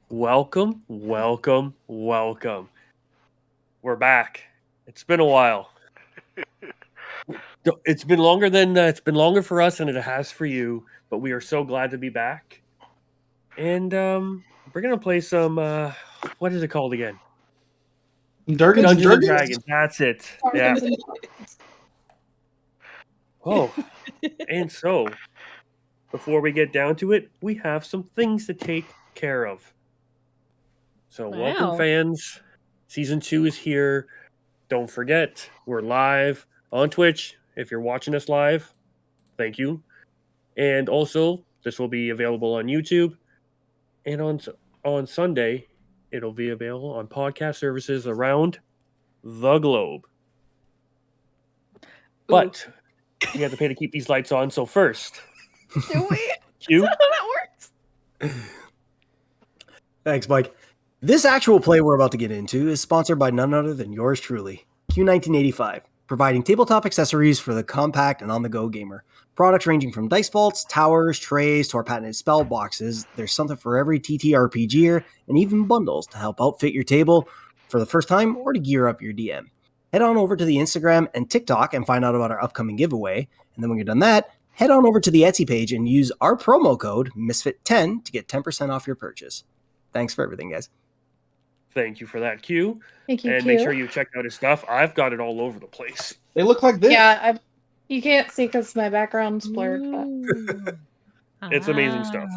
Welcome, welcome, welcome. We're back. It's been a while. It's been longer for us than it has for you, but we are so glad to be back. And we're gonna play some. What is it called again? Durgans and Dungeons and Dragons? Dragons. That's it. Yeah. Oh, and so before we get down to it, we have some things to take care of. So welcome, Wow. fans. Season 2 is here. Don't forget, we're live on Twitch. If you're watching us live, thank you. And also, this will be available on YouTube. And on Sunday, it'll be available on podcast services around the globe. But we have to pay to keep these lights on. So first, Do we? Q. That's how that works. Thanks, Mike. This actual play we're about to get into is sponsored by none other than yours truly, Q1985, providing tabletop accessories for the compact and on-the-go gamer. Products ranging from dice vaults, towers, trays, to our patented spell boxes. There's something for every TTRPGer, and even bundles to help outfit your table for the first time or to gear up your DM. Head on over to the Instagram and TikTok and find out about our upcoming giveaway. And then when you're done that, head on over to the Etsy page and use our promo code Misfit10 to get 10% off your purchase. Thanks for everything, guys. Thank you for that, Q. Thank you, And Q. make sure you check out his stuff. I've got it all over the place. They look like this. Yeah, you can't see because my background's blurred. But It's amazing stuff.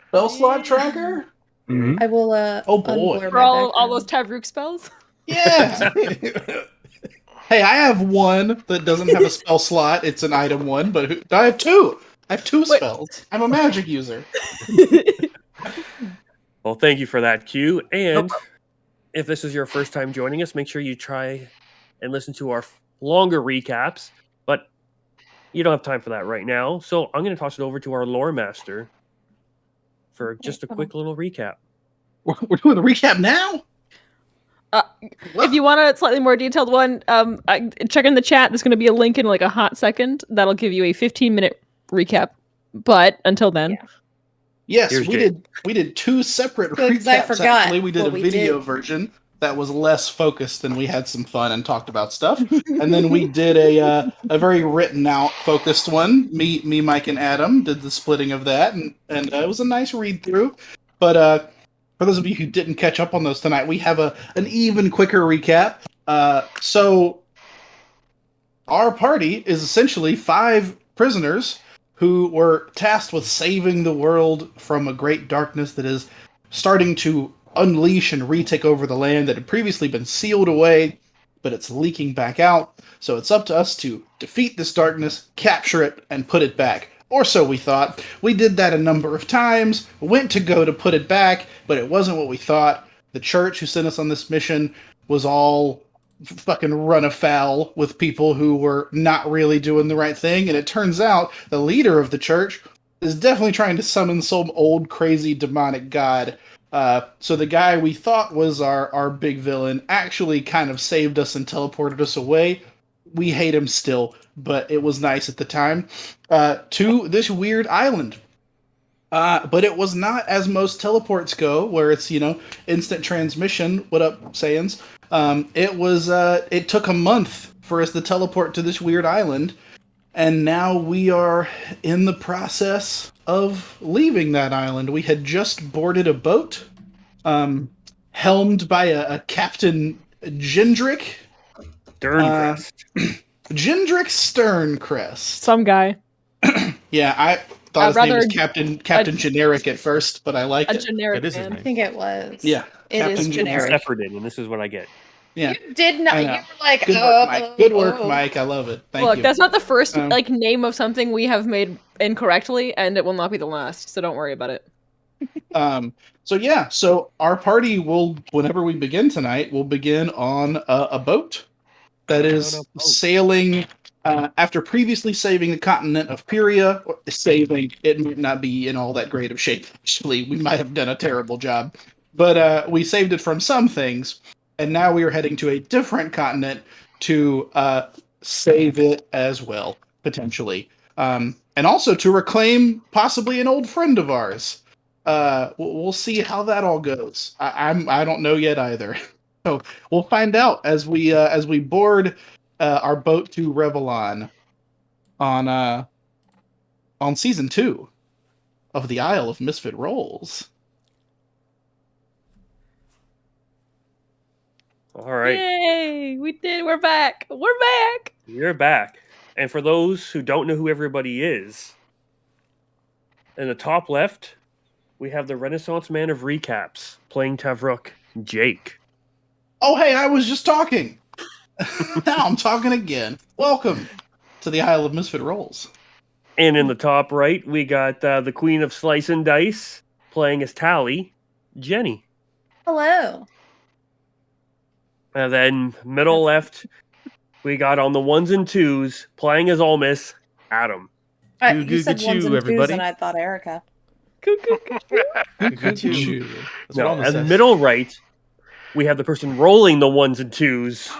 Spell slot tracker? Mhm. I will. Oh, boy. unblur For my all those background. Tavruk spells? Yeah. Hey, I have one that doesn't have a spell slot. It's an item one, but I have two. I have two spells. I'm a magic user. Well, thank you for that, Q. And if this is your first time joining us, make sure you try and listen to our longer recaps. But you don't have time for that right now. So I'm going to toss it over to our lore master for just a quick little recap. We're doing the recap now? If you want a slightly more detailed one, check in the chat. There's going to be a link in like a hot second. That'll give you a 15-minute recap. But until then, Yeah. Yes, Here's we Jake. did two separate Good, 'cause recaps. I forgot Actually, we did a what we video did. version that was less focused, and we had some fun and talked about stuff. And then we did a very written out focused one. Me, Mike, and Adam did the splitting of that, and it was a nice read through. But for those of you who didn't catch up on those tonight, we have an even quicker recap. So our party is essentially 5 prisoners who were tasked with saving the world from a great darkness that is starting to unleash and retake over the land that had previously been sealed away, but it's leaking back out. So it's up to us to defeat this darkness, capture it, and put it back. Or so we thought. We did that a number of times, went to go to put it back, but it wasn't what we thought. The church who sent us on this mission was all fucking run afoul with people who were not really doing the right thing, and it turns out the leader of the church is definitely trying to summon some old crazy demonic god. So the guy we thought was our big villain actually kind of saved us and teleported us away. We hate him still, but it was nice at the time. To this weird island. But it was not as most teleports go, where it's, instant transmission. What up, Saiyans? It took a month for us to teleport to this weird island, and now we are in the process of leaving that island. We had just boarded a boat, helmed by a Captain Gendrick. Derncrest. Gendrick Sterncrest. some guy. Yeah, I thought his name was Rather Captain Generic at first, but I liked A it. generic That is his man. I name. think it was. Yeah, It Captain is generic. Sephardim, and this is what I get. Yeah. You did not. I You know. were like, Good work, Mike. Good work, oh. Mike. I love it. Thank Look, you. that's not the first Um, name of something we have made incorrectly, and it will not be the last. So don't worry about it. So our party will, whenever we begin tonight, will begin on a boat that is On a boat. sailing. After previously saving the continent of Pyria, it might not be in all that great of shape. Actually, we might have done a terrible job, but we saved it from some things, and now we are heading to a different continent to save it as well, potentially, and also to reclaim possibly an old friend of ours. we'll see how that all goes. I don't know yet either. So we'll find out as we board our boat to Revalon on season 2 of the Isle of Misfit Rolls. All right. Yay! We did. We're back. We're back. You're back. And for those who don't know who everybody is, in the top left, we have the Renaissance Man of Recaps playing Tavruk, Jake. Oh, hey, I was just talking. Now I'm talking again. Welcome to the Isle of Misfit Rolls. And in the top right, we got the Queen of Slice and Dice playing as Tally, Jenny. Hello. And then middle left, we got on the ones and twos playing as Almas, Adam. You said ones and twos, and I thought Erica. That's what No, Alma and says. middle right, we have the person rolling the ones and twos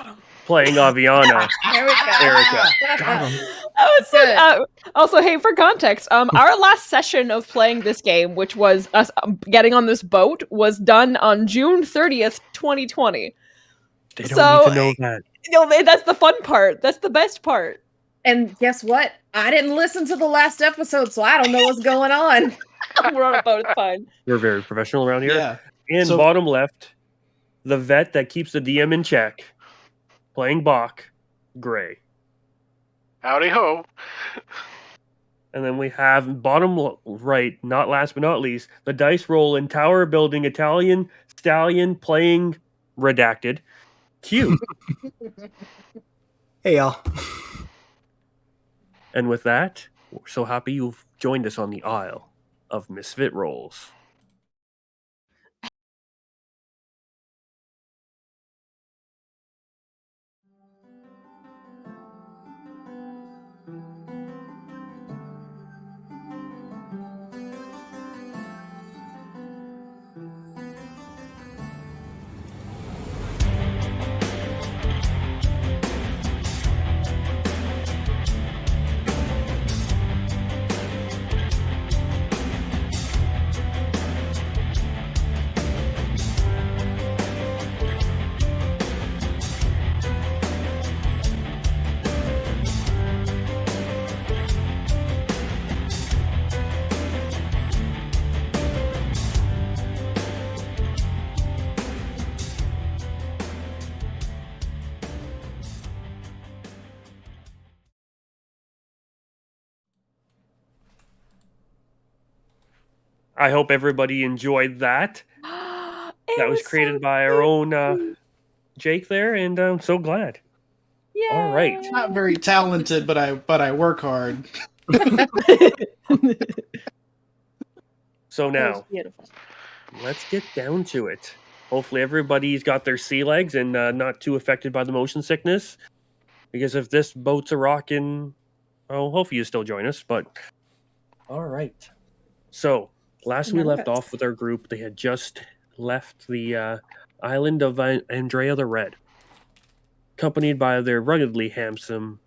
playing Aviana, There we go. Erica. Got him. Also, hey, for context, our last session of playing this game, which was us getting on this boat, was done on June 30th, 2020. They don't So- need to know that. That's the fun part. That's the best part. And guess what? I didn't listen to the last episode, so I don't know what's going on. We're on a boat. It's fine. We're very professional around here. Yeah. And So- bottom left, the vet that keeps the DM in check, playing Bach, Gray. Howdy ho. And then we have bottom right, not last but not least, the dice roll in tower building Italian stallion playing redacted. Q. Hey, y'all. And with that, we're so happy you've joined us on the Isle of Misfit Rolls. I hope everybody enjoyed that. That was created by our own Jake there, and I'm so glad. All right. Not very talented, but I work hard. So That was now, beautiful. let's get down to it. Hopefully everybody's got their sea legs and not too affected by the motion sickness. Because if this boat's a rockin', oh, hopefully you still join us. But all right. So last we left off with our group, they had just left the island of Andrea the Red, accompanied by their ruggedly handsome,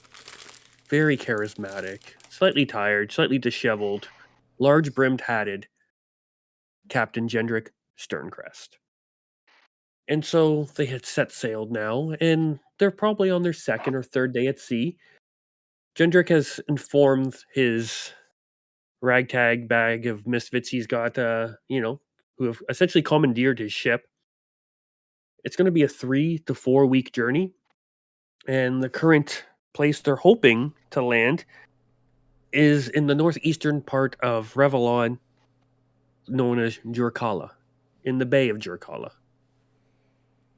very charismatic, slightly tired, slightly disheveled, large-brimmed hatted Captain Gendrick Sterncrest. And so they had set sailed now, and they're probably on their second or third day at sea. Gendrick has informed his ragtag bag of misfits he's got, who have essentially commandeered his ship. It's going to be a 3 to 4 week journey, and the current place they're hoping to land is in the northeastern part of Revalon, known as Jurkala, in the Bay of Jurkala.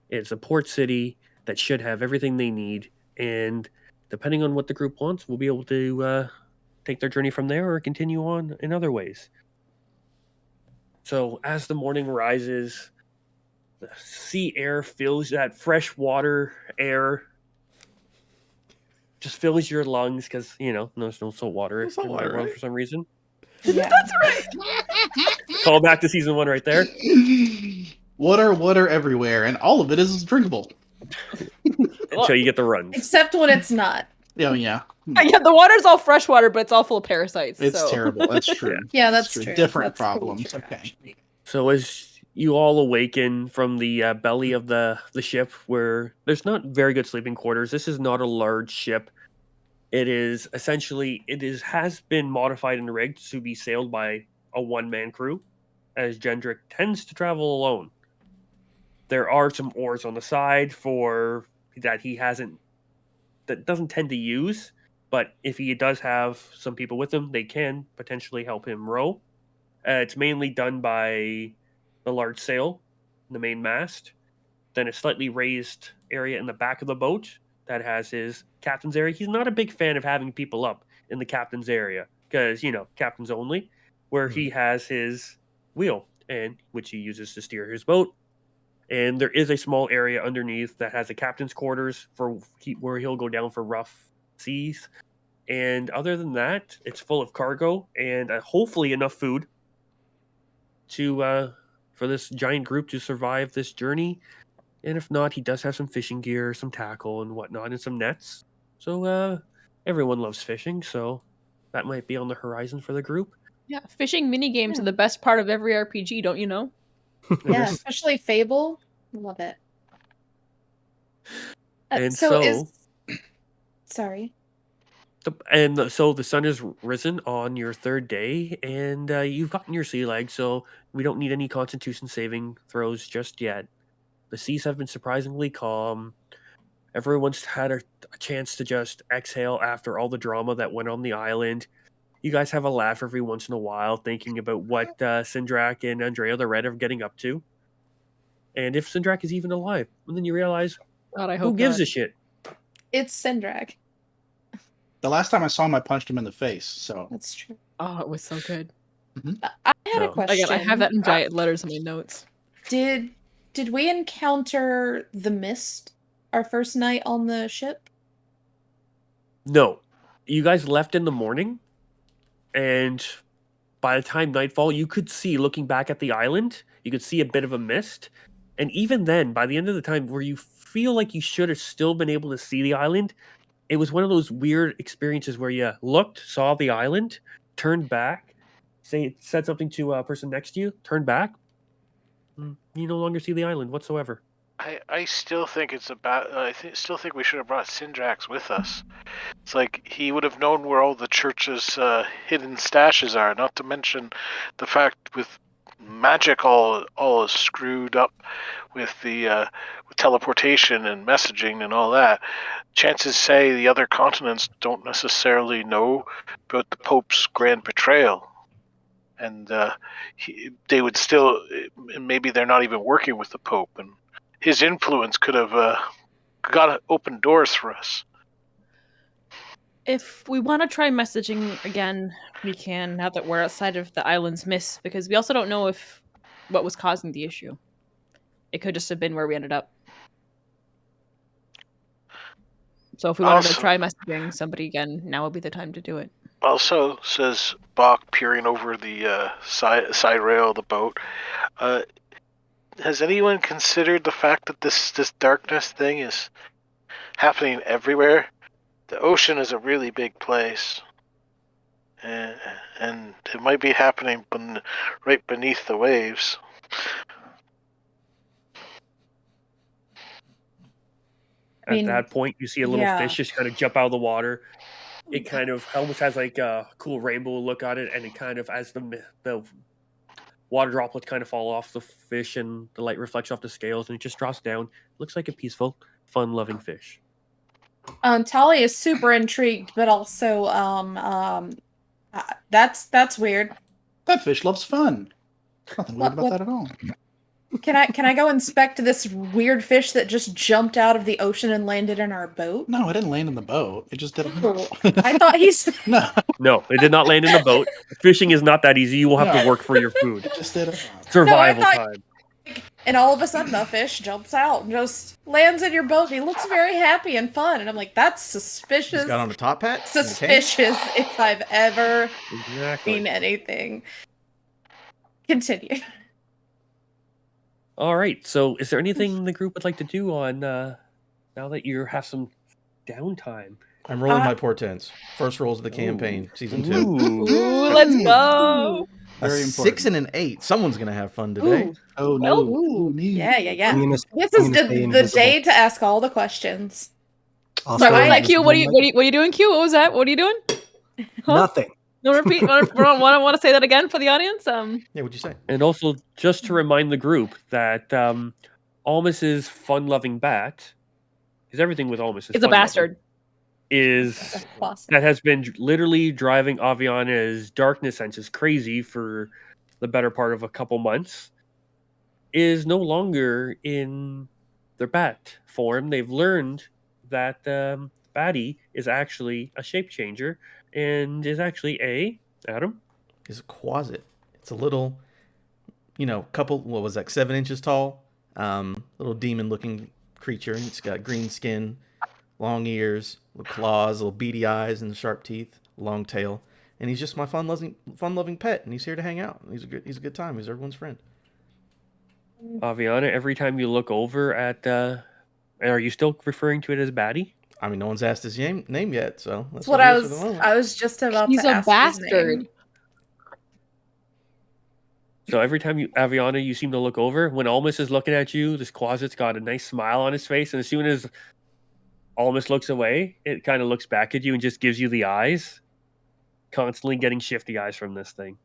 It's a port city that should have everything they need, and depending on what the group wants, we'll be able to take their journey from there or continue on in other ways. So as the morning rises, the sea air fills that fresh water air, just fills your lungs because, there's no salt water No salt in my water, world right? for some reason. Yeah. That's right. Call back to season 1 right there. Water everywhere, and all of it is drinkable. Until you get the runs. Except when it's not. Oh yeah, Yeah, the water's all fresh water, but it's all full of parasites. it's so. terrible. That's true. Yeah, that's It's true. Different That's pretty problems. true, Okay. actually. So as you all awaken from the belly of the ship, where there's not very good sleeping quarters, this is not a large ship. It is essentially has been modified and rigged to be sailed by a one-man crew, as Gendrick tends to travel alone. There are some oars on the side for that doesn't tend to use, but if he does have some people with him, they can potentially help him row. It's mainly done by the large sail, the main mast, then a slightly raised area in the back of the boat that has his captain's area. He's not a big fan of having people up in the captain's area because, captain's only, where he has his wheel and which he uses to steer his boat. And there is a small area underneath that has a captain's quarters where he'll go down for rough seas. And other than that, it's full of cargo and hopefully enough food to for this giant group to survive this journey. And if not, he does have some fishing gear, some tackle and whatnot, and some nets. So everyone loves fishing, so that might be on the horizon for the group. Yeah, fishing mini games Yeah. are the best part of every RPG, don't you know? Yeah, especially Fable. Love it. And Sorry. So the sun has risen on your third day, and you've gotten your sea legs, so we don't need any Constitution saving throws just yet. The seas have been surprisingly calm. Everyone's had a chance to just exhale after all the drama that went on the island. You guys have a laugh every once in a while, thinking about what Sindrak and Andrea the Red are getting up to, and if Sindrak is even alive. And then you realize, God, I who hope gives not. a shit? It's Sindrak. The last time I saw him, I punched him in the face. So That's true. Oh, it was so good. I had a No. question. Again, I have that in giant letters in my notes. Did we encounter the mist our first night on the ship? No. You guys left in the morning, and by the time nightfall, you could see, looking back at the island, you could see a bit of a mist. And even then, by the end of the time, where you feel like you should have still been able to see the island, it was one of those weird experiences where you looked, saw the island, turned back, said something to a person next to you, turned back, you no longer see the island whatsoever. I still think it's about. Still think we should have brought Syndrax with us. It's like he would have known where all the church's hidden stashes are. Not to mention the fact with magic all is screwed up with the with teleportation and messaging and all that. Chances say the other continents don't necessarily know about the Pope's grand betrayal. And they would still, maybe they're not even working with the Pope, and his influence could have got open doors for us. If we want to try messaging again, we can, now that we're outside of the island's mist, because we also don't know what was causing the issue. It could just have been where we ended up. So if we wanted to try messaging somebody again, now would be the time to do it. Also, says Bach, peering over the side rail of the boat, has anyone considered the fact that this darkness thing is happening everywhere? The ocean is a really big place, and it might be happening right beneath the waves. At that point, you see a little fish just kind of jump out of the water. It kind of almost has like a cool rainbow look on it, and it kind of, as the water droplets kind of fall off the fish and the light reflects off the scales, and it just drops down. Looks like a peaceful, fun-loving fish. Tali is super intrigued, but also that's weird. That fish loves fun. Nothing weird about that at all. Can I go inspect this weird fish that just jumped out of the ocean and landed in our boat? No, it didn't land in the boat. It just didn't. I thought he's No, it did not land in the boat. Fishing is not that easy. You will have to work for your food. It just did. Survival time. And all of a sudden, a fish jumps out and just lands in your boat. And he looks very happy and fun, and I'm like, "That's suspicious." He's got on a top hat. Suspicious if I've ever seen anything. Continue. All right. So, is there anything the group would like to do on now that you have some downtime? I'm rolling my portents. First rolls of the campaign, season 2. Ooh, let's go. Very A important. 6 and an 8. Someone's gonna have fun today. Ooh. Oh Well, no! Ooh, yeah. I'm gonna, This I'm is gonna stay the invisible. day to ask all the questions. I'll Sorry, stay what was that, invisible, Q? What are you Mike. what are you doing, Q? What was that? What are you doing? Huh? Nothing. No, repeat. Want to say that again for the audience? Yeah, what'd you say? And also, just to remind the group that Almus's fun-loving bat, because everything with Almus is It's a fun-loving, bastard. is Awesome. that has been literally driving Aviana's darkness senses crazy for the better part of a couple months, is no longer in their bat form. They've learned that Batty is actually a shape changer and is actually Adam. Is a quasit. It's a little, couple. What was that? 7 inches tall. Little demon-looking creature. It's got green skin, long ears, little claws, little beady eyes, and sharp teeth. Long tail. And he's just my fun-loving pet. And he's here to hang out. He's a good time. He's everyone's friend. Aviana, every time you look over at, are you still referring to it as Batty? I mean, no one's asked his name yet, so That's what I was. I was just about He's to a ask his bastard. name. So every time Aviana, you seem to look over. When Almus is looking at you, this closet's got a nice smile on his face, and as soon as Almus looks away, it kind of looks back at you and just gives you the eyes. Constantly getting shifty eyes from this thing.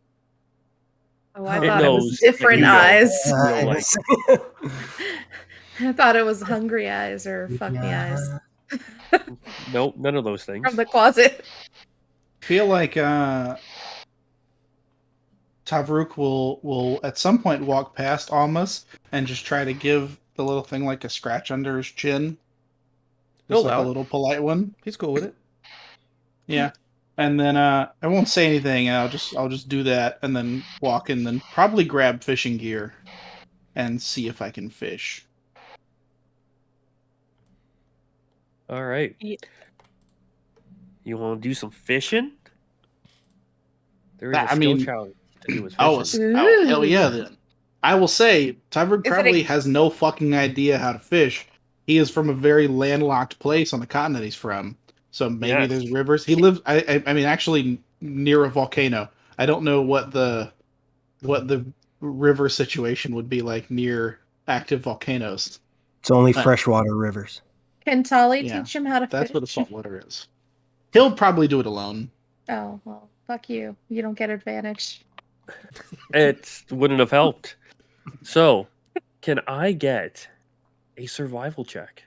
Oh, I It thought it was knows that different you know. eyes. You don't like I thought it was hungry eyes or fuck me eyes Nope, none of those things. from the closet. Feel like Tavruk will at some point walk past Almas and just try to give the little thing like a scratch under his chin. He'll Just like allow a it. little polite one. He's cool with it. Yeah. And then I won't say anything. I'll just do that and then walk and then probably grab fishing gear and see if I can fish. All right. Yeah. You want to do some fishing? There is I a skill mean- challenge to do with Oh, fishing. hell yeah then. I will say Tavruk Is it probably a- has no fucking idea how to fish. He is from a very landlocked place on the continent he's from. So maybe Yes. there's rivers. He lives I mean actually near a volcano. I don't know what the river situation would be like near active volcanoes. It's only freshwater rivers. Can Tali Yeah, teach him how to That's fish? what a saltwater is. He'll probably do it alone. Oh well, fuck you. You don't get advantage. It wouldn't have helped. So, can I get a survival check?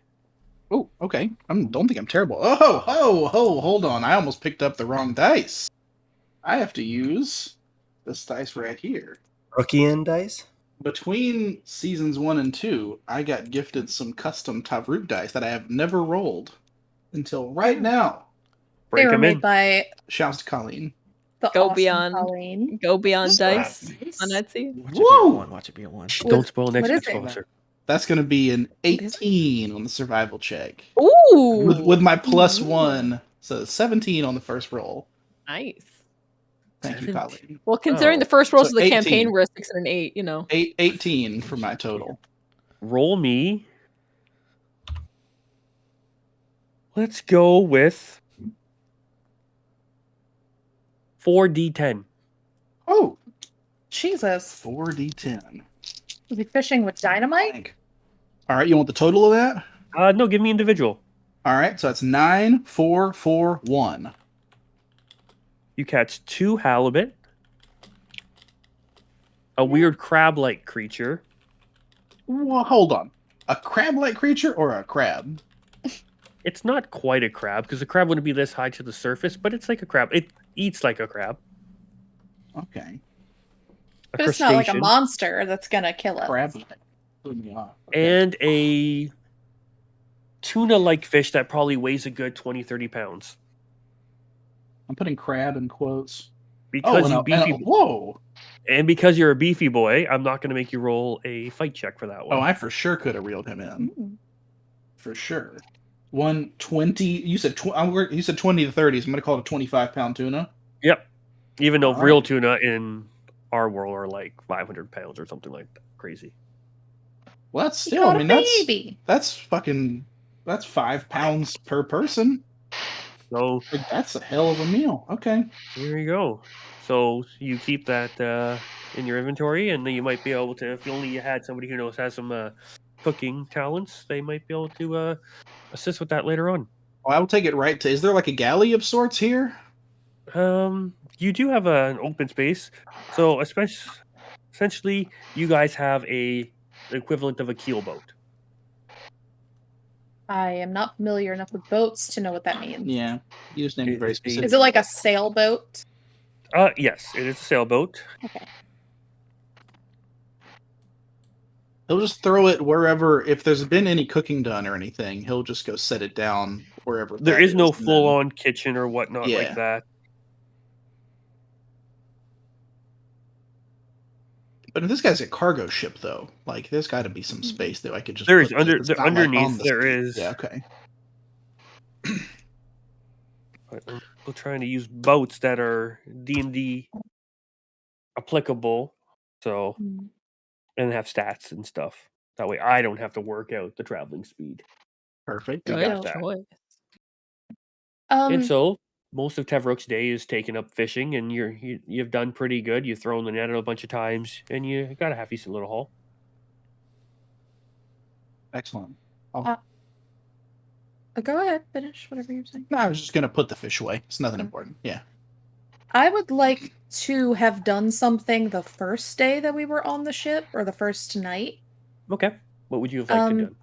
Oh, okay. I don't think I'm terrible. Hold on. I almost picked up the wrong dice. I have to use this dice right here. Rookie-in dice? Between seasons 1 and 2, I got gifted some custom Tavruk dice that I have never rolled until right now. Break they were them made in. by Shouts to Colleen. the Go awesome beyond. Colleen. Go beyond dice Nice. on Etsy. Watch it be a 1. Watch it be a 1. Shh, don't spoil next what is week's it? sponsor. That's going to be an What is it? 18 on the survival check. Ooh, With my plus Ooh. 1, so 17 on the first roll. nice. Thank you, 17. Colleen. Well, considering Oh, the first rolls so of the 18. campaign were a 6 and an 8, 18 for my total. Roll me. Let's go with 4d10. Oh, Jesus. 4d10. Was he fishing with dynamite? All right, you want the total of that? No, give me individual. All right, so that's 9, 4, 4, 1. You catch 2 halibut, a weird crab-like creature, Well, hold on. A crab-like creature or a crab? it's not quite a crab because a crab wouldn't be this high to the surface, but it's like a crab. It eats like a crab. Okay. A But it's not like a crustacean, monster that's gonna kill us. Crab-like. Threw me off. Okay. and a tuna-like fish that probably weighs a good 20, 30 pounds. I'm putting crab in quotes. Because you beefy, whoa! and because you're a beefy boy, I'm not going to make you roll a fight check for that one. Oh, I for sure could have reeled him in. Mm. For sure. 120. You said you said 20 to 30. So I'm gonna call it a 25-pound tuna. Yep. Even though All real right. tuna in our world are like 500 pounds or something like that. Crazy. Well, that's He still. caught I mean, a baby. that's 5 pounds per person. So Like, that's a hell of a meal. Okay. there you go. So you keep that in your inventory, and then you might be able to. If you only had somebody who has some cooking talents, they might be able to assist with that later on. Well, I will take it right to. Is there like a galley of sorts here? You do have an open space, so essentially, you guys have the equivalent of a keel boat. I am not familiar enough with boats to know what that means. Yeah. You just named it It very is specific. Is it like a sailboat? Yes, it is a sailboat. Okay. He'll just throw it wherever. If there's been any cooking done or anything, he'll just go set it down wherever. There that is no and then- full-on kitchen or whatnot like Yeah. that. But if this guy's a cargo ship, though, like there's got to be some space that I could just. There is put this. It's not, like, underneath. on the There street. is. Yeah. Okay. I'm still trying to use boats that are D&D applicable, so and have stats and stuff. That way, I don't have to work out the traveling speed. Perfect. We Good got that. choice. And so most of Tevrook's day is taken up fishing, and you've done pretty good. You've thrown the net a bunch of times, and you got a half decent little haul. Excellent. Go ahead, finish whatever you're saying. No, I was just gonna put the fish away. It's nothing important. Yeah. I would like to have done something the first day that we were on the ship, or the first night. Okay. What would you have liked to do?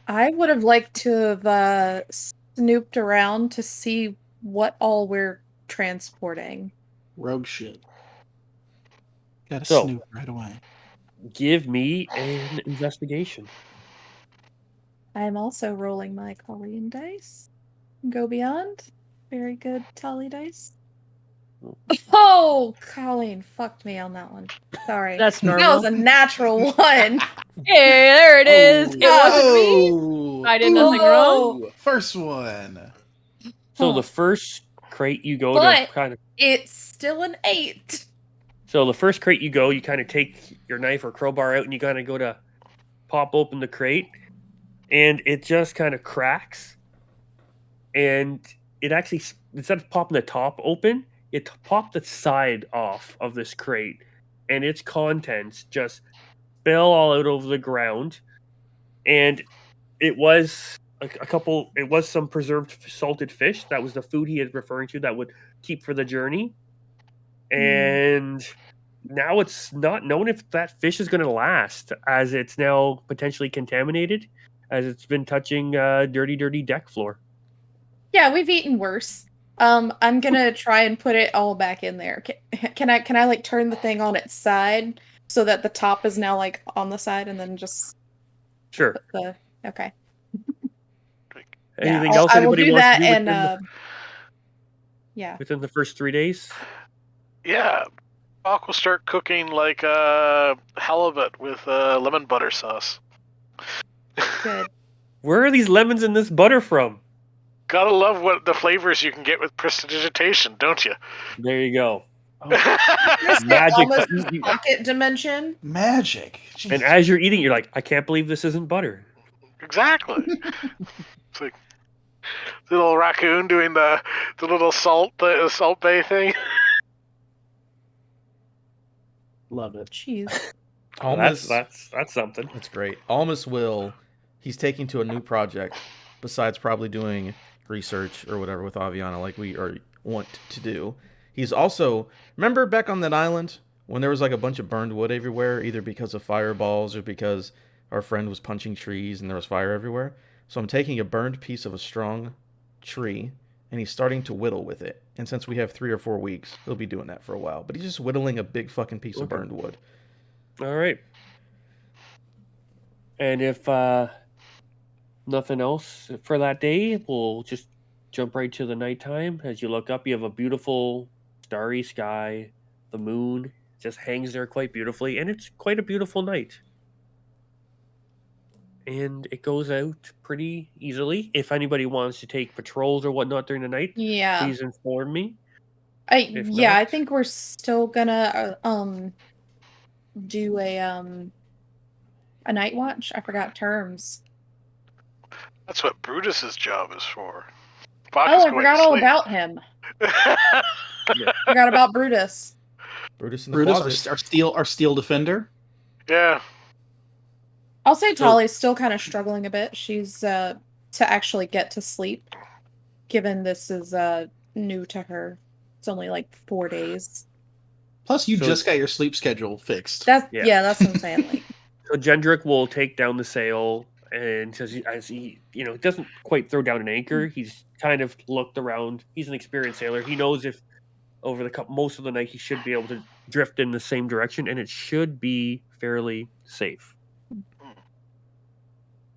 I would have liked to have snooped around to see what all we're transporting. Rogue shit. Gotta So- snoop right away. Give me an investigation. I am also rolling my Colleen dice. Go beyond. Very good tally dice. Oh, Colleen fucked me on that one. Sorry. That's That normal. was a natural one. Hey, there it is. It wasn't me. Oh, I did nothing wrong. ooh, first one. So Huh. the first crate you go But- to kind of. It's still an 8. So the first crate you go, you kind of take your knife or crowbar out, and you kind of go to pop open the crate, and it just kind of cracks. And it actually, instead of popping the top open, it popped the side off of this crate, and its contents just spill all out over the ground. And it was it was some preserved salted fish. That was the food he is referring to that would keep for the journey. And now it's not known if that fish is going to last, as it's now potentially contaminated, as it's been touching dirty deck floor. Yeah, we've eaten worse. I'm gonna try and put it all back in there. Can I like turn the thing on its side so that the top is now like on the side, and then just Sure. put the okay. Anything Yeah, else I will anybody do wants that, to do and yeah. within the first 3 days? Yeah, Bach will start cooking like halibut with lemon butter sauce. Good. Where are these lemons in this butter from? Gotta love what the flavors you can get with prestidigitation, don't you? There you go. This Magic, almost but you- pocket dimension. Magic. And Jeez. as you're eating, you're like, I can't believe this isn't butter. Exactly. It's like little raccoon doing the little salt bay thing. Love it. Jeez. Well, Almost, that's something. that's great. Almost will. He's taking to a new project, besides probably doing research or whatever with Aviana, like we want to do. He's also, remember back on that island when there was like a bunch of burned wood everywhere, either because of fireballs or because our friend was punching trees and there was fire everywhere. So I'm taking a burned piece of a strong tree and he's starting to whittle with it. And since we have 3 or 4 weeks, he'll be doing that for a while. But he's just whittling a big fucking piece of Okay. burned wood. All right. And if nothing else for that day, we'll just jump right to the nighttime. As you look up, you have a beautiful starry sky. The moon just hangs there quite beautifully, and it's quite a beautiful night. And it goes out pretty easily. If anybody wants to take patrols or whatnot during the night, Yeah. please inform me. If I not- think we're still gonna do a night watch. I forgot terms. That's what Brutus's job is for. Spock Oh, is I going forgot to all sleep. about him. Forgot about Brutus. Brutus in the Brutus, closet. our steel defender. Yeah. I'll say So- Tali's still kind of struggling a bit. She's to actually get to sleep, given this is new to her. It's only like 4 days. Plus, you So- just got your sleep schedule fixed. That's Yeah. that's what I'm saying. Like, So Gendrick will take down the sail, and as he doesn't quite throw down an anchor, he's kind of looked around. He's an experienced sailor. He knows if over most of the night he should be able to drift in the same direction, and it should be fairly safe.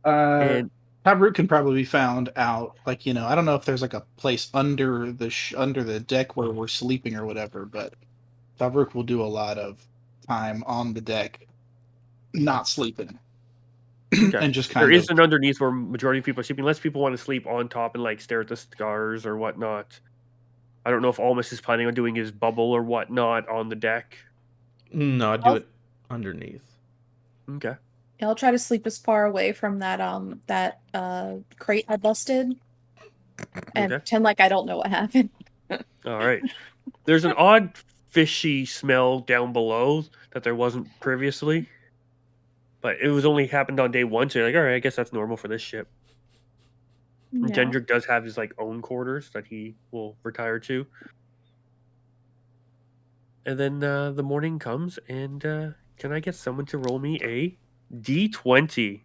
And Taproot can probably be found out. Like, I don't know if there's like a place under the deck where we're sleeping or whatever, but Taproot will do a lot of time on the deck, not sleeping, okay. and just There kind is of. an underneath where majority of people are sleeping, unless people want to sleep on top and like stare at the stars or whatnot. I don't know if Almas is planning on doing his bubble or whatnot on the deck. No, I'd do it underneath. Okay. I'll try to sleep as far away from that crate I busted, and Okay. pretend like I don't know what happened. All right. There's an odd fishy smell down below that there wasn't previously, but it was only happened on day one. So you're like, all right, I guess that's normal for this ship. And Yeah. Gendrick does have his like own quarters that he will retire to. And then the morning comes, and can I get someone to roll me a D20?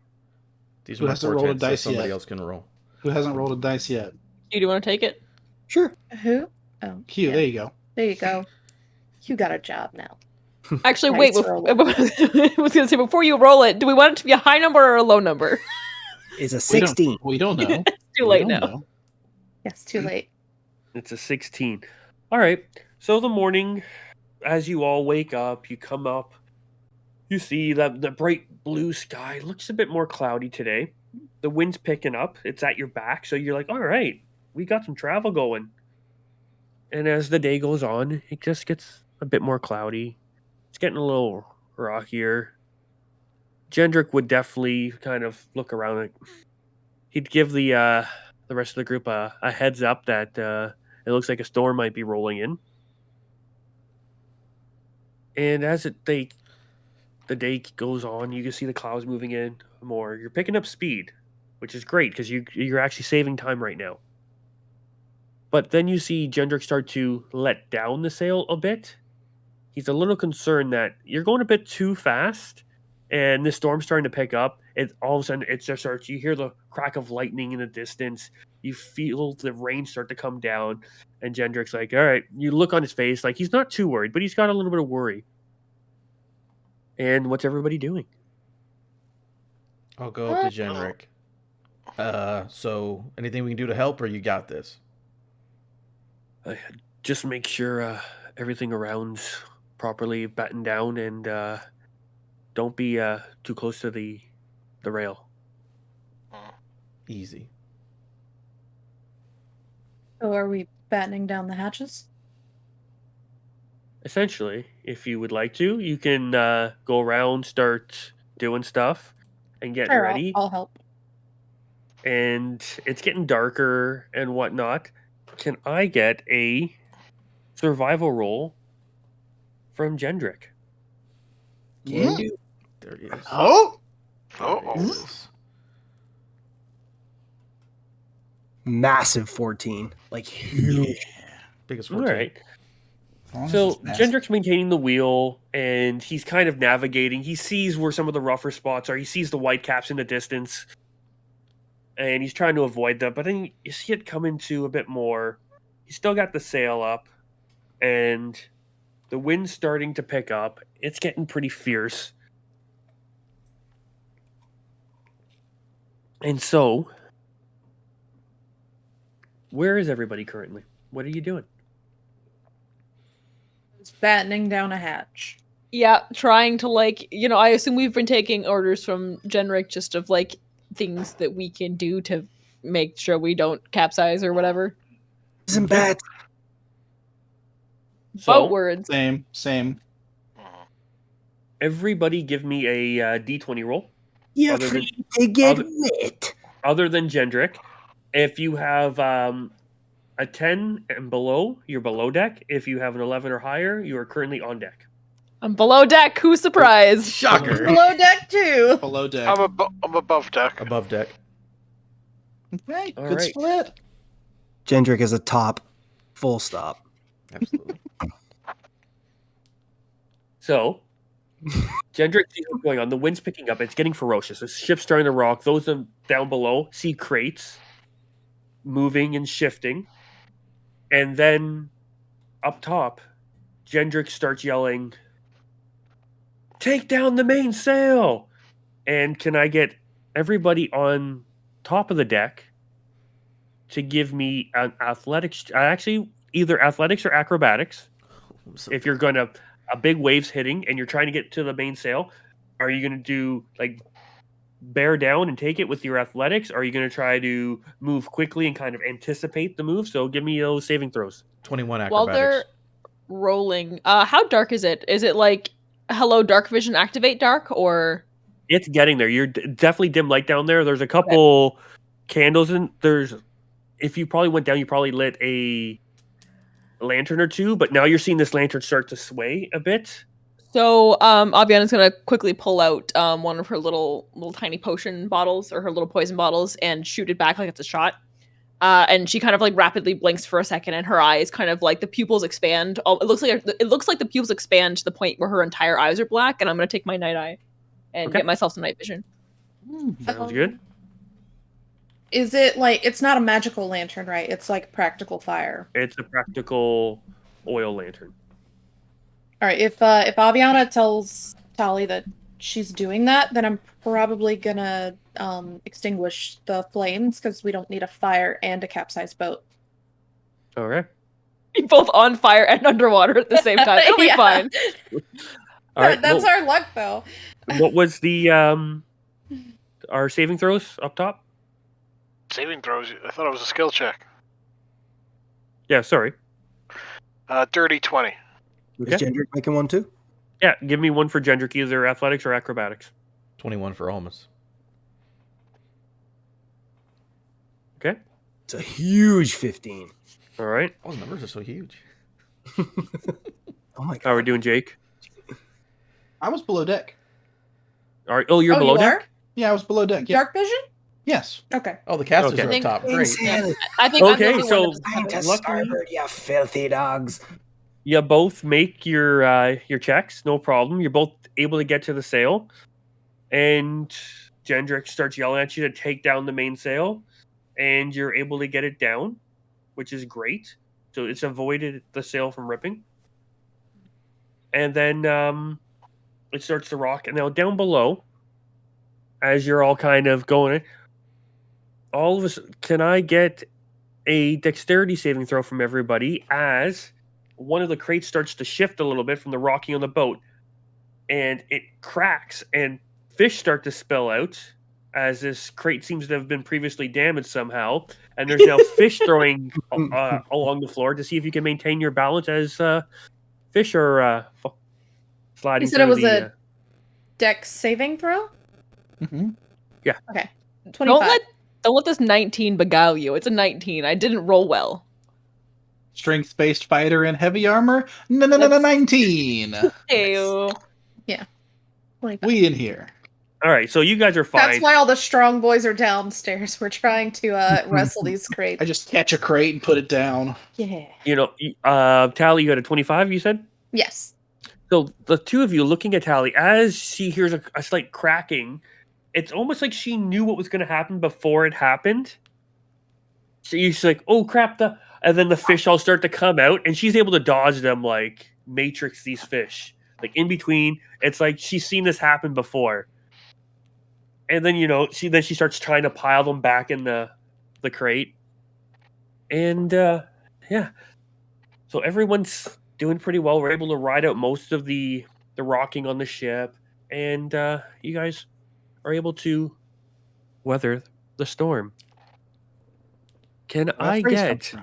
These Who are my hasn't rolled a portents, so dice somebody yet? else can roll. Who hasn't rolled a dice yet? Do you want to take it? Sure. Who? Oh, Q, yeah. there you go. There you go. You got a job now. Actually, Nice wait. roll. I was going to say, before you roll it, do we want it to be a high number or a low number? It's a 16. We don't know. It's too We late don't now. know. Yes, too late. It's a 16. All right. So the morning, as you all wake up, you come up, you see that the bright blue sky looks a bit more cloudy today. The wind's picking up. It's at your back. So you're like, all right, we got some travel going. And as the day goes on, it just gets a bit more cloudy. It's getting a little rockier. Gendrick would definitely kind of look around. Like, he'd give the rest of the group a heads up that it looks like a storm might be rolling in. And as the day goes on, you can see the clouds moving in more. You're picking up speed, which is great because you're actually saving time right now. But then you see Gendrick start to let down the sail a bit. He's a little concerned that you're going a bit too fast, and the storm's starting to pick up. It all of a sudden it just starts. You hear the crack of lightning in the distance. You feel the rain start to come down, and Gendrick's like, "All right." You look on his face like he's not too worried, but he's got a little bit of worry. And what's everybody doing? I'll go up to Genric. So anything we can do to help, or you got this? Just make sure everything around's properly battened down, and don't be too close to the rail. Easy. So are we battening down the hatches? Essentially, if you would like to, you can go around, start doing stuff, and getting Sure, ready. I'll help. And it's getting darker and whatnot. Can I get a survival roll from Gendrick? Can do. There it is. Oh, There it is. Massive 14. Like, huge. Biggest All 14. right. as long as So it's massive. Gendrick's maintaining the wheel, and he's kind of navigating. He sees where some of the rougher spots are. He sees the white caps in the distance, and he's trying to avoid them. But then you see it coming to a bit more. He's still got the sail up, and the wind's starting to pick up. It's getting pretty fierce. And so, where is everybody currently? What are you doing? It's battening down a hatch. Yeah, trying to I assume we've been taking orders from Genric just of things that we can do to make sure we don't capsize or whatever. Isn't bad. Boat words. Same. Everybody give me a D20 roll. You're Other than- free to get other- wet. Other than Gendrick, if you have A 10 and below, you're below deck. If you have an 11 or higher, you are currently on deck. I'm below deck. Who's surprised? Shocker. Below deck too. Below deck. I'm above deck. Above deck. Okay, All good right. split. Gendrick is a top. Full stop. Absolutely. So, Gendrick sees what's going on. The wind's picking up. It's getting ferocious. The ship's starting to rock. Those down below see crates moving and shifting. And then up top, Gendrick starts yelling, "Take down the mainsail!" And can I get everybody on top of the deck to give me an athletics? Actually, either athletics or acrobatics. If you're going to, a big wave's hitting and you're trying to get to the mainsail, are you going to do like bear down and take it with your athletics? Or are you going to try to move quickly and kind of anticipate the move? So give me those saving throws. 21 acrobatics. While they're rolling, how dark is it? Is it like hello dark vision activate dark or? It's getting there. You're definitely dim light down there. There's a couple candles and if you probably went down, you probably lit a lantern or two, but now you're seeing this lantern start to sway a bit. So Aviana's gonna quickly pull out one of her little tiny potion bottles or her little poison bottles and shoot it back like it's a shot. And she kind of like rapidly blinks for a second, and her eyes kind of like the pupils expand. It looks like the pupils expand to the point where her entire eyes are black. And I'm gonna take my night eye and get myself some night vision. Sounds good. Is it like it's not a magical lantern, right? It's like practical fire. It's a practical oil lantern. All right. If Aviana tells Tali that she's doing that, then I'm probably gonna extinguish the flames because we don't need a fire and a capsized boat. Okay. Be both on fire and underwater at the same time. It'll be Yeah. fine. All right. That's our luck, though. What was the our saving throws up top? Saving throws. I thought it was a skill check. Yeah, sorry. Dirty 20. Okay. Is Gendrick making one too? Yeah, give me one for Gendrick, either athletics or acrobatics. 21 for Almas. Okay. It's a huge 15. All right. Oh, the numbers are so huge. Oh my god. How are we doing, Jake? I was below deck. All right. Oh, you're below you deck? are? Yeah, I was below deck. Yeah. Dark vision? Yes. Okay. Oh, the casters Okay. are up top. Great. Mainsail. I think I'm the Okay, only so one that's Time to luckily, starboard, you filthy dogs. you both make your checks, no problem. You're both able to get to the sail, and Gendrick starts yelling at you to take down the mainsail, and you're able to get it down, which is great. So it's avoided the sail from ripping, and then it starts to rock. And now down below, as you're all kind of going, all of us, can I get a dexterity saving throw from everybody as one of the crates starts to shift a little bit from the rocking on the boat, and it cracks and fish start to spill out as this crate seems to have been previously damaged somehow, and there's now fish throwing along the floor to see if you can maintain your balance as fish are sliding. You said it through was the, a dex saving throw? Mm-hmm. Okay. 25. Don't let this 19 beguile you. It's a 19. I didn't roll well. Strength-based fighter in heavy armor. No, 19. Ew. 25. We in here. all right, so you guys are fine. That's why all the strong boys are downstairs. We're trying to wrestle these crates. I just catch a crate and put it down. Yeah. You know, Tally, you had a 25, you said? Yes. So the two of you looking at Tally, as she hears a slight cracking, it's almost like she knew what was going to happen before it happened. So she's like, oh crap, and then the fish all start to come out, and she's able to dodge them like Matrix these fish. Like in between, it's like she's seen this happen before. And then, she starts trying to pile them back in the crate. And yeah. So everyone's doing pretty well. We're able to ride out most of the rocking on the ship, and you guys are able to weather the storm. Can I get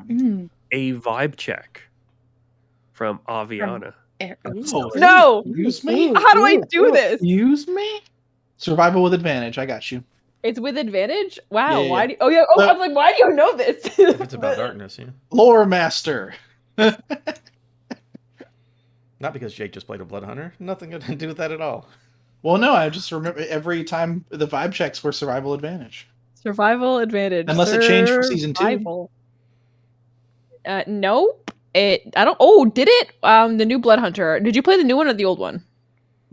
a vibe check from Aviana? No! Use me? How do I do this? Use me? Survival with advantage. I got you. It's with advantage? Wow, Yeah, why yeah. do you... Oh, yeah. Oh, So- I was like, why do you know this? If it's about darkness, yeah. Lore master. Not because Jake just played a blood hunter. Nothing to do with that at all. Well, no, I just remember every time the vibe checks were survival advantage. Survival advantage. Unless it changed for season 2. Survival. Nope. I don't... Oh, did it? The new blood hunter. Did you play the new one or the old one?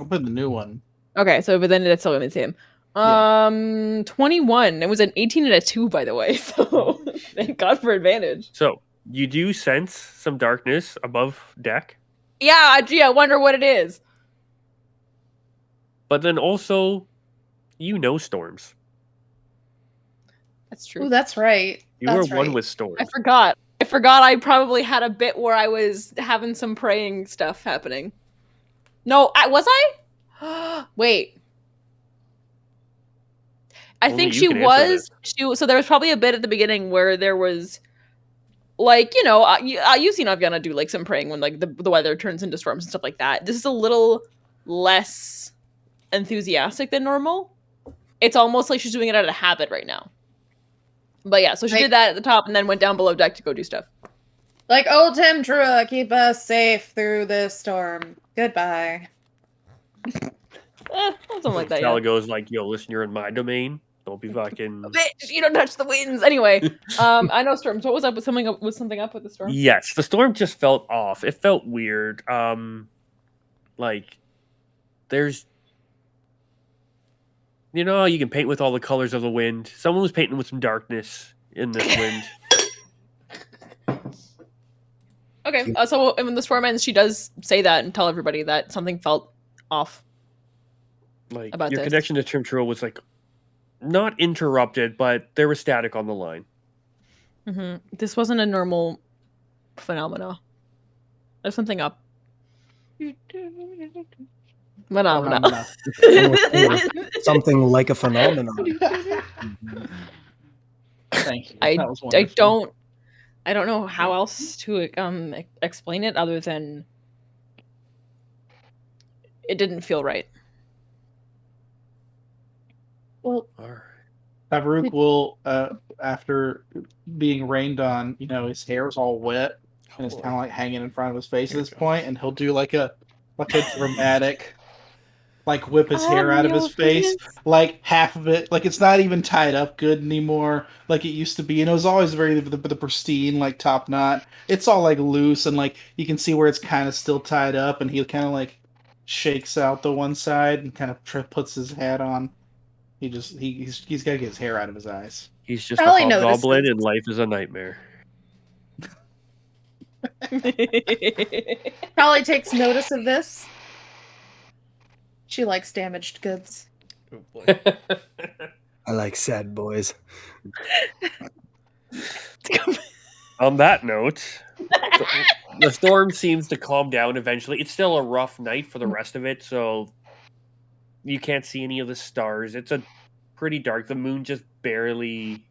I'll put the new one. Okay, so but then it's still gonna be the same. Yeah. 21. It was an 18 and a 2, by the way. So thank God for advantage. So you do sense some darkness above deck, Yeah, gee, I wonder what it is. but then also you know storms. That's true. Ooh, that's right. You That's were one right. with storms. I forgot. I probably had a bit where I was having some praying stuff happening. No, was I? Wait. I Only think you she can answer was. So there was probably a bit at the beginning where there was, like, you know, you've seen Aviana do like some praying when like the weather turns into storms and stuff like that. This is a little less enthusiastic than normal. It's almost like she's doing it out of habit right now. But yeah, so she did that at the top and then went down below deck to go do stuff. Like, old Tim Trua, keep us safe through this storm. Goodbye. Something like that. Tala Yeah. goes like, "Yo, listen, you're in my domain. Don't be fucking." Bitch, you don't touch the winds. Anyway, I know storms. What was up with something up with the storm? Yes, the storm just felt off. It felt weird. Like there's, you know, you can paint with all the colors of the wind. Someone was painting with some darkness in this wind. Okay, so when the storm ends, she does say that and tell everybody that something felt off. Like About your this. connection to Trimtro was like not interrupted, but there was static on the line. This wasn't a normal phenomena. There's something up. Phenomena. Something like a phenomenon. Thank you. I That was wonderful. I don't know how else to explain it other than it didn't feel right. Well, All right. Farouk will, after being rained on, you know, his hair's all wet and it's kind of like hanging in front of his face at this point, and he'll do like a dramatic, like whip his hair out of his face, like half of it, like it's not even tied up good anymore, like it used to be, and it was always very the pristine, like top knot. It's all like loose, and like you can see where it's kind of still tied up, and he kind of like shakes out the one side and kind of puts his hat on. He's got to get his hair out of his eyes. He's just Probably a hobgoblin, notices. and life is a nightmare. probably takes notice of this. She likes damaged goods. Oh, boy. I like sad boys. On that note, the storm seems to calm down eventually. It's still a rough night for the rest of it, so you can't see any of the stars. It's a pretty dark. The moon just barely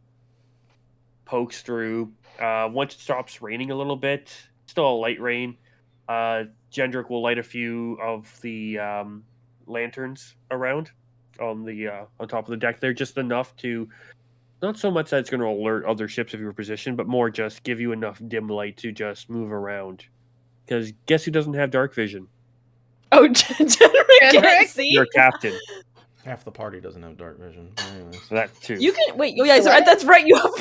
pokes through. Once it stops raining a little bit, still a light rain. Gendrick will light a few of the lanterns around on the on top of the deck there, just enough to, not so much that it's going to alert other ships of your position, but more just give you enough dim light to just move around. Because guess who doesn't have dark vision? Oh, Jedrick can't see. Your captain. Half the party doesn't have dark vision. But anyways. That too. You can wait. Oh yeah, What? that's right. You have.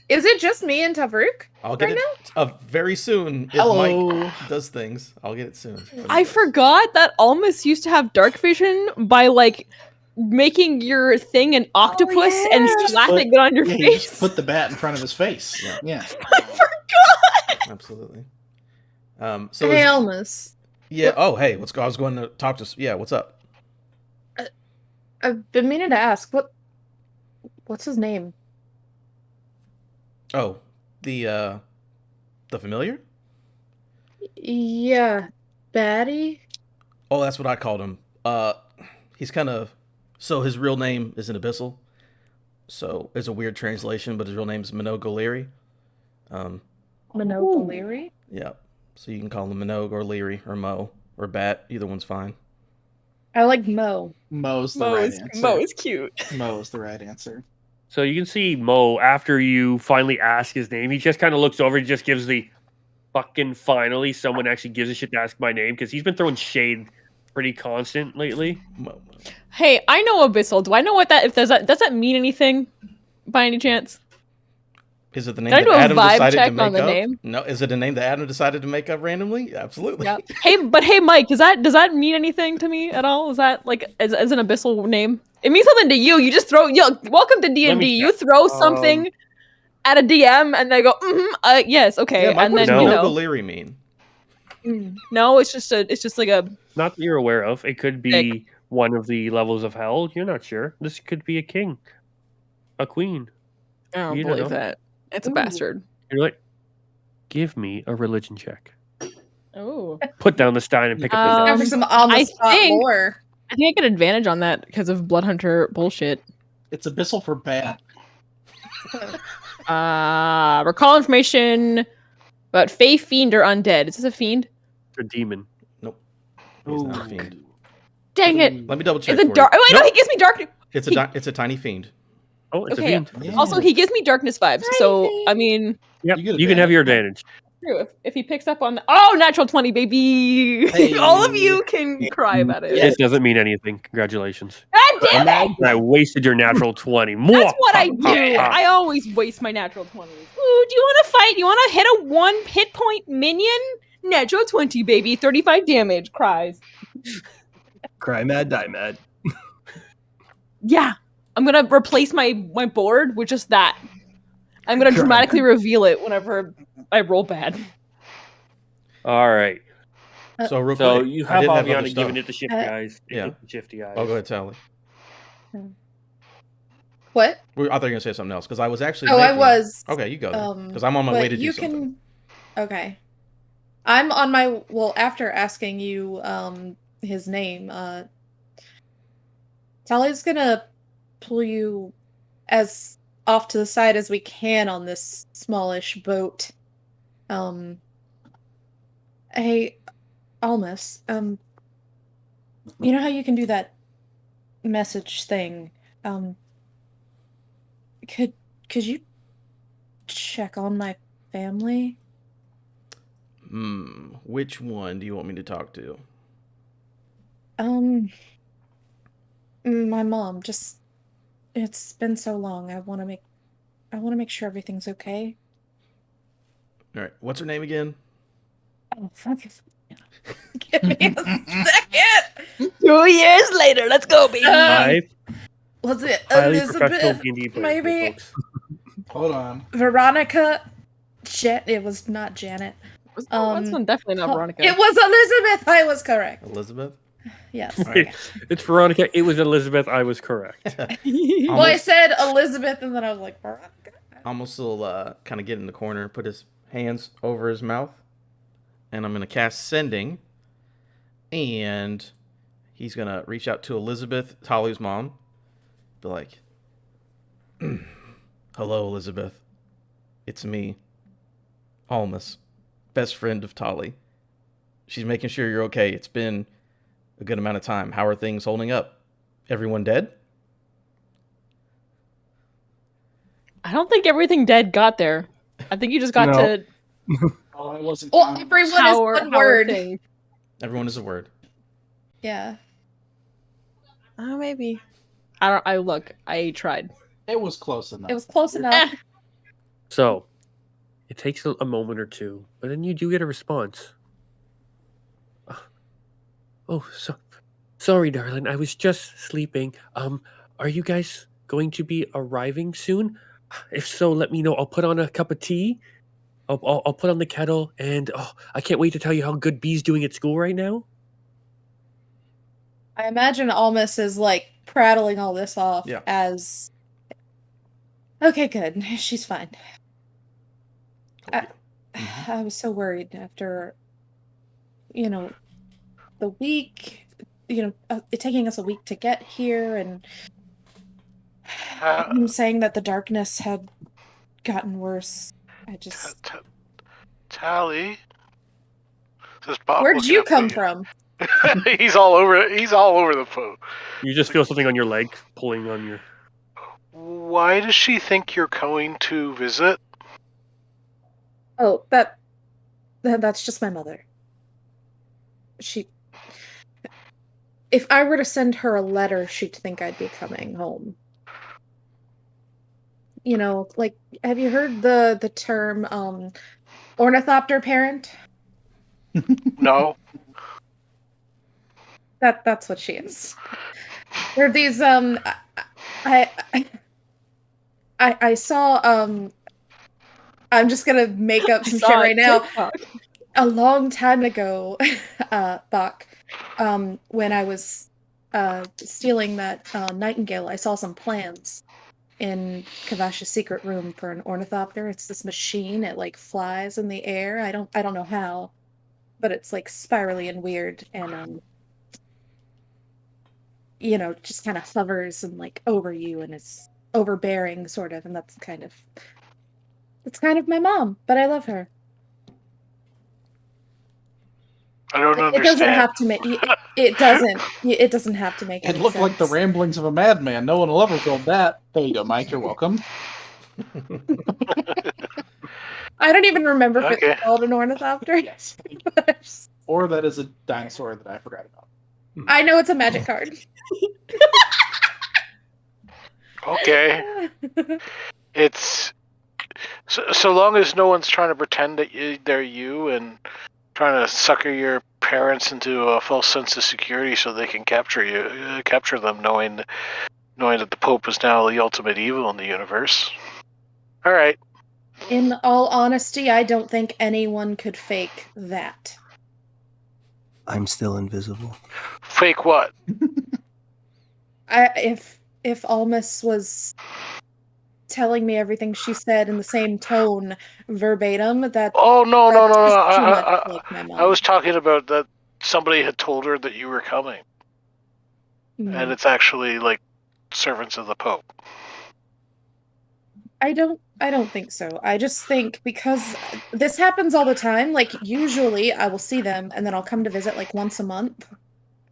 Is it just me and Tavruk? I'll get Right it very soon. If Hello. Mike does things, I'll get it soon. I forgot that Almas used to have dark vision by like making your thing an octopus and yeah. slapping it on your Yeah, he face. just put the bat in front of his face. Yeah. Yeah. I forgot. Absolutely. So Hey, is- Almas. yeah. Oh, hey, let's go. I was going to talk to. Yeah, what's up? I've been meaning to ask, what's his name? Oh, the familiar. Yeah, Batty? Oh, that's what I called him. He's kind of. So his real name is an Abyssal. So it's a weird translation, but his real name is Minogue O'Leary. Minogue O'Leary? Yeah. So you can call him Minogue or Leary or Mo or Bat. Either one's fine. I like Mo. Mo's the right answer. Mo is cute. Mo's the right answer. So you can see Mo, after you finally ask his name, he just kind of looks over and just gives the fucking finally someone actually gives a shit to ask my name, because he's been throwing shade pretty constant lately. Mo. Hey, I know Abyssal. Do I know what that if does that mean anything by any chance? Is it the name Did I that do a Adam vibe decided to check make on the up? name? No, is it a name that Adam decided to make up randomly? Absolutely. Yeah. Hey, Mike, does that mean anything to me at all? Is that like as an Abyssal name? It means something to you. You just throw welcome to Let me D&D. You check. throw something at a DM and they go, yes, okay. Yeah, Mike, and what then does No. you know. Nogoleri mean? No, it's just like a Not that you're aware of. It could be one of the levels of hell. You're not sure. This could be a king, a queen. I don't You don't believe know. that. It's a Ooh. bastard. You're like, give me a religion check. Oh. Put down the stein and pick up the Time dust. for some on the I spot think- lore. I think I get advantage on that because of Bloodhunter bullshit. It's Abyssal for bad. Recall information about Fey, Fiend, or Undead. Is this a Fiend? A demon. Nope. He's not a Ooh. fiend. Dang it. Let me double check Is for it dark? you. Oh, wait, no, he gives me dark. It's a tiny fiend. Oh, it's Okay. a fiend. Also, he gives me darkness vibes. So, I mean, Yep, You get you can have advantage. your advantage. true. If he picks up on the natural 20, baby. Hey. All of you can cry about it. This doesn't mean anything. Congratulations. God damn it! I wasted your natural 20. That's what I do. Mwah! I always waste my natural 20s. Ooh, do you want to fight? You want to hit a 1 hit point minion? Natural 20, baby. 35 damage. Cries. Cry mad, die mad. Yeah. I'm going to replace my board with just that. I'm going to Cry dramatically reveal it whenever I roll bad. All right. So real So quick, you I have did have other Aviana giving stuff. it the shifty eyes. Yeah. Shifty eyes. Oh, go ahead, Tally. What? I thought you were gonna say something else because I was actually. Oh, I making- was. Okay, you go. Because I'm on my but way to do you something. Okay. I'm on my after asking you his name, Tally's gonna pull you as off to the side as we can on this smallish boat. Hey, Almas, you know how you can do that message thing? Could you check on my family? Which one do you want me to talk to? My mom. Just, it's been so long. I want to make sure everything's okay. All right. What's her name again? Oh, fuck it. Give me a second. 2 years later. Let's go, baby. Five Was it highly professional Elizabeth? D&D players, Maybe folks. Hold on. Veronica? It was not Janet. That's one definitely not Veronica. It was Elizabeth. I was correct. Elizabeth. Yes. Right. It's Veronica. It was Elizabeth. I was correct. Well, I said Elizabeth, and then I was like, Veronica. Almost will kind of get in the corner, put his hands over his mouth, and I'm gonna cast Sending, and he's gonna reach out to Elizabeth, Tali's mom, be like, "Hello, Elizabeth. It's me, Almas, best friend of Tali. She's making sure you're okay. It's been a good amount of time. How are things holding up? Everyone dead?" I don't think everything dead got there. I think you just got No. to Oh, I wasn't. Well, counting. everyone is power, one power word. thing. Everyone is a word. Yeah. Maybe. I tried. It was close enough. It was close enough. So, it takes a moment or two, but then you do get a response. Oh, sorry, darling. I was just sleeping. Are you guys going to be arriving soon? If so, let me know. I'll put on a cup of tea. I'll put on the kettle, and I can't wait to tell you how good Bee's doing at school right now. I imagine Almas is like prattling all this off Yeah. as. Okay, good. She's fine. I was so worried after, the week, it taking us a week to get here, and him saying that the darkness had gotten worse. I just. Tally. Says Bob Where'd looking you up come at from? He's all over the phone. You just feel something on your leg pulling on your. Why does she think you're going to visit? Oh, that's just my mother. If I were to send her a letter, she'd think I'd be coming home. You know, like, have you heard the term ornithopter parent? No. That's what she is. There are these I saw I'm just gonna make up some shit right now. A long time ago, Buck, when I was stealing that nightingale, I saw some plans in Kavash's secret room for an ornithopter. It's this machine. It like flies in the air. I don't know how, but it's like spirally and weird, and just kind of hovers and like over you, and it's overbearing sort of, and that's kind of my mom, but I love her. I don't understand. It doesn't have to make it doesn't have to make It any looked like the sense. ramblings of a madman. No one will ever build that. There you go, Mike. You're welcome. I don't even remember if Okay. it's called an ornithopter. Or that is a dinosaur that I forgot about. I know it's a magic card. Okay. It's so long as no one's trying to pretend that they're you and trying to sucker your parents into a false sense of security so they can capture them, knowing that the Pope is now the ultimate evil in the universe. All right. In all honesty, I don't think anyone could fake that. I'm still invisible. Fake what? If Almas was telling me everything she said in the same tone, verbatim, that Oh no. that's just too much like my mom. I was talking about that somebody had told her that you were coming, and it's actually like servants of the Pope. I don't think so. I just think because this happens all the time, like usually I will see them and then I'll come to visit like once a month,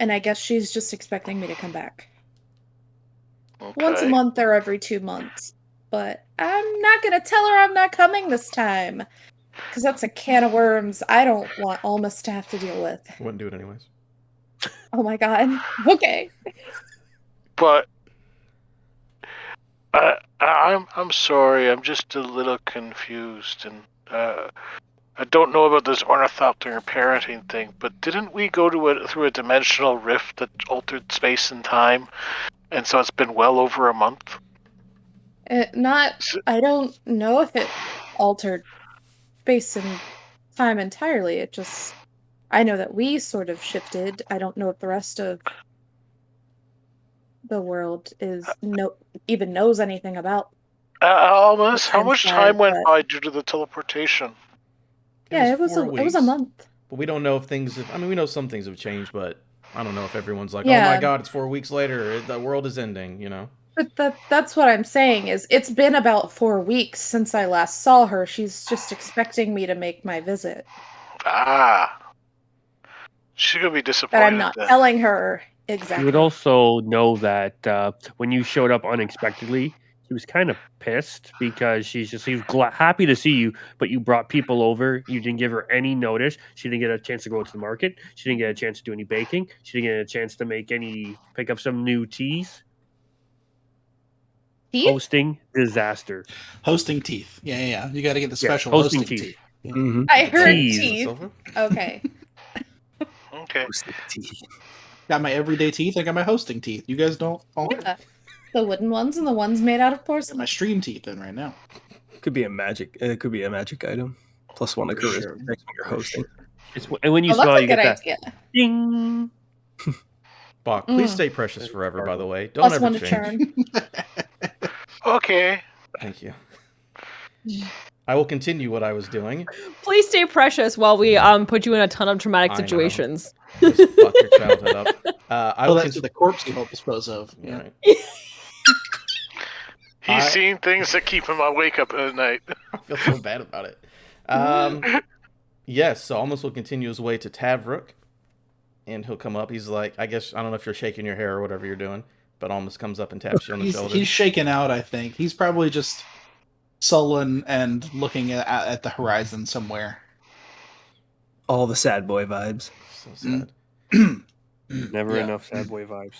and I guess she's just expecting me to come back. Okay. Once a month or every 2 months. But I'm not gonna tell her I'm not coming this time, because that's a can of worms I don't want Almas to have to deal with. Wouldn't do it anyways. Oh my god. Okay. But I'm sorry. I'm just a little confused, and I don't know about this ornithopter parenting thing. But didn't we go through a dimensional rift that altered space and time, and so it's been well over a month? I don't know if it altered space and time entirely. It just, I know that we sort of shifted. I don't know if the rest of the world even knows anything about. Almost. How much time went but- by due to the teleportation? Yeah, it was 4 a weeks, month. But we don't know if things have, I mean, we know some things have changed, but I don't know if everyone's like, oh Yeah. my god, it's 4 weeks later, the world is ending, you know? But that's what I'm saying is it's been about 4 weeks since I last saw her. She's just expecting me to make my visit. She's gonna be But disappointed. I'm not then. telling her exactly. You would also know that when you showed up unexpectedly, she was kind of pissed because she was happy to see you, but you brought people over. You didn't give her any notice. She didn't get a chance to go to the market. She didn't get a chance to do any baking. She didn't get a chance to pick up some new teas. Teeth? Hosting disaster. Hosting teeth. Yeah. You got to get the special hosting hosting teeth. teeth. Yeah. Mm-hmm. I heard Teeth. teeth. Silver? Okay. Okay. Got my everyday teeth. I got my hosting teeth. You guys don't. Yeah. The wooden ones and the ones made out of Got porcelain. my stream teeth in right now. Could be a magic. It could be a magic item. +1 to For charisma sure. checks when you're hosting. And when you Oh, that's smile, a you good get that idea. ding. Bach, please stay precious forever, by the way. Don't Plus ever 1 to change. charm. Okay. Thank you. I will continue what I was doing. Please stay precious while we put you in a ton of traumatic I know. situations. Just fuck your childhood up. I will that's continue. the corpse you hope dispose of. Yeah. Right. He's seen things that keep him awake up at night. I feel so bad about it. Yes, so Almost will continue his way to Tavruk. and he'll come up. He's like, I guess, I don't know if you're shaking your hair or whatever you're doing, but almost comes up and taps you on the shoulder. He's shaken out, I think. He's probably just sullen and looking at the horizon somewhere. All the sad boy vibes. So sad. Never Yeah. enough sad boy vibes.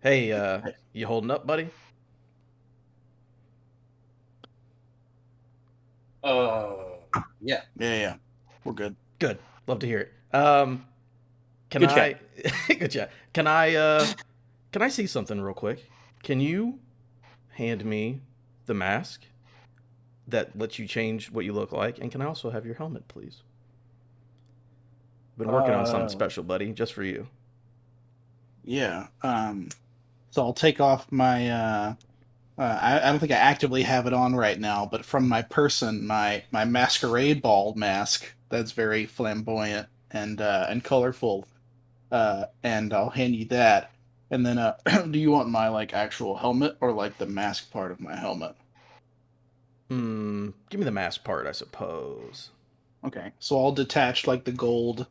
Hey, you holding up, buddy? Yeah. We're good. Good. Love to hear it. Can Good I? Good chat. Can I see something real quick? Can you hand me the mask that lets you change what you look like, and can I also have your helmet, please? Been working on something special, buddy, just for you. Yeah. So I'll take off my. I don't think I actively have it on right now, but from my person, my masquerade ball mask that's very flamboyant and colorful, and I'll hand you that. And then, do you want my like actual helmet or like the mask part of my helmet? Give me the mask part, I suppose. Okay, so I'll detach like the gold,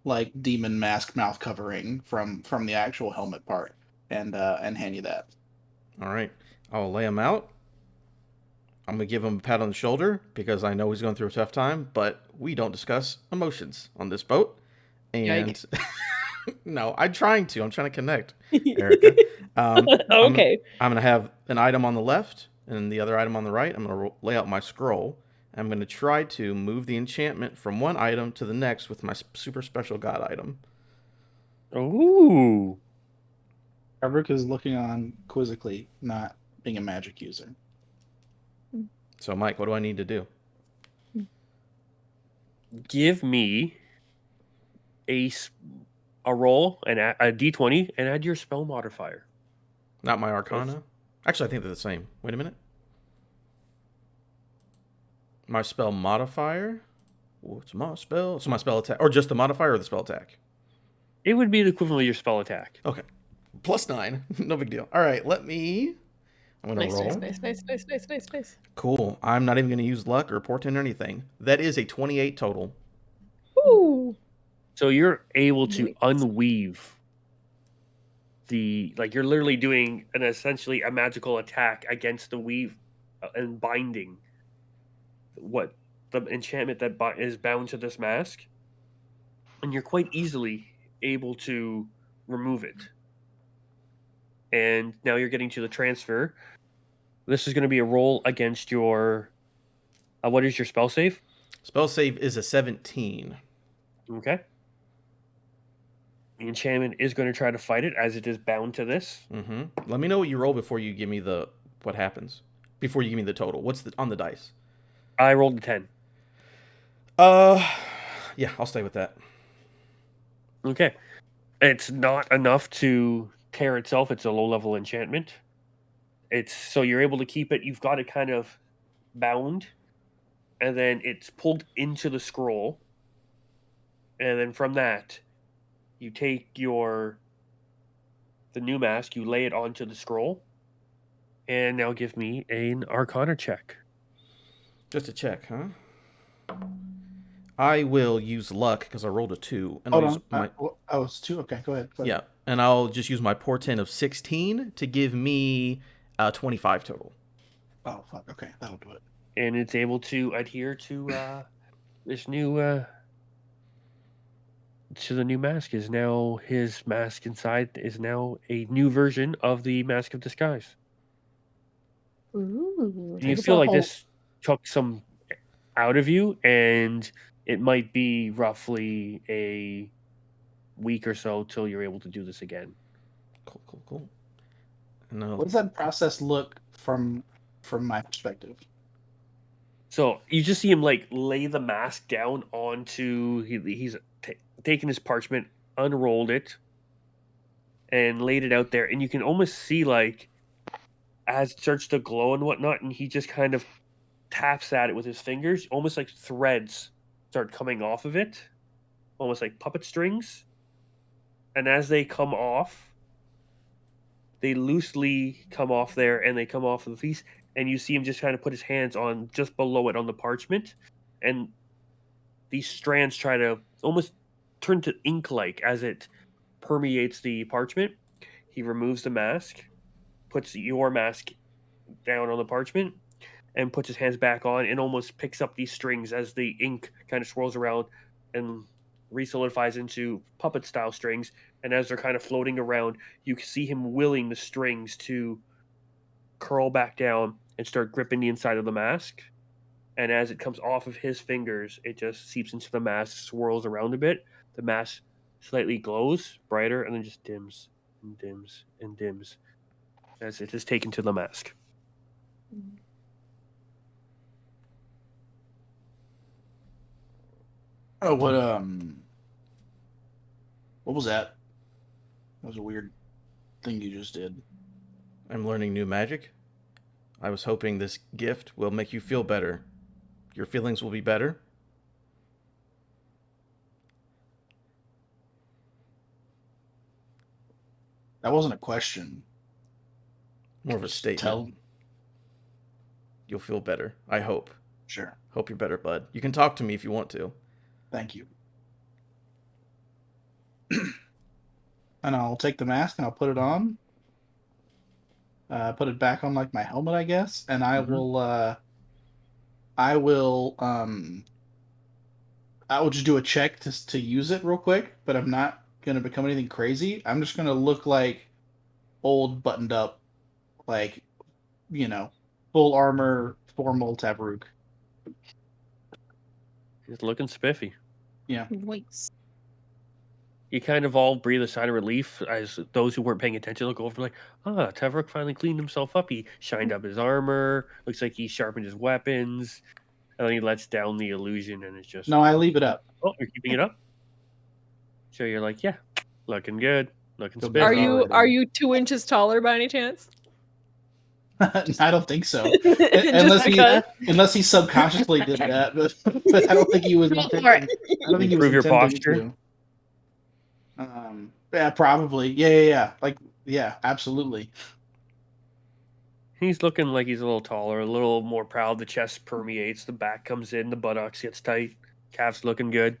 like demon mask mouth covering from the actual helmet part, and hand you that. All right, I'll lay him out. I'm gonna give him a pat on the shoulder because I know he's going through a tough time, but we don't discuss emotions on this boat. And no, I'm trying to connect, Erica. Okay. I'm gonna have an item on the left and the other item on the right. I'm gonna lay out my scroll. I'm gonna try to move the enchantment from one item to the next with my super special god item. Ooh. Erica's looking on quizzically, not being a magic user. So, Mike, what do I need to do? Give me a roll and a d20 and add your spell modifier. Not my Arcana? Actually, I think they're the same. Wait a minute. My spell modifier? What's my spell? So my spell attack. Or just the modifier or the spell attack? It would be the equivalent of your spell attack. Okay. +9. No big deal. All right, I'm going to roll. Nice. Cool. I'm not even going to use luck or portent or anything. That is a 28 total. Ooh. So you're able to unweave you're literally doing essentially a magical attack against the weave and binding what the enchantment that is bound to this mask, and you're quite easily able to remove it. And now you're getting to the transfer. This is going to be a roll against your what is your spell save? Spell save is a 17. Okay. The enchantment is going to try to fight it as it is bound to this. Mm-hmm. Let me know what you roll before you give me what happens. Before you give me the total. What's on the dice? I rolled a 10. Yeah, I'll stay with that. Okay. It's not enough to tear itself. It's a low-level enchantment. So you're able to keep it. You've got it kind of bound, and then it's pulled into the scroll. And then from that, you take the new mask, you lay it onto the scroll, and now give me an Arcana check. Just a check, huh? I will use luck because I rolled a 2. And Hold I'll on. use It's 2. Okay, go ahead. Yeah, and I'll just use my portent of 16 to give me 25 total. Oh, fuck. Okay, that'll do it. And it's able to adhere to this new... to the new mask. Is now his mask inside is now a new version of the Mask of Disguise. Ooh. Do you feel like this took some out of you, and it might be roughly a week or so till you're able to do this again? Cool. No. What does that process look from my perspective? So you just see him like lay the mask down onto he's taken his parchment, unrolled it, and laid it out there, and you can almost see like as it starts to glow and whatnot, and he just kind of taps at it with his fingers, almost like threads start coming off of it, almost like puppet strings. And as they come off, they loosely come off there, and they come off of the piece, and you see him just kind of put his hands on just below it on the parchment, and these strands try to almost turn to ink-like as it permeates the parchment. He removes the mask, puts your mask down on the parchment, and puts his hands back on and almost picks up these strings as the ink kind of swirls around and resolidifies into puppet style strings. And as they're kind of floating around, you can see him willing the strings to curl back down and start gripping the inside of the mask. And as it comes off of his fingers, it just seeps into the mask, swirls around a bit. The mask slightly glows brighter and then just dims and dims and dims as it is taken to the mask. Oh, what was that? That was a weird thing you just did. I'm learning new magic. I was hoping this gift will make you feel better. Your feelings will be better. That wasn't a question. More of a Just statement. You'll feel better. I hope. Sure. Hope you're better, bud. You can talk to me if you want to. Thank you. And I'll take the mask and I'll put it on. Put it back on like my helmet, I guess, and I will just do a check to use it real quick, but I'm not gonna become anything crazy. I'm just gonna look like old, buttoned up, like, you know, full armor, formal Tavruk. He's looking spiffy. Yeah. Nice. You kind of all breathe a sigh of relief as those who weren't paying attention look over like, Tavruk finally cleaned himself up. He shined up his armor. Looks like he sharpened his weapons. And then he lets down the illusion and it's just... No, I leave it up. Oh, you're keeping it up? So you're like, yeah, looking good. Looking Go spiffy. back. Are you 2 inches taller by any chance? I don't think so. Just because. Unless he subconsciously did that, but I don't think he was intending. I don't think he was Improve your intending posture? to. Yeah, probably. Yeah. Like, yeah, absolutely. He's looking like he's a little taller, a little more proud. The chest permeates, the back comes in, the buttocks gets tight, calves looking good.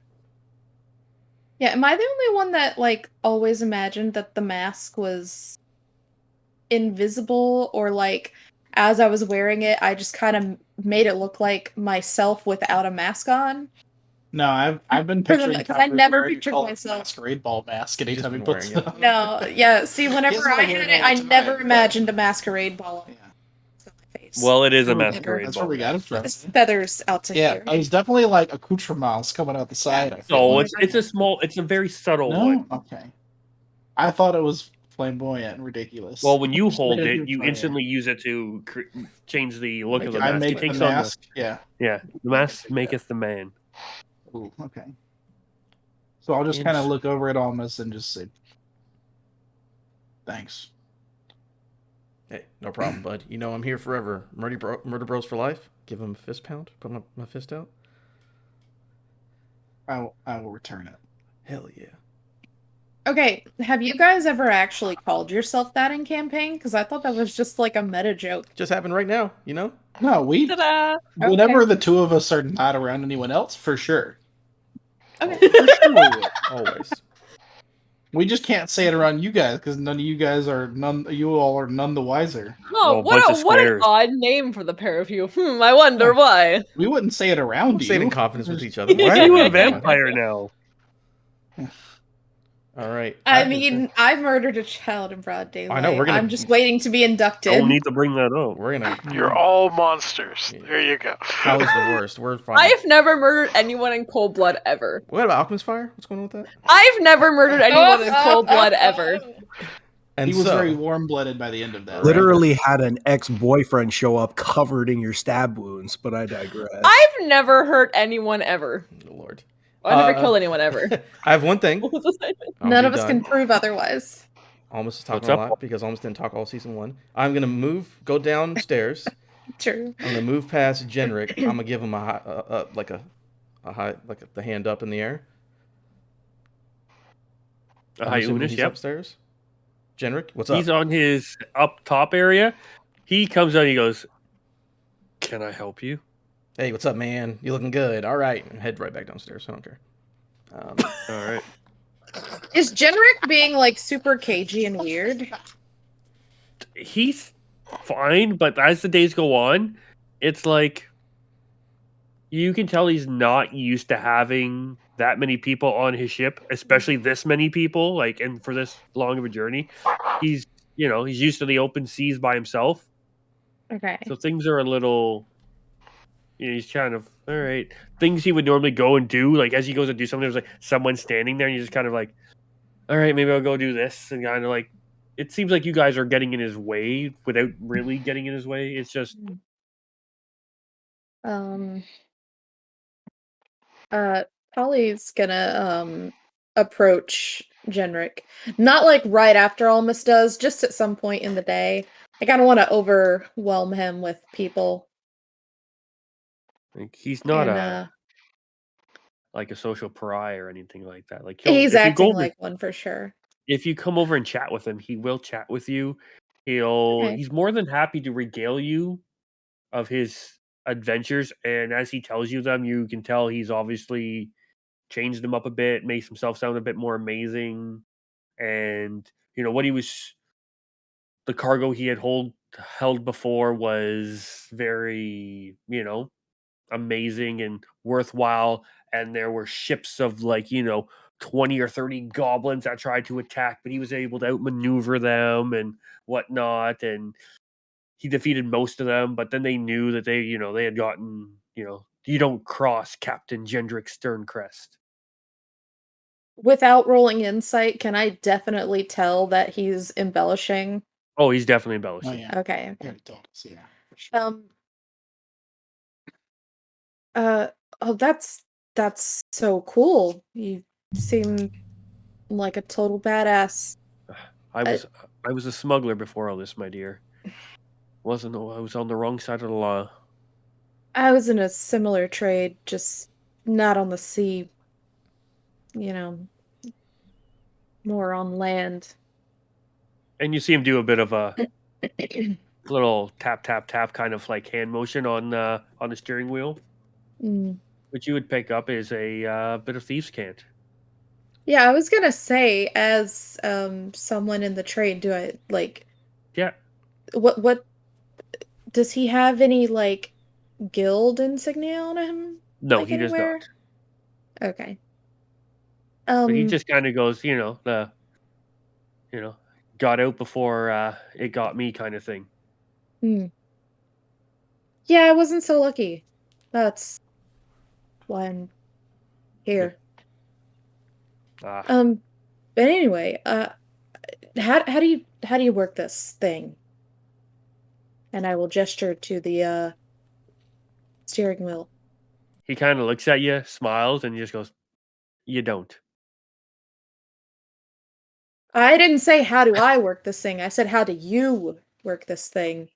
Yeah, am I the only one that like always imagined that the mask was invisible, or like as I was wearing it, I just kind of made it look like myself without a mask on? No, I've been picturing Because I Tavruk never wearing pictured a myself. masquerade ball mask He's anytime he been puts wearing it it. on. No, yeah. See, He whenever hasn't I been had wearing it, it I all the never time, imagined a masquerade ball Yeah. on my face. Well, it is a That's where we- masquerade That's ball. where we got it from. It's feathers out to Yeah, here. it was definitely like accoutrements coming out the side. I feel No, like. it's a very subtle No, one. okay. I thought it was flamboyant and ridiculous. Well, when you hold Yeah, it, you yeah. instantly use it to change the look of the I mask. make It the takes mask. Yeah. the mask maketh the man. Ooh, okay. So I'll just And- kind of look over at Almas and just say, "Thanks." Hey, no problem, bud. You know I'm here forever. Murder Bros for life. Give him a fist pound. Put my fist out. I will return it. Hell yeah. Okay, have you guys ever actually called yourself that in campaign? Because I thought that was just like a meta joke. Just happened right now, you know? No, Ta-da! whenever the two of us are not around anyone else, for sure. Okay. For sure we will. Always. We just can't say it around you guys because none of you guys are you all are none the wiser. Oh, Well, bunch of what an squares. odd name for the pair of you. I wonder why. We wouldn't say it around Say it you. in confidence with each other. Why are you a vampire now? All right. I mean, I murdered a child in broad daylight. I know, we're gonna- I'm just waiting to be inducted. Don't need to bring that up. We're gonna. You're all monsters. Yeah. There you go. Callie's the worst. We're fine. I've never murdered anyone in cold blood ever. What about Alchemist Fire? What's going on with that? I've never murdered anyone in cold blood ever. And He was so, very warm-blooded by the end of that. right? Literally had an ex-boyfriend show up covered in your stab wounds, but I digress. I've never hurt anyone ever. oh, Lord. I never killed anyone ever. I have one thing. What was I saying? I'll None be of us done. can prove otherwise. Almost is What's talking a up? lot because Almost didn't talk all season 1. I'm gonna go downstairs. True. I'm gonna move past Genric. I'm gonna give him a high, the hand up in the air. I'm assuming he's Yep. upstairs. Genric, what's up? He's on his up top area. He comes out. He goes, "Can I help you?" Hey, what's up, man? You looking good? All right, head right back downstairs. I don't care. All right. Is Genric being like super cagey and weird? He's fine, but as the days go on, it's like you can tell he's not used to having that many people on his ship, especially this many people, like, and for this long of a journey. He's, he's used to the open seas by himself. Okay. So things are a little, he's kind of, all right. Things he would normally go and do, like as he goes and do something, there's like someone standing there and you're just kind of like, all right, maybe I'll go do this. And kind of like, it seems like you guys are getting in his way without really getting in his way. It's just, Um. Polly's gonna approach Genric. Not like right after Almas does, just at some point in the day. I kinda wanna overwhelm him with people. like he's not And like a social pariah or anything like that. Like he's if you go acting over, like one for sure. if you come over and chat with him, he will chat with you. Okay. He's more than happy to regale you of his adventures, and as he tells you them, you can tell he's obviously changed them up a bit, makes himself sound a bit more amazing, and what he was, the cargo he had held before was very, amazing and worthwhile. And there were ships of like, 20 or 30 goblins that tried to attack, but he was able to outmaneuver them and whatnot. And he defeated most of them, but then they knew that they had gotten, you don't cross Captain Gendrick Sterncrest. Without rolling insight, can I definitely tell that he's embellishing? Oh, he's definitely Oh embellishing. yeah. Okay. Yeah, he told us, yeah, for sure. Oh, that's so cool. You seem like a total badass. I Uh, was I was a smuggler before all this, my dear. Wasn't I was on the wrong side of the law. I was in a similar trade, just not on the sea, you know, more on land. And you see him do a bit of a little tap tap tap kind of like hand motion on the steering wheel, Mm. which you would pick up is a bit of thieves' cant. Yeah, I was gonna say, as someone in the trade, do I like Yeah, what does he have any like guild insignia on him? no, Like he does not. anywhere? Okay. But he Um, just kind of goes, you know, got out before it got me kind of thing. hmm. Yeah, I wasn't so lucky. That's why I'm Yeah. here. Ah, But anyway, how do you work this thing? And I will gesture to the steering wheel. he kind of looks at you, smiles, and he just goes, "You don't." I didn't say how do I work this thing. I said how do you work this thing?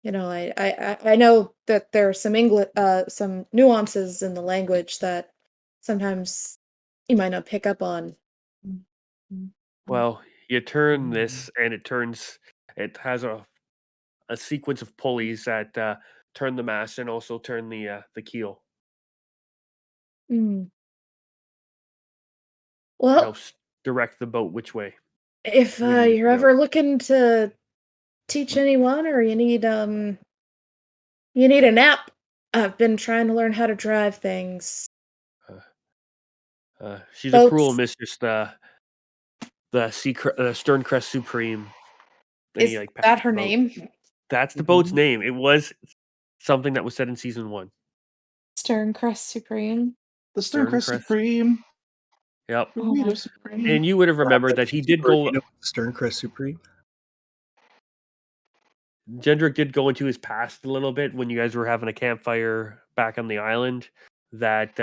You know, I know that there are some English some nuances in the language that sometimes you might not pick up on. Well, you turn this, and it turns. It has a sequence of pulleys that turn the mast and also turn the keel. Mm. It Well, helps direct the boat which way if we need it you're to go. ever looking to teach anyone or you need a nap, I've been trying to learn how to drive things. Uh, she's a cruel Boats, mistress, the Sterncrest Supreme. And he is like pats that her the boat. name? That's the boat's Mhm. name. It was something that was said in season 1. Sterncrest Supreme. The Sterncrest Sterncrest. Supreme, Yep. Burrito Supreme. And you would have remembered that he did Super, go. you know, Sterncrest Supreme. Gendrick did go into his past a little bit when you guys were having a campfire back on the island. That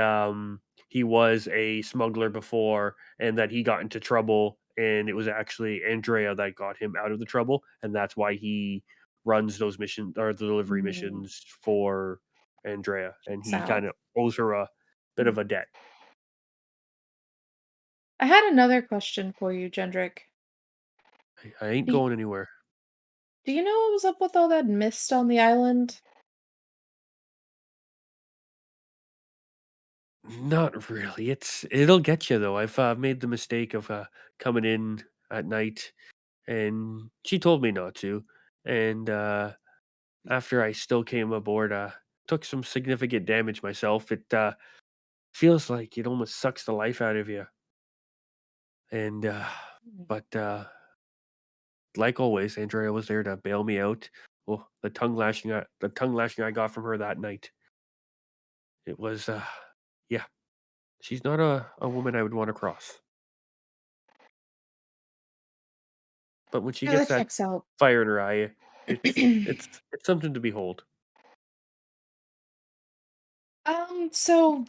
he was a smuggler before, and that he got into trouble, and it was actually Andrea that got him out of the trouble, and that's why he runs those missions or the delivery Mm, missions for Andrea, and he South. kind of owes her a bit of a debt. I had another question for you, Gendrick. I ain't Do, going anywhere. do you know what was up with all that mist on the island? Not really. It'll get you though. I've made the mistake of coming in at night, and she told me not to. And after I still came aboard, took some significant damage myself. It feels like it almost sucks the life out of you. And but like always, Andrea was there to bail me out. Well, the tongue lashing I got from her that night. It was yeah. She's not a woman I would want to cross. But when she Yeah, gets that that checks out. fire in her eye, it's something to behold. So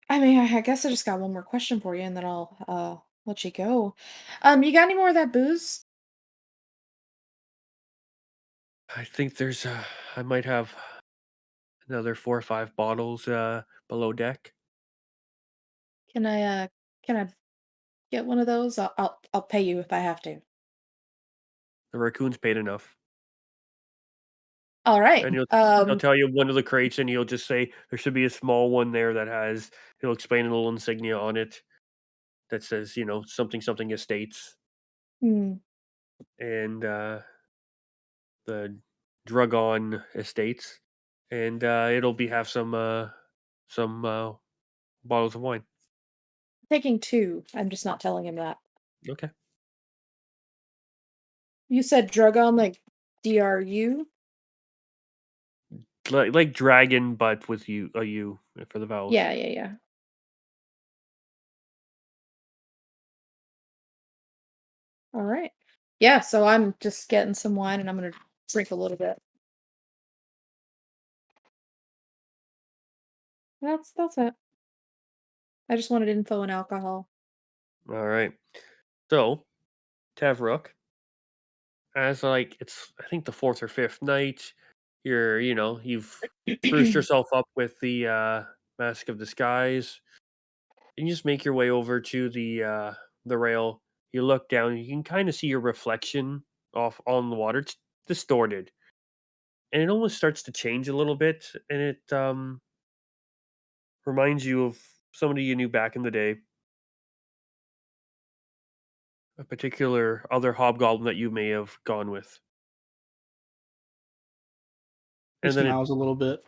I mean, I guess I just got one more question for you, and then I'll let you go. You got any more of that booze? I think there's I might have another 4 or 5 bottles below deck. Can I get one of those? I'll pay you if I have to. The raccoon's paid enough. All right. And he'll tell you one of the crates, and he'll just say there should be a small one there that has. He'll explain a little insignia on it that says, something something estates, Hmm. and the Drugon estates, and it'll have some bottles of wine. Taking 2. I'm just not telling him that. Okay. You said Drogon, like DRU? Like dragon, but with a U for the vowels. Yeah. All right. Yeah, so I'm just getting some wine and I'm gonna drink a little bit. That's it. I just wanted info and alcohol. All right. So, Tavrook, as it's I think the 4th or 5th night, you've spruced yourself up with the Mask of Disguise, and you just make your way over to the rail. You look down, you can kind of see your reflection off on the water. It's distorted, and it almost starts to change a little bit, and it reminds you of somebody you knew back in the day, a particular other hobgoblin that you may have gone with. He And then smiles a little bit.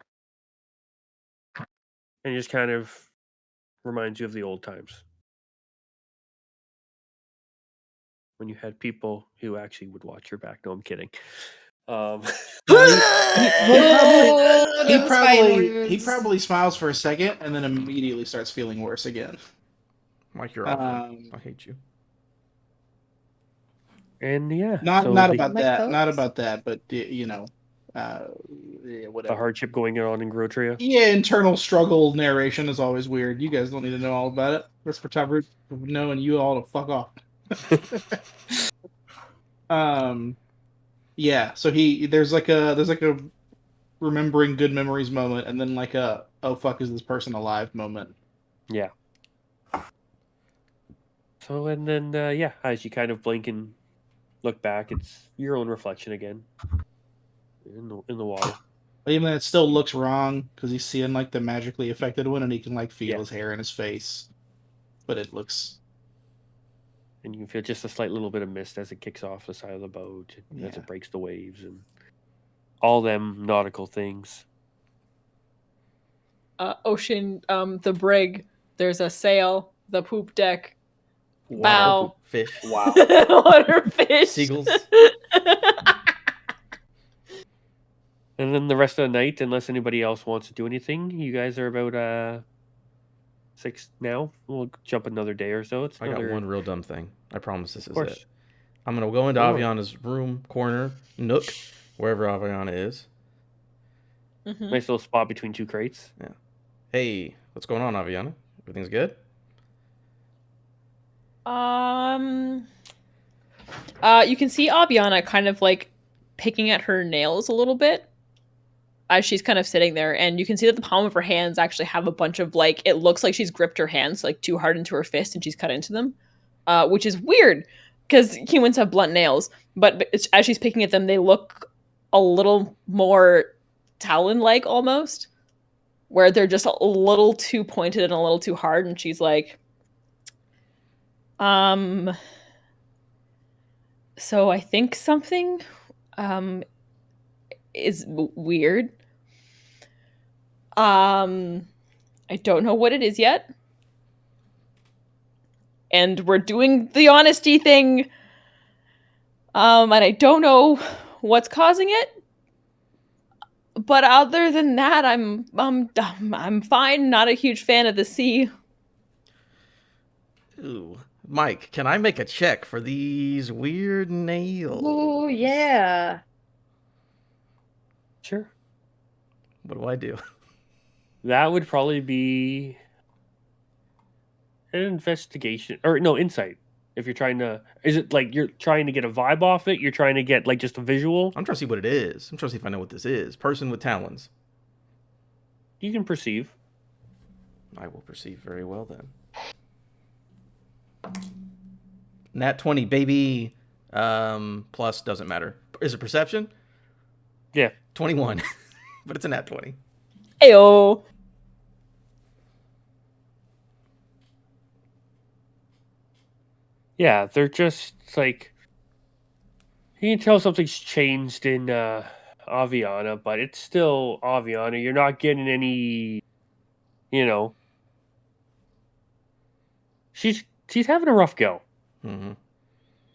it just kind of reminds you of the old times when you had people who actually would watch your back. No, I'm kidding. No, Oh, he those fighting he words. probably smiles for a second and then immediately starts feeling worse again. Mike, you're awful. I hate you. And yeah, Not so not the, about My that, not thoughts? about that, but yeah, the whatever. hardship going on in Grotria. Yeah, internal struggle narration is always weird. You guys don't need to know all about it. That's for Taproot knowing you all to fuck off. Yeah. So there's like a remembering good memories moment, and then like a oh fuck is this person alive moment. Yeah. So and then yeah, as you kind of blink and look back, it's your own reflection again in the water. Even it still looks wrong because he's seeing like the magically affected one, and he can like feel Yeah. his hair in his face, but it looks. And you can feel just a slight little bit of mist as it kicks off the side of the boat, as Yeah. it breaks the waves, and all them nautical things. Ocean, the brig. There's a sail, the poop deck, Water, bow, fish, Wow. water, fish, seagulls. And then the rest of the night, unless anybody else wants to do anything, you guys are about 6 now. We'll jump another day or so. It's I got another, one real dumb thing. I promise this of is course. it. I'm gonna go into Oh. Aviana's room, corner, nook, wherever Aviana is. Mhm. Nice little spot between 2 crates. Hey, what's going on, Aviana? Everything's good? You can see Aviana kind of like picking at her nails a little bit as she's kind of sitting there, and you can see that the palm of her hands actually have a bunch of like, it looks like she's gripped her hands like too hard into her fist and she's cut into them, which is weird because humans have blunt nails, but as she's picking at them, they look a little more talon-like almost. where they're just a little too pointed and a little too hard, and she's like, so I think something is weird. I don't know what it is yet. And we're doing the honesty thing. And I don't know what's causing it. But other than that, I'm fine. Not a huge fan of the sea. Ooh. Mike, can I make a check for these weird nails? Oh, yeah. Sure. What do I do? That would probably be an investigation. Or, no, insight. If you're trying to... Is it like you're trying to get a vibe off it? You're trying to get, like, just a visual? I'm trying to see what it is. I'm trying to see if I know what this is. Person with talons. You can perceive. I will perceive very well then. Nat 20, baby. Plus doesn't matter. Is it perception? Yeah. 21. But it's a nat 20. Ayo. Yeah, they're just like... You can tell something's changed in Aviana, but it's still Aviana. You're not getting any... You know... She's having a rough go. Mm-hmm.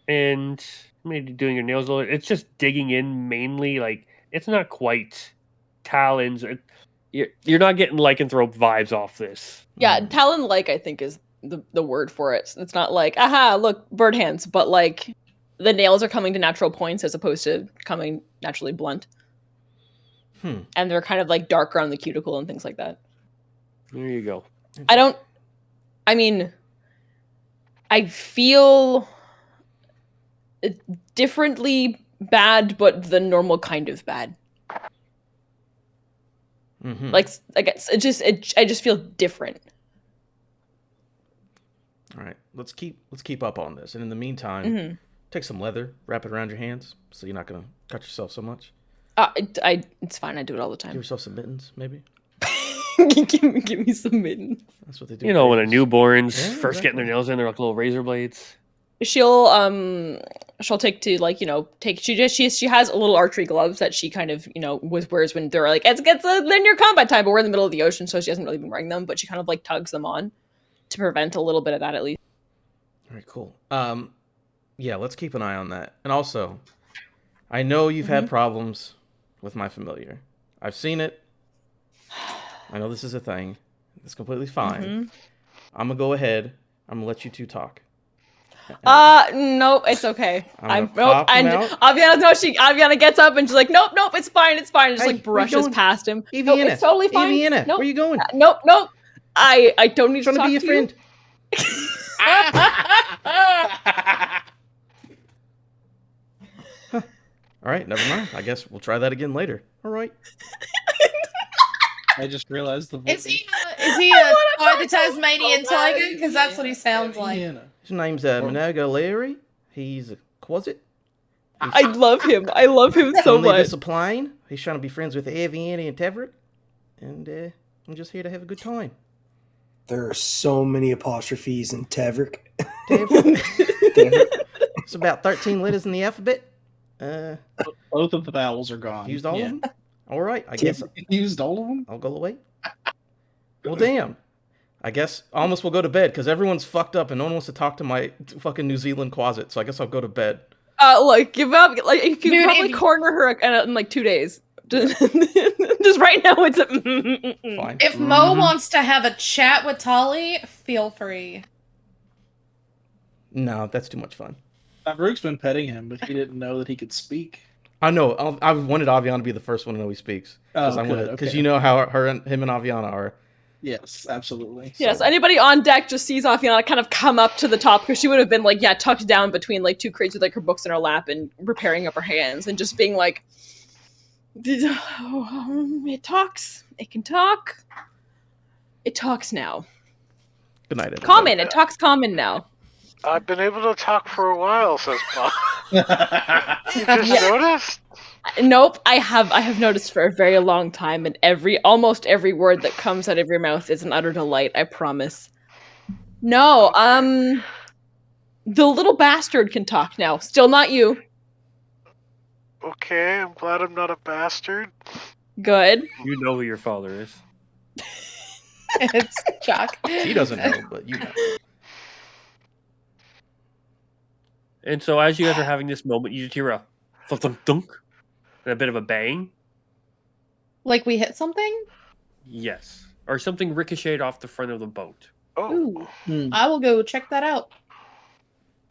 And maybe doing her nails a little. It's just digging in mainly. Like, it's not quite talons. You're not getting lycanthrope vibes off this. Yeah, talon-like, I think, is the word for it. It's not like, aha, look, bird hands, but like the nails are coming to natural points as opposed to coming naturally blunt. And they're kind of like dark around the cuticle and things like that. There you go. I feel differently bad, but the normal kind of bad. Mm-hmm. Like, I guess I just feel different. All right, let's keep up on this, and in the meantime, take some leather, wrap it around your hands, so you're not gonna cut yourself so much. It's fine. I do it all the time. Give yourself some mittens, maybe. give me some mittens. That's what they do. You know, when a newborn's Yeah, first getting their nails in, they're like little razor blades. She'll take to, like, you know, she has a little archery gloves that she kind of, you know, wears when they're like, it's linear combat time, but we're in the middle of the ocean, so she hasn't really been wearing them, but she kind of like tugs them on to prevent a little bit of that at least. All right, cool. Yeah, let's keep an eye on that. And also, I know you've had problems with my familiar. I've seen it. I know this is a thing. It's completely fine. I'm gonna go ahead. I'm gonna let you two talk. No, it's okay. Aviana gets up and she's like, nope, it's fine, and just like brushes past him. Aviana, nope, it's totally fine. Aviana, nope. where are you going? Nope. I don't need to talk to be your friend. All right, never mind. I guess we'll try that again later. All right. I just realized the voice. Is he the Tasmanian tiger? Because that's what he sounds like. His name's Minogo Leary. He's a closet. I love him. So Only much. this a plane. He's trying to be friends with Aviana and Teverick. And I'm just here to have a good time. There are so many apostrophes in Teverick. It's about 13 letters in the alphabet. Both of the vowels are gone. Used all of them? All right, I guess. Used all of them? I'll go away. Well, damn. I guess almost will go to bed because everyone's fucked up and no one wants to talk to my fucking New Zealand closet. So I guess I'll go to bed. Like, give up. Like, you can probably corner her in like 2 days. Just right now, it's fine. If Mo wants to have a chat with Tali, feel free. No, that's too much fun. Rook's been petting him, but he didn't know that he could speak. I know. I wanted Aviana to be the first one to know he speaks. Because you know how him and Aviana are. Yes, absolutely. Yes, anybody on deck just sees Aviana kind of come up to the top because she would have been like, tucked down between like two crates with like her books in her lap and preparing up her hands and just being like, it talks. It can talk. It talks now. Good night, everybody. Common. It talks common now. I've been able to talk for a while, says Bob. You just noticed? Nope. I have noticed for a very long time, and almost every word that comes out of your mouth is an utter delight. I promise. No, the little bastard can talk now. Still not you. Okay, I'm glad I'm not a bastard. Good. You know who your father is. It's Chuck. He doesn't know, but you know. And so as you guys are having this moment, you just hear a thunk dunk and a bit of a bang. Like we hit something? Yes. Or something ricocheted off the front of the boat. Oh, Ooh. I will go check that out.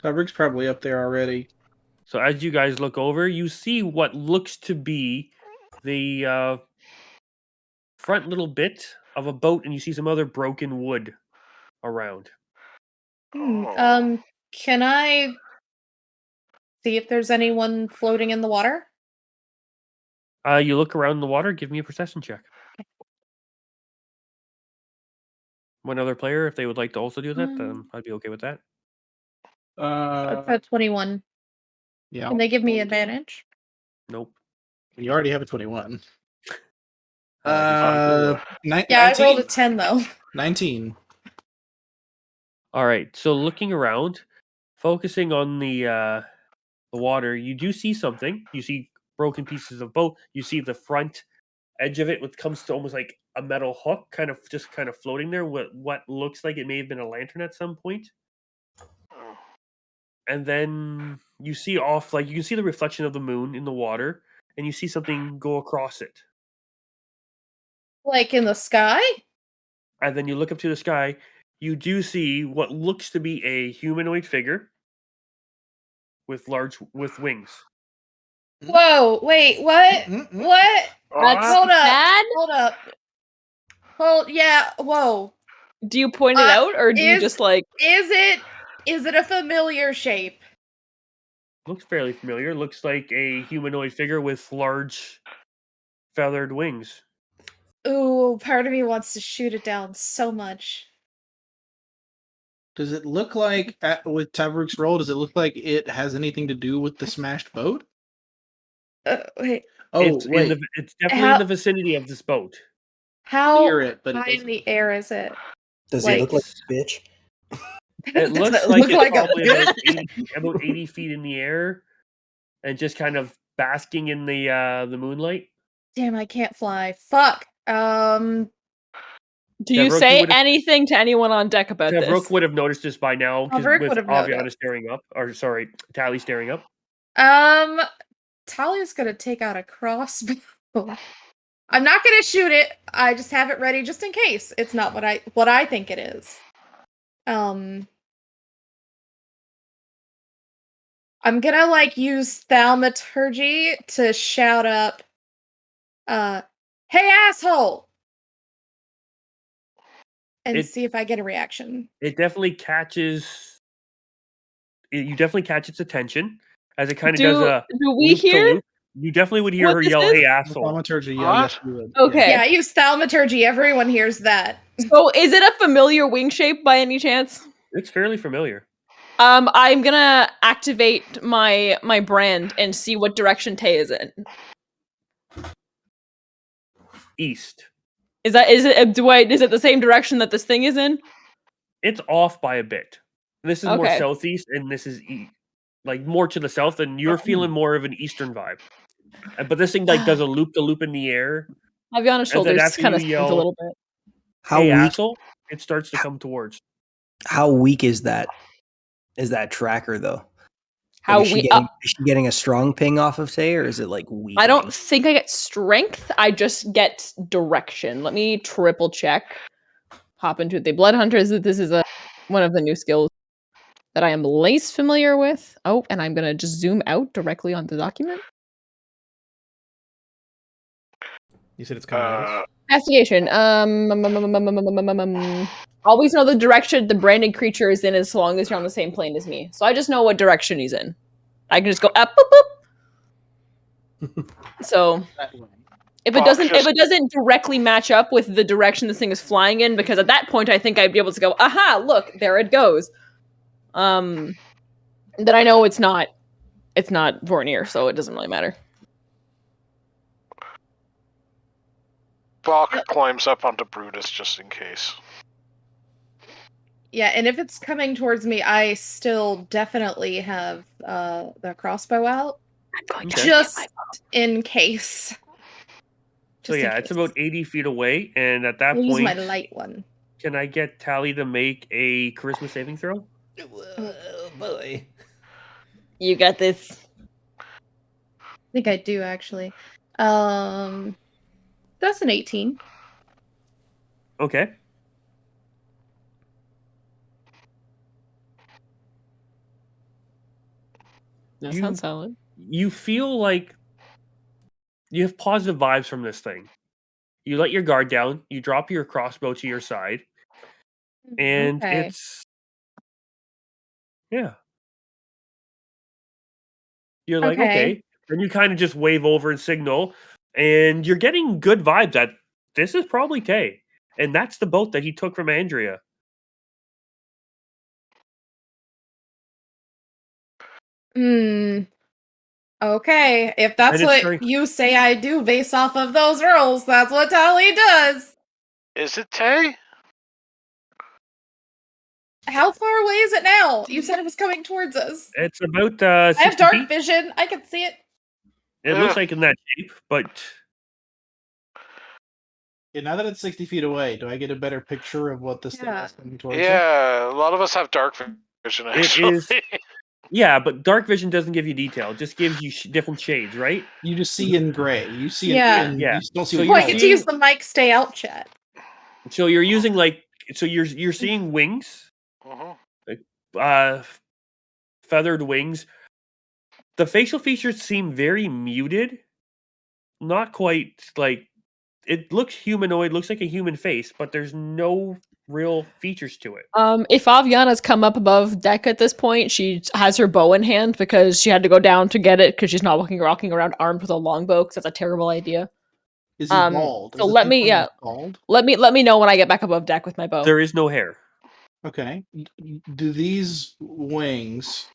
Taverick's probably up there already. So as you guys look over, you see what looks to be the front little bit of a boat, and you see some other broken wood around. Oh. Can I see if there's anyone floating in the water? You look around the water. Give me a perception check. One other player, if they would like to also do that, then I'd be okay with that. I've got 21. Yeah. Can they give me advantage? Nope. You already have a 21. Uh, Ni- Yeah, 19. I rolled a 10 though. 19. All right. So looking around, focusing on the water, you do see something. You see broken pieces of boat. You see the front edge of it, which comes to almost like a metal hook, kind of floating there. What looks like it may have been a lantern at some point. And then you see you can see the reflection of the moon in the water, and you see something go across it. Like in the sky? And then you look up to the sky. You do see what looks to be a humanoid figure with wings. Whoa, wait, what? What? That's Hold up. bad. Yeah, whoa. Do you point it out, or do you just like? Is it a familiar shape? Looks fairly familiar. Looks like a humanoid figure with large feathered wings. Ooh, part of me wants to shoot it down so much. Does it look like, with Taverick's roll, does it look like it has anything to do with the smashed boat? Wait. Oh, it's wait. It's definitely in the vicinity of this boat. How Near it, but it high in doesn't- the air is it? Does Like- he look like a bitch? It Does looks it like look it's like a probably bitch? about 80 feet in the air, and just kind of basking in the moonlight. Damn, I can't fly. Fuck. Do you Tavrook, say would've- anything to anyone on deck about this? Tavrook would have noticed this by now, because Tavrook with would have Aviana noticed. staring up, or sorry, Tally staring up. Talia's gonna take out a crossbow. I'm not gonna shoot it. I just have it ready just in case it's not what I think it is. I'm gonna use thaumaturgy to shout up, "Hey asshole!" and see if I get a reaction. It definitely catches. You definitely catch its attention as it kind of does a. Do we loop to hear? loop. You definitely would hear what her this yell, is? "Hey asshole!" Thaumaturgy, yeah, What? yes, you would. Okay. Yeah, I use thaumaturgy. Everyone hears that. So, is it a familiar wing shape by any chance? It's fairly familiar. I'm gonna activate my brand and see what direction Tay is in. East. Is it the same direction that this thing is in? It's off by a bit. This is more Okay. southeast, and this is more to the south, and you're feeling more of an eastern vibe. But this thing does a loop to loop in the air. Aviana's And then shoulders after kind of you squint a yell, little bit. How "Hey weak? asshole!" It starts to come towards. How weak is that? Is that tracker though? How is she getting a strong ping off of Tay, or is it like weak? I don't think I get strength. I just get direction. Let me triple check. Hop into the Blood Hunters. This is one of the new skills that I am least familiar with. Oh, and I'm gonna just zoom out directly on the document. You said it's coming at us? Investigation. Always know the direction the branded creature is in as long as you're on the same plane as me. So I just know what direction he's in. I can just go up, boop, boop. So if it doesn't directly match up with the direction this thing is flying in, because at that point I think I'd be able to go, aha, look, there it goes. Then I know it's not Vornir, so it doesn't really matter. Bach climbs up onto Brutus just in case. Yeah, and if it's coming towards me, I still definitely have the crossbow out. I'm going Okay. Just in case. So Just in yeah, it's case. about 80 feet away, and at that I'll use my point, light one. can I get Tally to make a charisma saving throw? Oh boy. You got this. I think I do actually. That's an 18. Okay. That You- sounds solid. You feel like you have positive vibes from this thing. You let your guard down, you drop your crossbow to your side, and Okay. it's yeah. You're like, Okay. okay. Then you kind of just wave over and signal, and you're getting good vibes that this is probably Tay. And that's the boat that he took from Andrea. Hmm. Okay. If that's And it's what very- you say I do based off of those rolls, that's what Tally does. Is it Tay? How far away is it now? You said it was coming towards us. It's about I have 60 dark feet. vision. I can see it. It looks like in that shape, but Yeah, now that it's 60 feet away, do I get a better picture of what this thing Yeah. is coming towards you? Yeah, a lot of us have dark vision, It actually. is- yeah, but dark vision doesn't give you detail. It just gives you different shades, right? You just see in gray. You see Yeah. in Yeah. you don't see So what you're Oh, I color. get to seeing- use the mic stay out chat. So you're using you're seeing wings, Mhm. uh feathered wings. The facial features seem very muted. Not quite like it looks humanoid, looks like a human face, but there's no real features to it. If Aviana's come up above deck at this point, she has her bow in hand because she had to go down to get it because she's not walking around armed with a longbow because that's a terrible idea. Is he bald? so Is the let thing me- yeah. bald? Let me know when I get back above deck with my bow. There is no hair. Okay. Do these wings,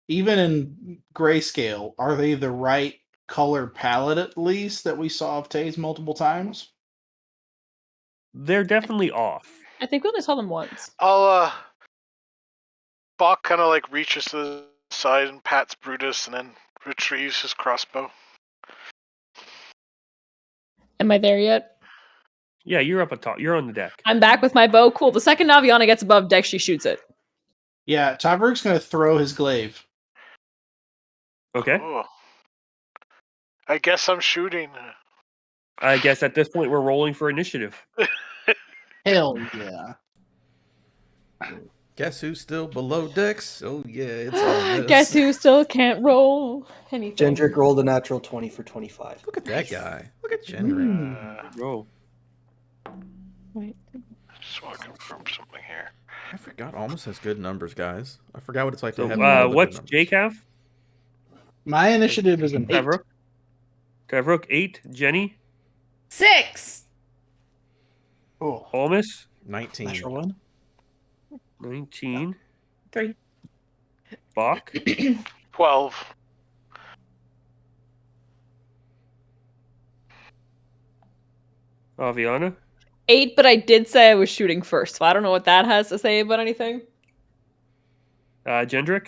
even in grayscale, are they the right color palette at least that we saw of Tay's multiple times? They're definitely off. I think we only saw them once. Bach kind of like reaches to the side and pats Brutus and then retrieves his crossbow. Am I there yet? Yeah, you're up atop. You're on the deck. I'm back with my bow. Cool. The second Aviana gets above deck, she shoots it. Yeah, Tavberg's gonna throw his glaive. Okay. Oh. I guess I'm shooting. I guess at this point we're rolling for initiative. Hell yeah. Guess who's still below decks? Oh yeah, it's all this. Guess who still can't roll anything? Gendrick rolled a natural 20 for 25. Look at that guy. Look at Gendrick. Roll. Wait. Just want to confirm something here. I forgot almost has good numbers, guys. I forgot what it's like to So, have all the good what's numbers. Jake have? My initiative is an 8. Tavrook? Tavrook 8. Jenny? 6. Oh, Almus? 19. natural one. 19. 3. Bach? 12. Aviana? 8, but I did say I was shooting first, so I don't know what that has to say about anything. Gendrick?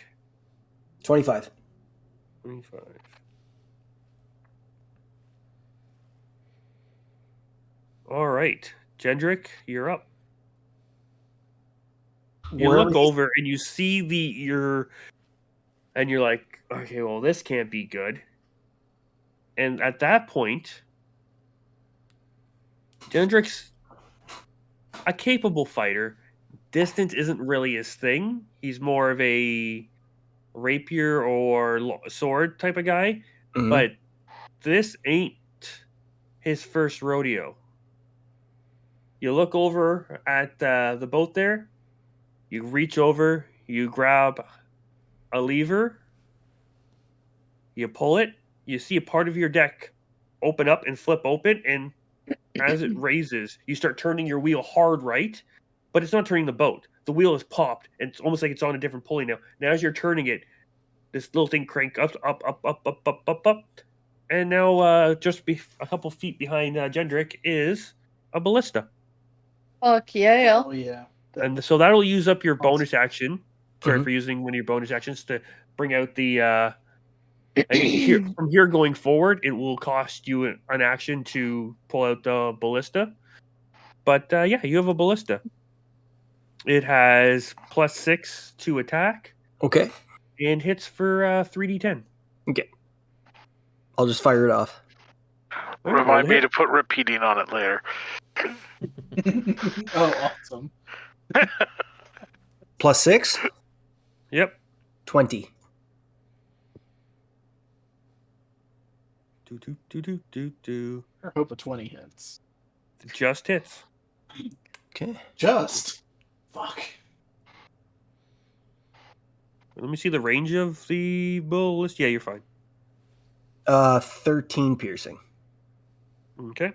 25. 25. All right. Gendrick, you're up. You Where look over and you see and you're like, okay, well, this can't be good. And at that point, Gendrick's a capable fighter. Distance isn't really his thing. He's more of a rapier or sword type of guy. Mhm. But this ain't his first rodeo. You look over at the boat there. You reach over. You grab a lever. You pull it. You see a part of your deck open up and flip open. And as it raises, you start turning your wheel hard right. But it's not turning the boat. The wheel is popped. And it's almost like it's on a different pulley now. Now as you're turning it, this little thing cranks up. And now, just a couple feet behind Gendrick is a ballista. Fuck yeah. Oh yeah. And so that'll use up your Awesome. bonus action. Sorry Mhm. for using one of your bonus actions to bring out the. And from here going forward, it will cost you an action to pull out the ballista. But yeah, you have a ballista. It has +6 to attack Okay. and hits for 3d10. Okay. I'll just fire it off. All right, roll Remind the me hit. to put repeating on it later. Oh, awesome. +6, Yep. 20. Do. I hope a 20 hits. Just hits. Okay. Just. Fuck. Let me see the range of the ballista. Yeah, you're fine. 13 piercing. Okay.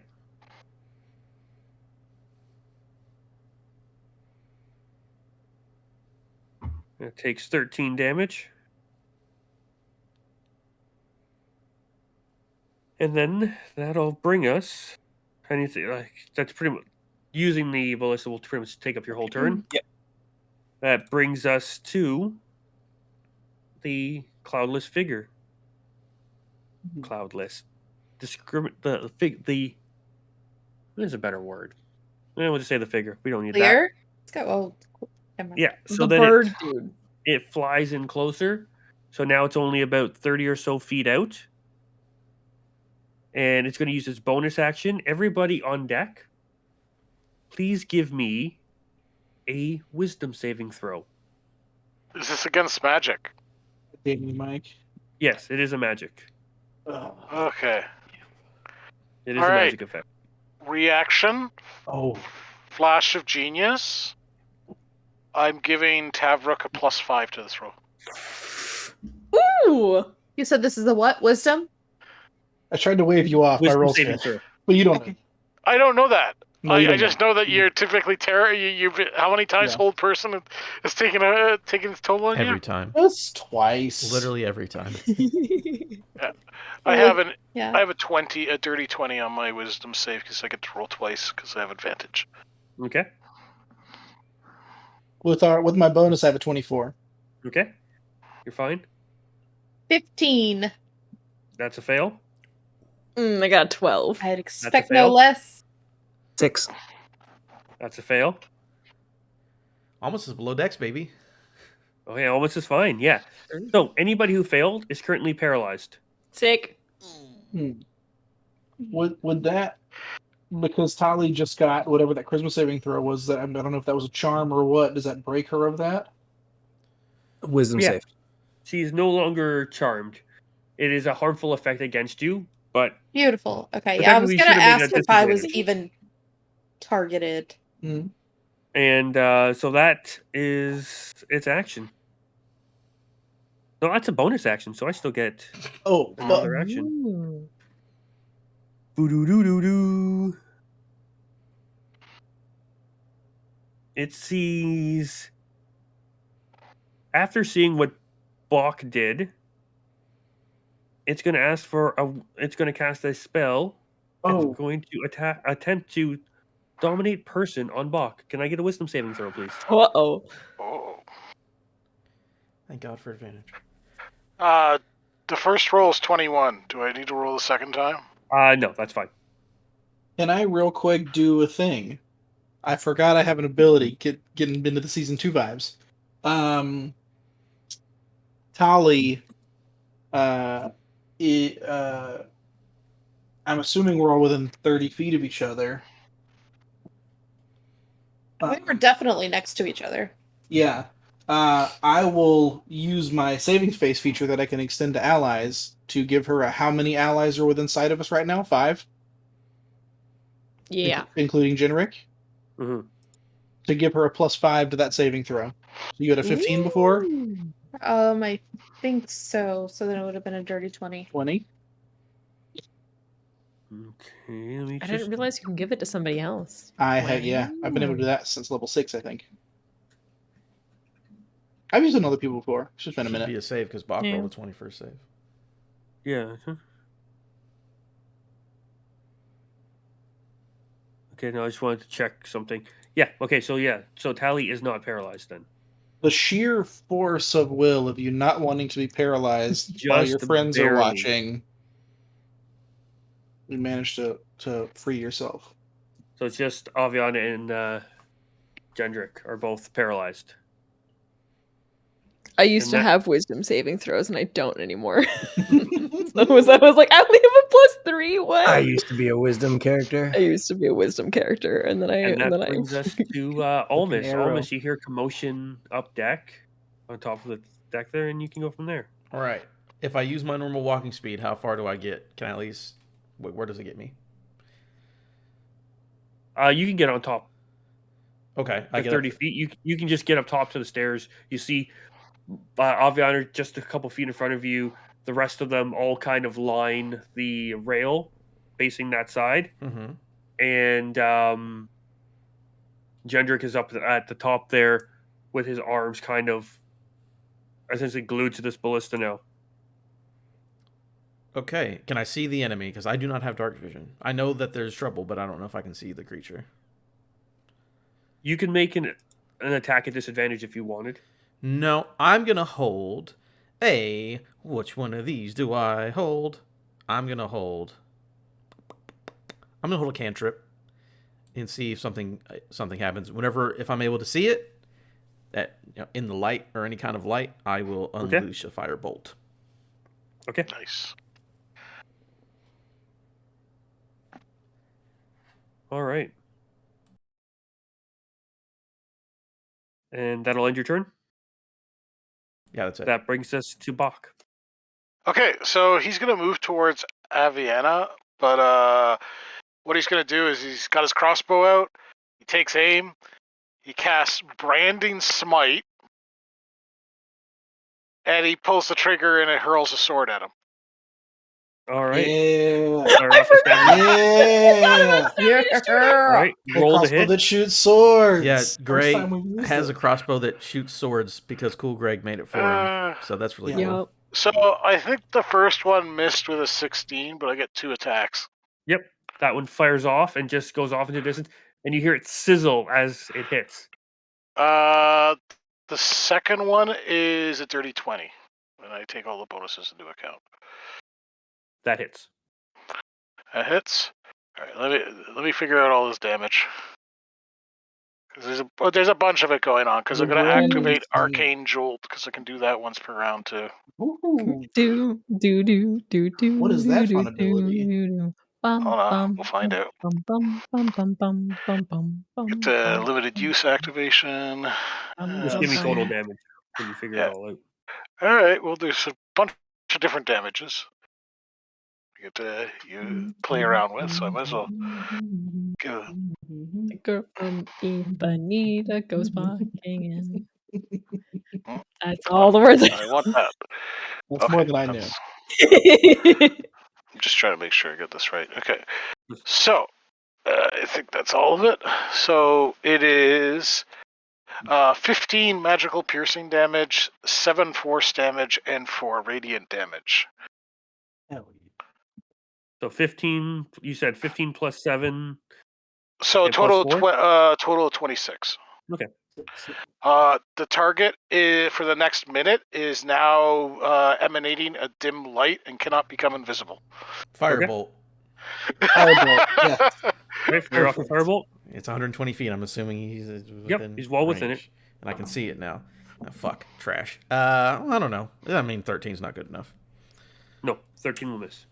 It takes 13 damage. And then that'll bring us. That's pretty much using the ballista will pretty much take up your whole turn. Yep. That brings us to the cloudless figure. Cloudless. The what is a better word? We'll just say the figure. We don't need that. Clear? Let's go. Oh, never mind. Yeah. So the then bird dude. it flies in closer. So now it's only about 30 or so feet out. And it's going to use its bonus action. Everybody on deck, please give me a wisdom saving throw. Is this against magic? Damn you, Mike. Yes, it is a magic. Ugh. Okay. It is All a right. magic effect. Reaction. Oh. Flash of genius. I'm giving Tavrook a +5 to this roll. Ooh. You said this is the what? Wisdom? I tried to wave you off. My Wisdom roll's saving good. throw. But you don't know. I don't know that. No, you I don't just know that you're typically how many times Yeah. hold person is taking its toll on Every you? time. Just twice. Literally every time. I have Yeah. I have a dirty 20 on my wisdom save because I get to roll twice because I have advantage. Okay. With my bonus, I have a 24. Okay. You're fine. 15. That's a fail. I got a 12. I'd expect no fail. less. 6. That's a fail. Almost as below decks, baby. Okay, almost is fine. Yeah. So anybody who failed is currently paralyzed. Sick. Would that, because Tali just got whatever that charisma saving throw was, that I don't know if that was a charm or what, does that break her of that? Wisdom Yeah. save. She is no longer charmed. It is a harmful effect against you, but Beautiful. Okay, But yeah, I was technically you gonna should've made ask a if I was disadvantage. even targeted. and so that is its action. No, that's a bonus action, so I still get Oh, fuck. another action. Ooh. Boo-doo-doo-doo-doo. It sees after seeing what Bach did, it's going to ask for it's going to cast a spell. Oh, It's going to attempt to dominate person on Bach. Can I get a wisdom saving throw, please? Uh-oh. Oh. Thank God for advantage. The first roll is 21. Do I need to roll the second time? No, that's fine. can I real quick do a thing? I forgot I have an ability, getting into the season 2 vibes. Tali, I'm assuming we're all within 30 feet of each other. We were definitely next to each other. Yeah. I will use my saving space feature that I can extend to allies to give her how many allies are within sight of us right now? 5? Yeah. Including Generic? hmm To give her a +5 to that saving throw. So you had a 15 before? I think so. So then it would have been a dirty 20. 20? Okay, let me I just... didn't realize you can give it to somebody else. I've been able to do that since level 6, I think. I've used it on other people before. It's just been a Should minute. be a save because Bach Yeah. rolled a 21st save. Yeah. Okay, no, I just wanted to check something. Yeah, okay, so Tally is not paralyzed then. The sheer force of will of you not wanting to be paralyzed while your Just friends are barely. watching, you managed to free yourself. So it's just Aviana and Gendrick are both paralyzed. I used And to that- have wisdom saving throws, and I don't anymore. So I was like, I only have a +3. What? I used to be a wisdom character. I used to be a wisdom character, and then that brings us to Almas. arrow. Almas, you hear commotion up deck, on top of the deck there, and you can go from there. All right. If I use my normal walking speed, how far do I get? Can I at least? Where does it get me? You can get on top. Okay, I For get 30 up. feet. You can just get up top to the stairs. You see Aviana just a couple feet in front of you. The rest of them all kind of line the rail facing that side. Mm-hmm. And Gendrick is up at the top there with his arms kind of essentially glued to this ballista now. Okay, can I see the enemy? Because I do not have dark vision. I know that there's trouble, but I don't know if I can see the creature. You can make an attack at disadvantage if you wanted. No, I'm gonna hold a. Which one of these do I hold? I'm gonna hold a cantrip and see if something happens. If I'm able to see it, in the light or any kind of light, I will unleash a firebolt. Okay. Nice. All right. And that'll end your turn. Yeah, that's it. That brings us to Bach. Okay, so he's gonna move towards Aviana, but what he's gonna do is he's got his crossbow out. He takes aim. He casts Branding Smite, and he pulls the trigger and it hurls a sword at him. All right. Yeah. Fire off the stab. Yeah. All right. A Roll the crossbow hit. that shoots swords. Yeah, First Greg time we've used has it. a crossbow that shoots swords because Cool Greg made it for him. So that's really Yeah. cool. So I think the first one missed with a 16, but I get 2 attacks. Yep. That one fires off and just goes off into distance, and you hear it sizzle as it hits. The second one is a dirty 20, and I take all the bonuses into account. That hits. That hits. All right, let me figure out all this damage. 'Cause there's a bunch of it going on. Because I'm gonna activate Arcane Jolt because I can do that once per round too. Ooh. do. What is that fun ability? Hold on, we'll find out. Get limited use activation. Just give me total damage when you figure it all out. All right, well, there's a bunch of different damages you get to play around with, so I might as well give it. The girl from Ipanema goes walking in. That's all the words. I want that. That's more than I knew. I'm just trying to make sure I get this right. Okay, so I think that's all of it. So it is 15 magical piercing damage, 7 force damage, and 4 radiant damage. Hell yeah. So 15. You said 15 plus 7. So And total plus total of 26. Okay. The target for the next minute is now emanating a dim light and cannot become invisible. Firebolt. Firebolt, yeah. Right, fire off the Perfect. firebolt. It's 120 feet. I'm assuming he's within Yep, he's well within range. And I can see it now. Oh, fuck. Trash. I don't know. I mean, 13's not good enough. No, 13 will miss.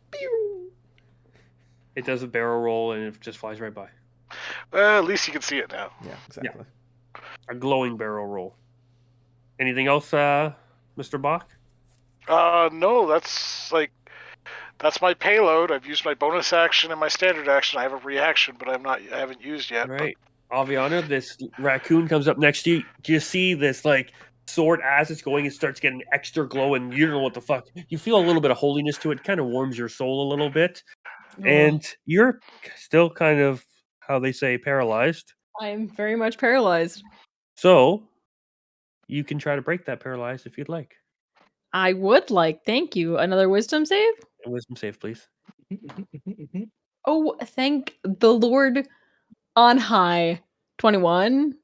It does a barrel roll and it just flies right by. Well, at least you can see it now. Yeah, exactly. A glowing barrel roll. Anything else, Mr. Bach? No, that's my payload. I've used my bonus action and my standard action. I have a reaction, but I haven't used yet. Right. Aviana, this raccoon comes up next to you. Do you see this sword as it's going? It starts getting extra glow, and you don't know what the fuck. You feel a little bit of holiness to it. Kind of warms your soul a little bit, and you're still kind of how they say paralyzed. I'm very much paralyzed. So you can try to break that paralyzed if you'd like. I would like. Thank you. Another wisdom save. A wisdom save, please. Oh, thank the Lord. On high. 21.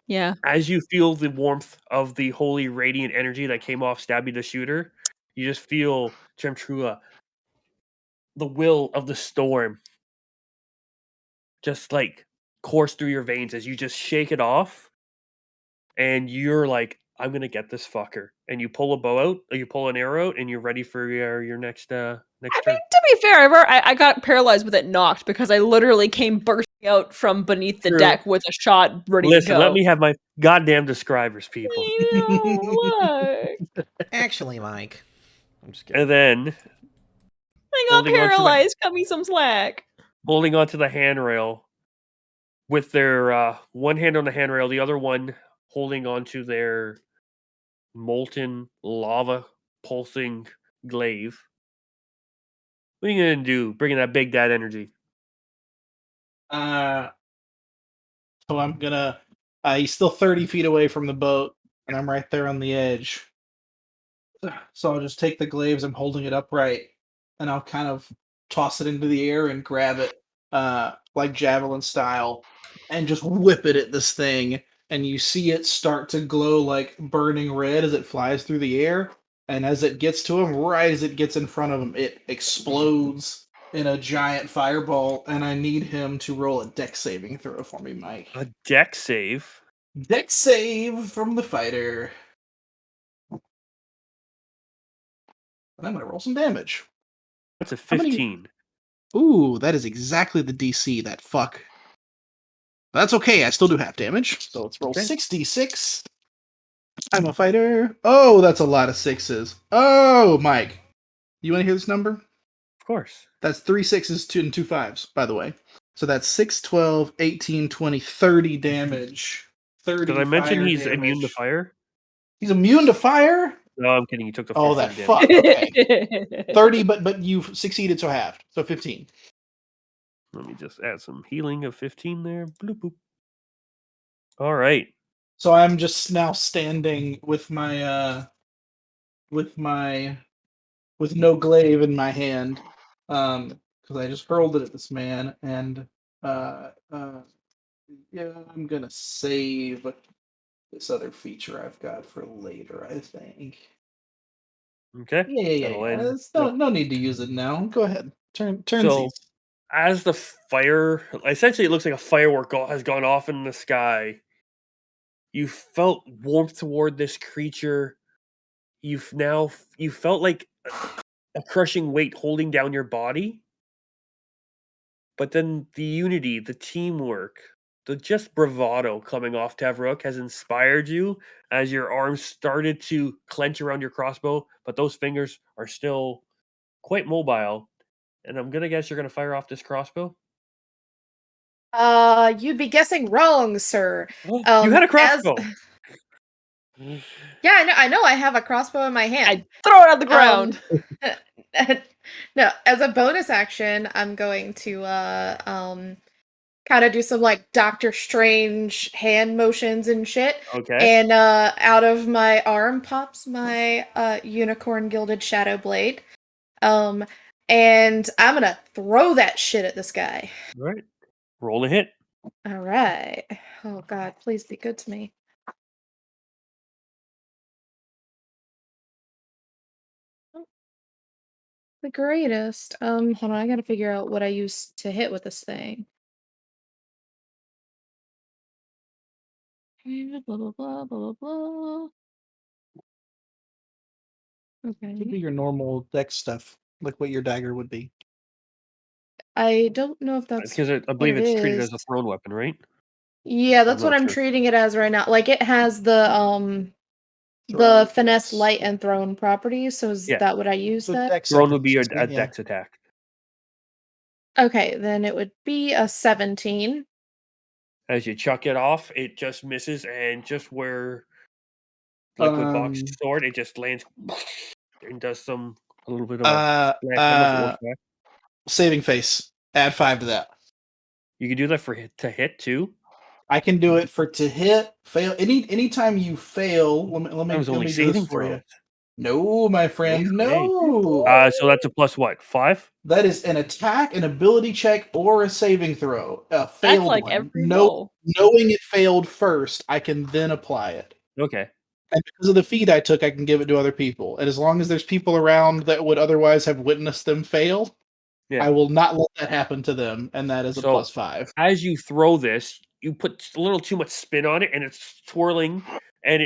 Yeah. As you feel the warmth of the holy radiant energy that came off Stabby the Shooter, you just feel Tremtrua, the will of the storm, just like course through your veins as you just shake it off, and you're like, "I'm gonna get this fucker." And you pull a bow out, or you pull an arrow out, and you're ready for your next I next mean, turn. to be fair, I got paralyzed with it knocked because I literally came bursting out from beneath the True. deck with a shot ready Listen, to go. let me have my goddamn describers, people. Look. Actually, Mike. I'm just kidding. And then I got Holding on to the- paralyzed. Cut me some slack. holding onto the handrail with their one hand on the handrail, the other one holding onto their molten lava pulsing glaive. What are you gonna do? Bringing that big dad energy. So I'm gonna. He's still 30 feet away from the boat, and I'm right there on the edge. So I'll just take the glaives. I'm holding it upright, and I'll kind of toss it into the air and grab it, like javelin style, and just whip it at this thing. And you see it start to glow like burning red as it flies through the air. And as it gets to him, right as it gets in front of him, it explodes in a giant fireball. And I need him to roll a dex saving throw for me, Mike. A deck save. Dex save from the fighter. And I'm gonna roll some damage. That's a How many- 15. Ooh, that is exactly the DC, that fuck. That's okay, I still do half damage. So let's roll Okay. 66. I'm a fighter. Oh, that's a lot of sixes. Oh, Mike. You want to hear this number? Of course. That's 3 sixes and 2 5s, by the way. So that's 6, 12, 18, 20, 30 damage. 30 Did I mention fire he's immune to damage. fire? He's immune to fire? No, I'm kidding. He took the Oh, 15 that damage. fuck. Okay. 30, but you've succeeded, so halved. So 15. Let me just add some healing of 15 there. Bloop, boop. All right. So I'm just now standing with my with no glaive in my hand, because I just hurled it at this man, and yeah, I'm gonna save this other feature I've got for later, I think. Okay. Yeah. That'll end. There's no need to use it now. Go ahead. Turn So, as the fire, essentially, it looks like a firework has gone off in the sky. You felt warmth toward this creature. You felt like a crushing weight holding down your body. But then the unity, the teamwork, the just bravado coming off Tavrook has inspired you as your arms started to clench around your crossbow, but those fingers are still quite mobile. And I'm gonna guess you're gonna fire off this crossbow. You'd be guessing wrong, sir. You had a as- crossbow. Yeah, I know. I have a crossbow in my hand. I throw it on the ground. No, as a bonus action, I'm going to kind of do some like Doctor Strange hand motions and shit. Okay. And out of my arm pops my unicorn gilded shadow blade. And I'm gonna throw that shit at this guy. All right. Roll a hit. All right. Oh God, please be good to me. The greatest. Hold on, I gotta figure out what I used to hit with this thing. Blah blah blah blah blah. Should Okay. be your normal dex stuff, like what your dagger would be. I don't know if that's Because I what believe it it's treated as a is. thrown weapon, right? Yeah, that's I'm what not I'm sure. treating it as right now. Like it has the Throw finesse, dex. light, and thrown properties. So is Yeah. that what I use So that? dex Thrown would be a yeah. dex attack. Okay, then it would be a 17. As you chuck it off, it just misses, and just where, like with box sword, it just lands and does a little bit of a splash. I don't know if it works back. Saving face. Add 5 to that. You can do that to hit too. I can do it for to hit, fail. Anytime you fail, let I was me only do saving this for you. throws. No, my friend, Okay. no. So that's a plus what? 5? That is an attack, an ability check, or a saving throw. A failed like one. every roll. Knowing it failed first, I can then apply it. Okay. And because of the feat I took, I can give it to other people. And as long as there's people around that would otherwise have witnessed them fail, Yeah. I will not let that happen to them. And that is a So- +5. As you throw this, you put a little too much spin on it, and it's twirling, and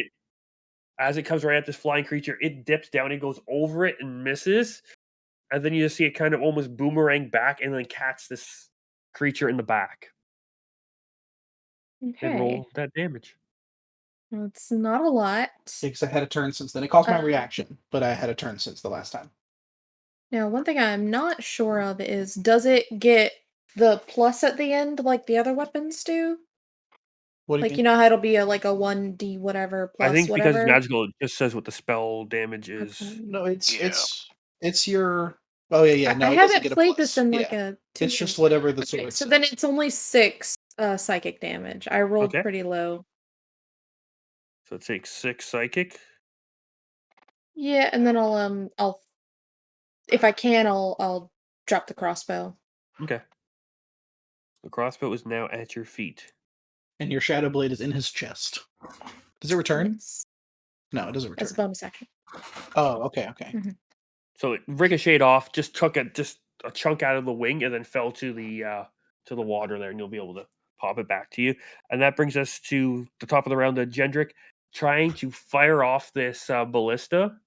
as it comes right at this flying creature, it dips down and goes over it and misses. And then you just see it kind of almost boomerang back and then catch this creature in the back and Okay. roll that damage. It's not a lot. Because I had a turn since then. It cost my Uh, reaction, but I had a turn since the last time. Now, one thing I'm not sure of is, does it get the plus at the end like the other weapons do? What do you Like, mean? you know how it'll be a 1d whatever plus I think whatever? because it's magical, it just says what the spell damage is. Okay. No, it's Yeah. it's your. Oh yeah. No, I it doesn't haven't get a played plus. this in Yeah. a 2. It's just whatever the Okay, sword so says. then it's only 6 psychic damage. I rolled Okay. pretty low. So it takes 6 psychic. Yeah, and then I'll if I can I'll drop the crossbow. Okay. The crossbow is now at your feet. And your shadow blade is in his chest. Does it return? Yes. No, it doesn't return. As a bonus action. Oh, okay. So it ricocheted off, just took a chunk out of the wing, and then fell to the water there, and you'll be able to pop it back to you. And that brings us to the top of the round. Gendrick trying to fire off this ballista.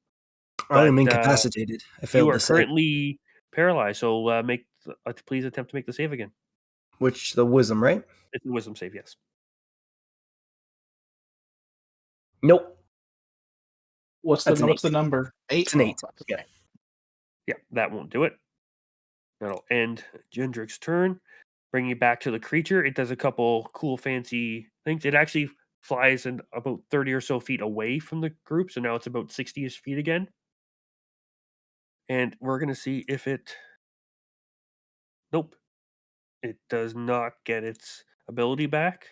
I am But, incapacitated. I You failed are the save. currently paralyzed, so please attempt to make the save again. Which the wisdom, right? It's a wisdom save, yes. Nope. What's That's an the number? 8. It's an 8. Oh, Yeah. Yeah, that won't do it. That'll end Gendrick's turn. Bring you back to the creature. It does a couple cool, fancy things. It actually flies about 30 or so feet away from the group, so now it's about 60-ish feet again. And we're going to see if it... Nope. It does not get its ability back.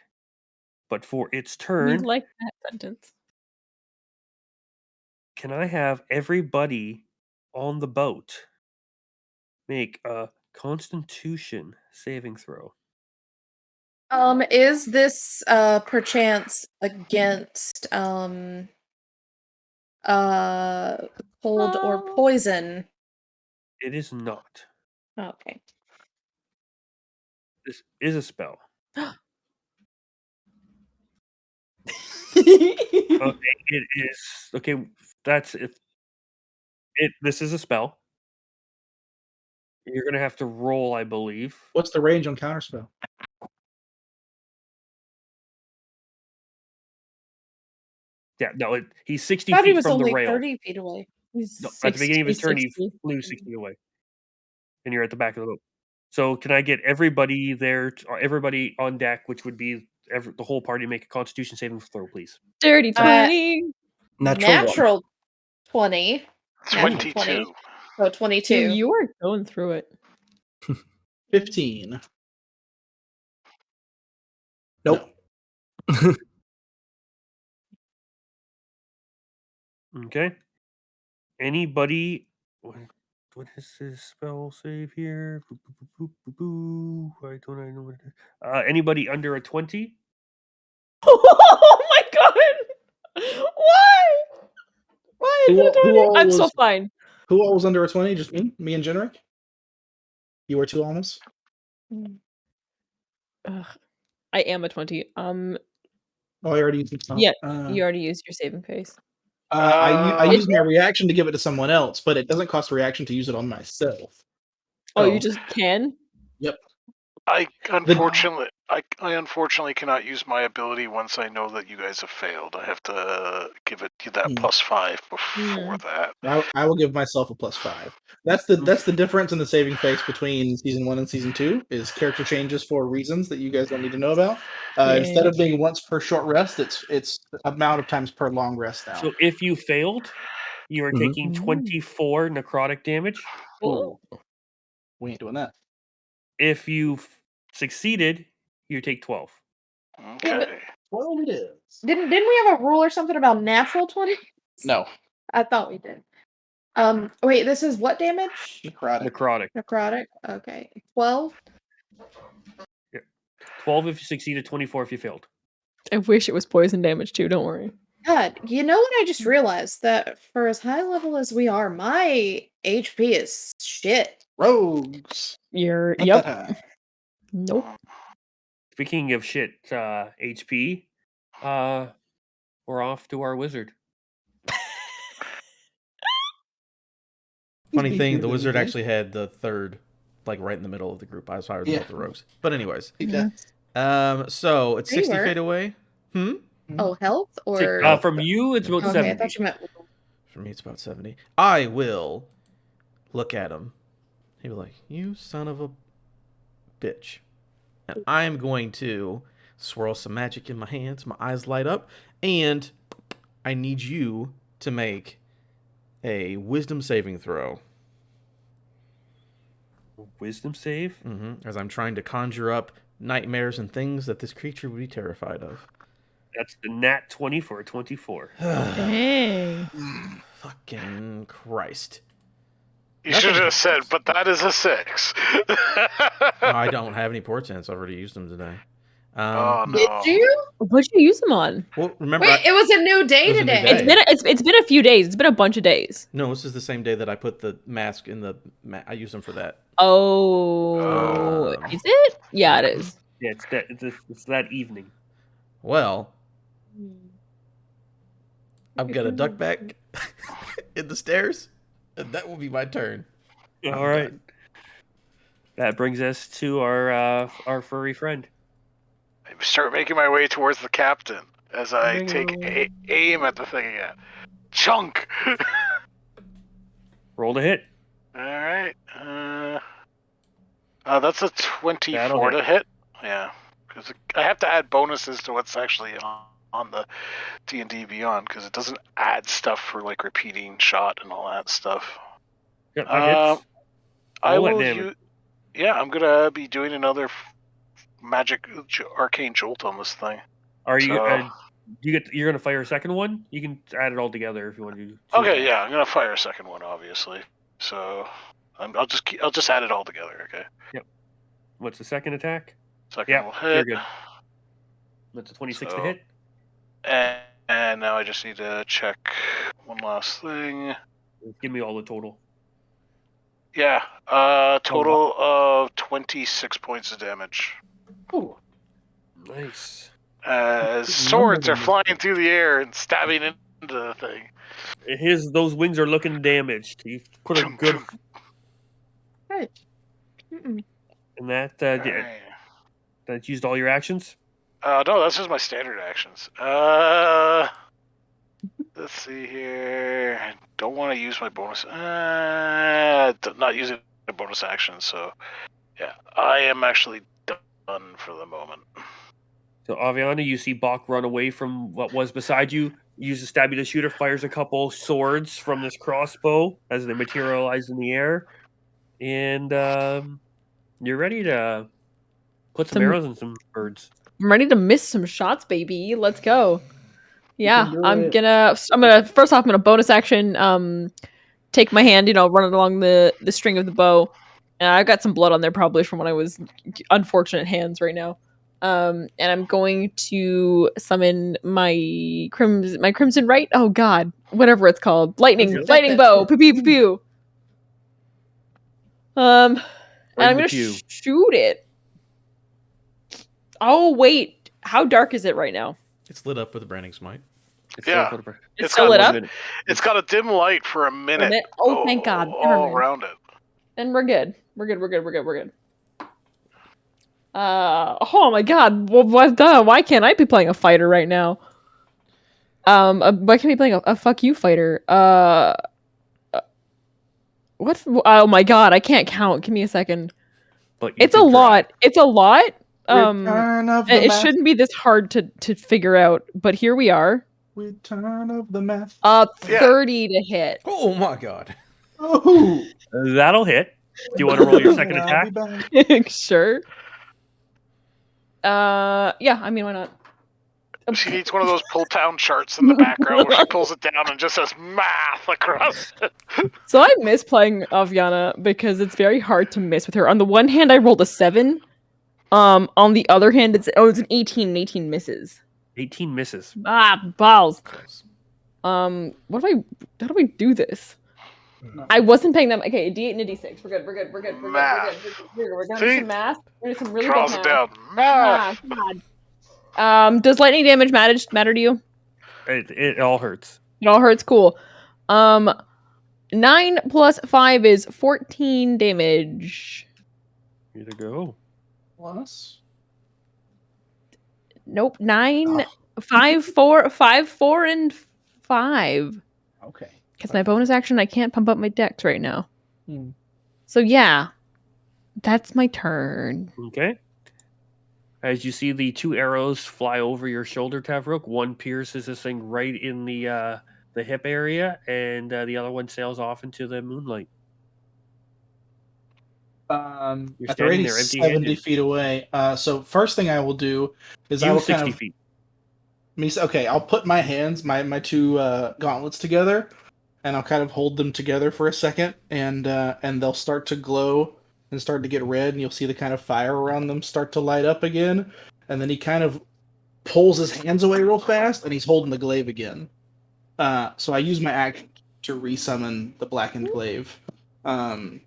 But for its We turn, like that sentence. can I have everybody on the boat make a Constitution saving throw? Is this perchance against cold or Oh. poison? It is not. Okay. This is a spell. Okay, it is okay. That's if it. This is a spell. You're gonna have to roll, I believe. What's the range on counterspell? Yeah, no, he's 60 I thought he feet was from the only rail. 30 feet away. He's No, at the beginning of his turn, he 60. flew 60 away, and you're at the back of the boat. So, can I get everybody there, or everybody on deck, which would be the whole party, make a Constitution saving throw, please? Dirty 20. Natural 20. Natural 20. 22. So 22. You are going through it. 15. Nope. Okay. Anybody? What is this spell save here? Boo, boo, boo, boo, boo, boo. Why don't I know what it is? Anybody under a 20? Oh my god! Why? Why is Who it all- who 20? all I'm so was- fine. Who all was under a 20? Just me? Me and Generic? You were 2 almost? Ugh. I am a 20. Oh, I already used it. Yeah, you already used your saving face. I Did used my reaction to give it to someone else, but it doesn't cost a reaction to use it on myself. Oh, you just can? I unfortunately cannot use my ability once I know that you guys have failed. I have to give it that +5 before that. I will give myself a +5. That's the difference in the saving face between season 1 and season 2 is character changes for reasons that you guys don't need to know about. Instead of being once per short rest, it's amount of times per long rest now. So if you failed, you are Mhm. taking 24 necrotic damage. Ooh. We ain't doing that. If you succeeded, you take 12. Okay. Well, it is. Didn't we have a rule or something about natural 20? No. I thought we did. Wait, this is what damage? Necrotic. Necrotic. Necrotic. Okay, 12. 12 if you succeeded, 24 if you failed. I wish it was poison damage too. Don't worry. God, you know what I just realized? That for as high level as we are, my HP is shit. Rogues. You're Not yep. that high. Nope. Speaking of shit, HP, we're off to our wizard. Funny He's thing, better the than wizard me. actually had the third, like right in the middle of the group. I was higher than Yeah. both the rogues. But anyways, He does. so it's There you 60 were. feet away. Oh, health or Health. From you, it's about okay, I 70. thought you meant. For me, it's about 70. I will look at him. He'll be like, "You son of a bitch." And I'm going to swirl some magic in my hands. My eyes light up. And I need you to make a wisdom saving throw. Wisdom save. As I'm trying to conjure up nightmares and things that this creature would be terrified of. That's the nat 20 for a 24. Dang. Fucking Christ. You Nothing should have said, happens. but that is a 6. I don't have any portents. I've already used them today. Oh, no. Did you? What'd you use them on? Well, remember, Wait, it was a new day It was a new today. day. It's been a few days. It's been a bunch of days. no, this is the same day that I put the mask in the. I used them for that. Oh, is it? Yeah, it is. Yeah, it's that evening. Well, I'm gonna duck back in the stairs, and that will be my turn. All right. That brings us to our furry friend. I start making my way towards the captain as I take aim at the thing again. Chunk! Roll to hit. Alright. That's a 24 That'll to hit. Yeah. Because I have to add bonuses to what's actually on the D&D Beyond, because it doesn't add stuff for like repeating shot and all that stuff. Yep, that hits. I Roll that will damage. yeah, I'm gonna be doing another magic arcane jolt on this thing. Are you? So- You're gonna fire a second one? You can add it all together if you want to do. two Okay, attacks. yeah, I'm gonna fire a second one, obviously. So I'll just add it all together. Okay. What's the second attack? Second Yeah, will you're hit. good. That's a 26 to So- hit. And now I just need to check one last thing. Give me all the total. Yeah, total of 26 points of damage. Oh, nice. As swords are flying through the air and stabbing into the thing. Those wings are looking damaged. You put a good, Good. Mm-mm. and that Alright. that used all your actions. No, that's just my standard actions. Let's see here. I don't want to use my bonus. Not using a bonus action, so yeah, I am actually done for the moment. So Aviana, you see Bach run away from what was beside you. Uses stabby to shooter, fires a couple swords from this crossbow as they materialize in the air, and you're ready to put some arrows in some birds. I'm ready to miss some shots, baby. Let's go. Yeah, can do I'm it. gonna first off, I'm gonna bonus action, take my hand, run it along the string of the bow. And I've got some blood on there probably from when I was unfortunate hands right now. And I'm going to summon my crimson right. Oh God, whatever it's called, lightning bow. Pew pew pew pew. And I'm gonna shoot it. Oh wait, how dark is it right now? It's lit up with a branding smite. Yeah. It's still lit up. It's got a dim light for a minute. Oh, thank God. Never All mind. around it. Then we're good. We're good. Oh my God. Well, why can't I be playing a fighter right now? Why can't I be playing a fuck you fighter? What's? Oh my God. I can't count. Give me a second. But It's a lot. It's a lot. Return of the It Math. shouldn't be this hard to figure out, but here we are. Return of the Math. 30 to hit. Oh my God. Oh, That'll hit. Do you want to roll your second I'll attack? be back. Sure. Yeah, I mean, why not? She needs one of those pull down charts in the background where she pulls it down and just says math across it. So I miss playing Aviana because it's very hard to miss with her. On the one hand, I rolled a 7. On the other hand, it's an 18 and 18 misses. 18 misses. Balls. Close. How do I do this? I wasn't paying them. Okay, a D8 and a D6. We're good. We're good. We're gonna do See? some math. We're gonna do some really Draws good it math. down. Math. God. Does lightning damage matter to you? It all hurts. It all hurts. Cool. 9 plus 5 is 14 damage. Here to go. Plus. Nope. 9, Oh. 5, 4, and 5. Okay. Because my bonus action, I can't pump up my dex right now. Hmm. So yeah, that's my turn. Okay. As you see the 2 arrows fly over your shoulder, Tavrok, one pierces this thing right in the hip area, and the other one sails off into the moonlight. You're At the standing rate there, he's empty-handed. 70 feet away. So first thing I will do is I You will 60 kind of feet. Okay, I'll put my hands, my 2 gauntlets together, and I'll kind of hold them together for a second, and they'll start to glow and start to get red, and you'll see the kind of fire around them start to light up again. And then he kind of pulls his hands away real fast, and he's holding the glaive again. So I use my action to resummon the blackened glaive, and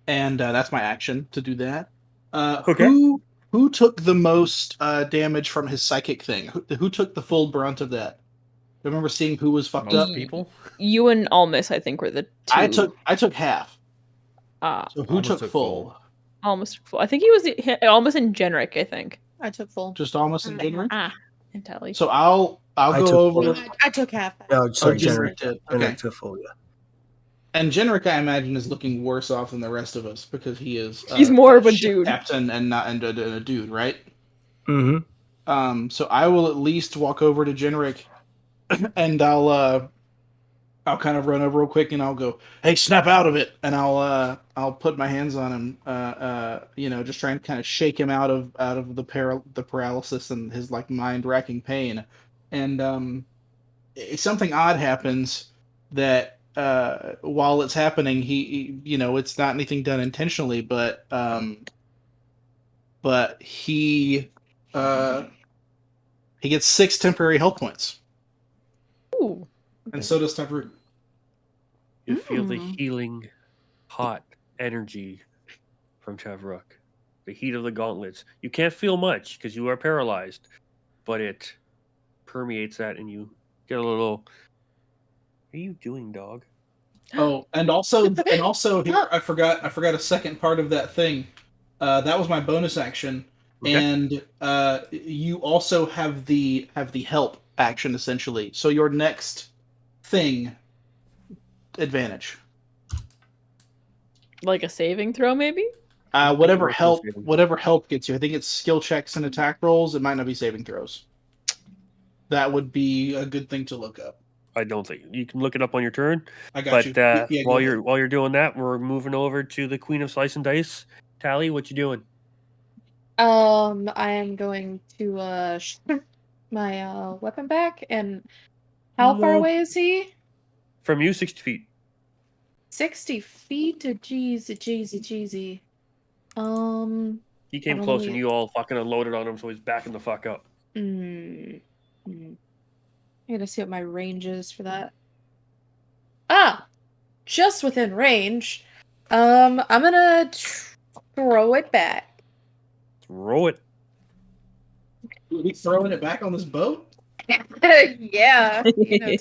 that's my action to do that. Okay. Who took the most damage from his psychic thing? Who took the full brunt of that? I remember seeing who was fucked Most up. people. You and Almus, I think, were the 2. I took half. Ah, So who Almost took took full? Almus. I think he was Almus and Genric, I think. I took full. Just almost in general. And Tally. So I'll I go took over. full. I took half. No, sorry, Generic Generic. did. Okay. Generic to full, yeah. And Generic, I imagine, is looking worse off than the rest of us because he is. He's more of a ship dude. captain and not and a dude, right? Mm-hmm. So I will at least walk over to Generic, and I'll kind of run over real quick, and I'll go, "Hey, snap out of it!" And I'll put my hands on him, just trying to kind of shake him out of the paralysis and his like mind racking pain, and something odd happens that while it's happening, he it's not anything done intentionally, but he gets 6 temporary health points, Ooh. and so does Tavrut. You feel the Mm. healing, hot energy from Tavrok. The heat of the gauntlets. You can't feel much because you are paralyzed, but it permeates that, and you get a little. What are you doing, dog? Oh, and also here I forgot a second part of that thing. That was my bonus action, Okay. and you also have the help action essentially. So your next thing advantage. Like a saving throw, maybe? don't think Whatever it rolls help saving gets you. I think it's skill checks and attack rolls. It might not be saving throws. That would be a good thing to look up. I don't think you can look it up on your turn. I got But you. Yeah, go ahead. while you're doing that, we're moving over to the Queen of Slice and Dice. Tally, what you doing? I am going to my weapon back, and how far No. away is he? From you, 60 feet. 60 feet? Jeezy. He came Not close, and only- you all fucking unloaded on him, so he's backing the fuck up. I gotta see what my range is for that. Ah, just within range. I'm gonna throw it back. Throw it. Are we throwing it back on this boat? Yeah,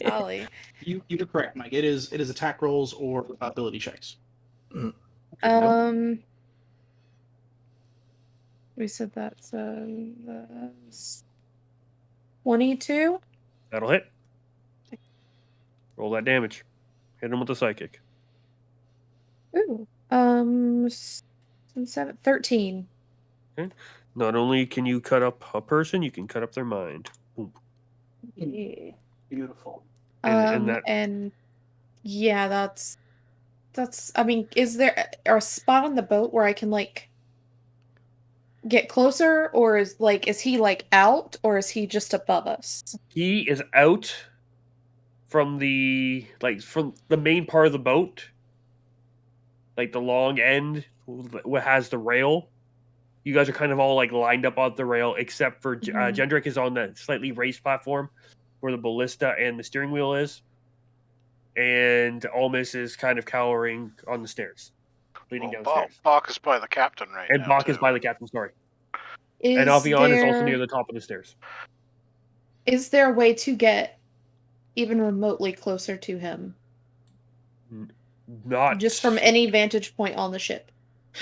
Tali. You were correct, Mike. It is attack rolls or ability checks. We said that's 22. That'll hit. Roll that damage. Hit him with the psychic. Ooh. 13. Not only can you cut up a person, you can cut up their mind. Boom. Yeah. Beautiful. And yeah, that's. I mean, is there a spot on the boat where I can like get closer, or is he like out, or is he just above us? He is out from the main part of the boat, like the long end what has the rail. You guys are kind of all like lined up on the rail, except for Gendrick is on that slightly raised platform where the ballista and the steering wheel is, and Almus is kind of cowering on the stairs, leading downstairs. Bach is by the captain right And now. Bach is by the captain, sorry. Is And Avian is also there- near the top of the stairs. Is there a way to get even remotely closer to him? Not Just from any vantage point on the ship.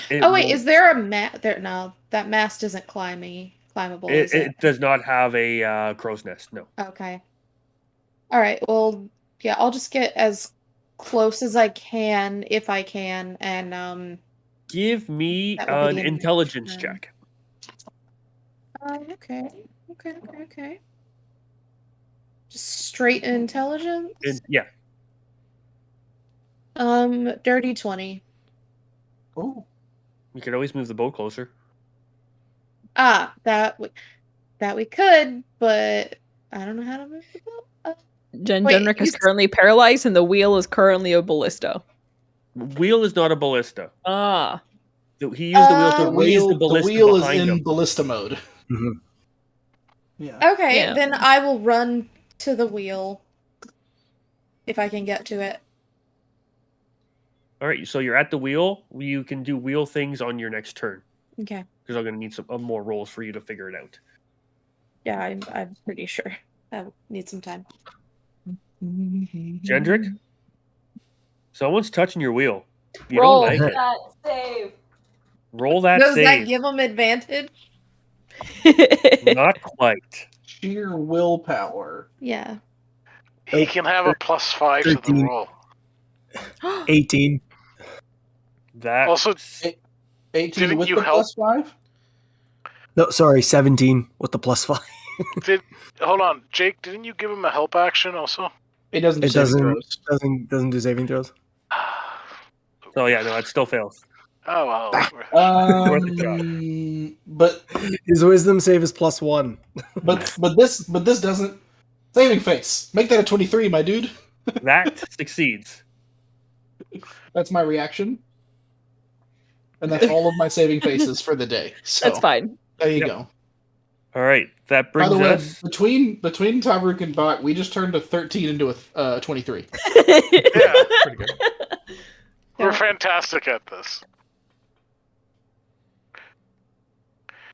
it Oh wait, won't- is there a mast there? No, that mast isn't climbable, is it? It does not have a crow's nest, no. Okay. All right. Well, yeah, I'll just get as close as I can, if I can, and Give me That will be an the intelligence turn. check. Okay. Just straight intelligence. Yeah. Dirty 20. Oh, You could always move the boat closer. That we could, but I don't know how to move the boat. Wait, Gendrick is he's- currently paralyzed, and the wheel is currently a ballista. Wheel is not a ballista. Ah. He used the wheel to the raise the wheel, ballista is behind in him. ballista mode. Mhm. Yeah. Okay, Yeah. then I will run to the wheel if I can get to it. All right, so you're at the wheel. You can do wheel things on your next turn Okay. because I'm going to need some more rolls for you to figure it out. Yeah, I'm pretty sure. I need some time. Gendrick, someone's touching your wheel. You Roll don't like it. that save. Roll that Does that save. give them advantage? Not quite. Sheer willpower. Yeah. He can have a +5 to the 13. roll. 18. That Also, 18 Didn't with you the help? +5? No, sorry, 17 with the +5. hold on, Jake. Didn't you give him a help action also? It doesn't do It saving doesn't throws. doesn't do saving throws. So yeah, no, it still fails. Oh well. Worth a shot. But His wisdom save is +1. this doesn't. Saving face. Make that a 23, my dude. That succeeds. That's my reaction. And that's all of my saving faces for the day. So That's fine. there you Yep. go. All right, that By brings the way, us. between Tavruk and Bot, we just turned a 13 into a 23. Yeah, Pretty good. we're fantastic at this.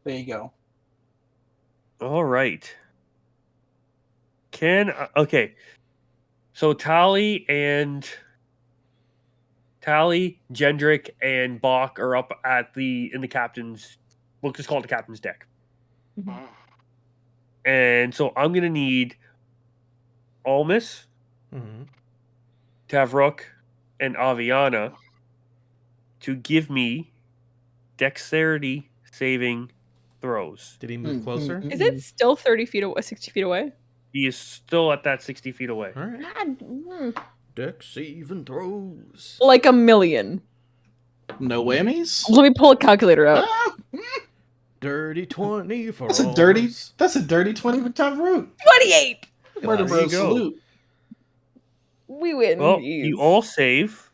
There you go. All right. Okay. So Tally, Gendrick, and Bach are up in the captain's. We'll just call it the captain's deck. Mm. And so I'm gonna need Almus, Mhm. Tavrok, and Aviana to give me dexterity saving throws. Did he move closer? Is it still 30 feet away, 60 feet away? He is still at that 60 feet away. All right. God, Dex saving throws. like a million. No whammies? Let me pull a calculator out. Ah, Dirty 20 for that's a dirty. Alms. That's a dirty 20 for Tavruk. 28! Murder There bro you go. salute. We win. Well, these. you all save,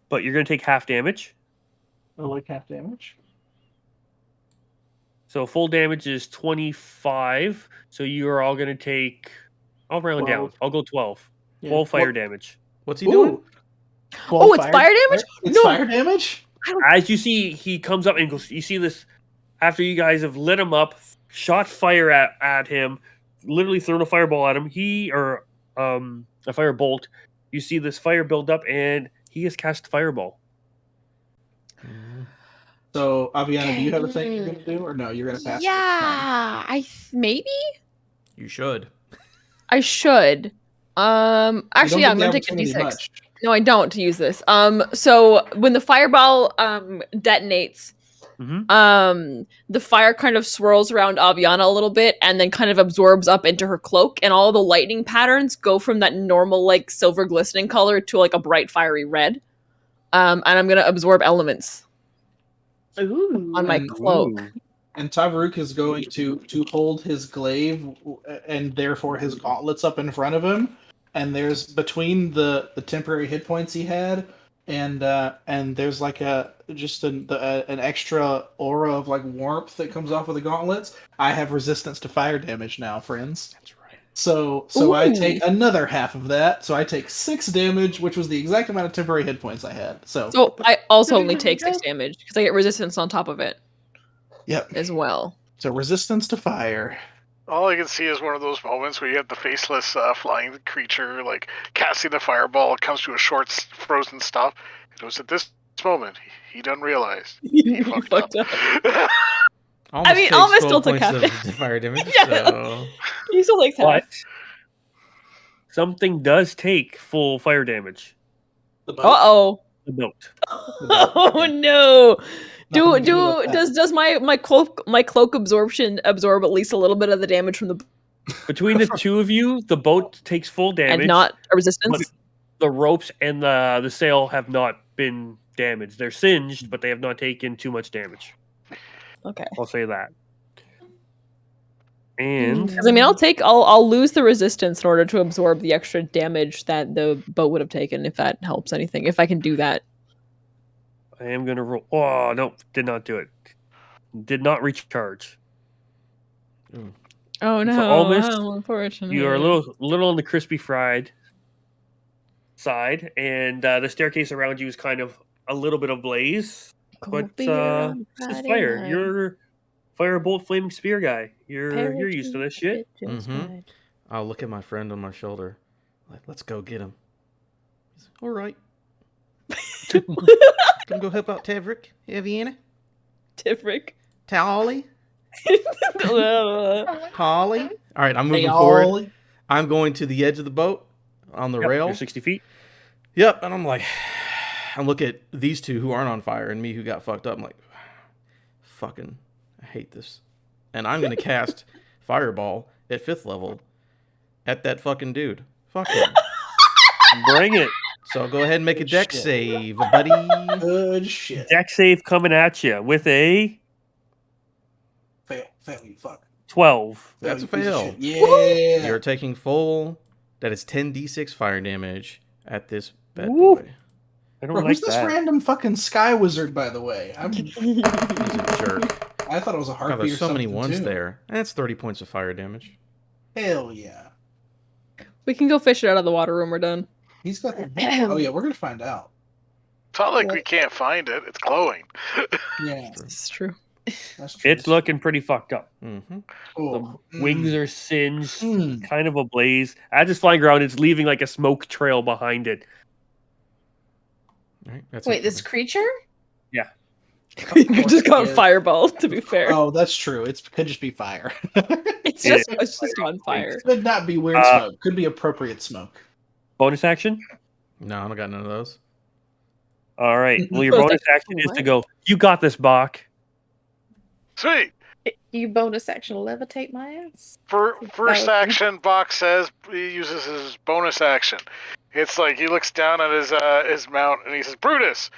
but you're going to take half damage. I like half damage. So full damage is 25. So you are all going to take. I'll round 12. down. I'll go 12. Yeah. 12 fire What- damage. What's he doing? Oh, it's fire damage? It's No. fire damage? As you see, he comes up and goes. You see this after you guys have lit him up, shot fire at him, literally thrown a fireball at him. A fire bolt. You see this fire build up, and he has cast fireball. Mhm. So, Aviana, do you have a thing you're going to do? Or no, you're going to pass? Yeah, maybe You should. I should. Actually, yeah, I'm gonna take a d6. Much. No, I don't use this. So when the fireball detonates, Mhm. the fire kind of swirls around Aviana a little bit and then kind of absorbs up into her cloak, and all the lightning patterns go from that normal like silver glistening color to like a bright fiery red. And I'm gonna absorb elements. Ooh. on my And- cloak. Ooh. And Tavaruk is going to hold his glaive and therefore his gauntlets up in front of him. And there's between the temporary hit points he had, and there's like an extra aura of like warmth that comes off of the gauntlets. I have resistance to fire damage now, friends. That's right. So I Ooh. take another half of that. So I take 6 damage, which was the exact amount of temporary hit points I had. So So I also only take 6 damage because I get resistance on top of it yep. as well. So resistance to fire. All I can see is one of those moments where you have the faceless flying creature like casting the fireball. It comes to a short frozen stop. It was at this moment he done realized he fucked up. Almost mean, takes Almas 12 still took points half of fire damage. Yeah. So He still takes half. But something does take full fire damage. The boat. Uh-oh. The boat. Oh no. Nothing we can do about that. Does my cloak absorb at least a little bit of the damage from the Between the two of you, the boat takes full damage. and not a resistance? But the ropes and the sail have not been damaged. They're singed, but they have not taken too much damage. Okay. I'll say that. And Because I mean, I'll lose the resistance in order to absorb the extra damage that the boat would have taken, if that helps anything. If I can do that. I am gonna roll. Oh no, did not do it. Did not recharge. Oh no! So almost, how unfortunate. You are a little on the crispy fried side, and the staircase around you is kind of a little bit ablaze. But Cold beer on this is Friday fire. night. You're firebolt flaming spear guy. You're Parachute used to this shit. bitches Mhm. ride. I'll look at my friend on my shoulder. Like, let's go get him. He's like, all right. Gonna go help out Tavrik, Eviana, Tiverick. Tally, Oh, Holly. All right, I'm moving Hey, forward. Ollie. I'm going to the edge of the boat on the Yep, rail. you're 60 feet. Yep, and I'm like, I look at these two who aren't on fire and me who got fucked up. I'm like, fucking, I hate this. And I'm gonna cast Fireball at 5th level at that fucking dude. Fuck him. Bring it. So go ahead and make a Good deck shit. save, buddy. Good shit. Deck save coming at you with a Fail, you fuck. 12. That's you a piece of fail. shit. Yeah. You're taking full. That is 10d6 fire damage at this bad Woo. boy. I don't Bro, like who's this that. random fucking sky wizard, by the way? He's a jerk. I thought it was a harpy God, there's or so many something, ones too. there. That's 30 points of fire damage. Hell yeah. we can go fish it out of the water when we're done. He's got the... Oh, yeah, we're going to find out. It's not like we can't find it. It's glowing. Yeah, It's true. that's true. It's looking pretty fucked up. Mm-hmm. Oh, The wings are singed, Mm. kind of ablaze. As it's flying around, it's leaving like a smoke trail behind it. All right, that's Wait, it for this me. creature? You just got Yeah. fireball, to be fair. Oh, that's true. It could just be fire. It's Yeah. just on fire. Could not be weird smoke. Could be appropriate smoke. Bonus action? No, I don't got none of those. All right. Well, your Well, bonus that's action is to right. go, you got this, Bach. Sweet. You bonus action levitate my ass? First action, Bach says he uses his bonus action. It's like he looks down at his mount and he says, "Brutus,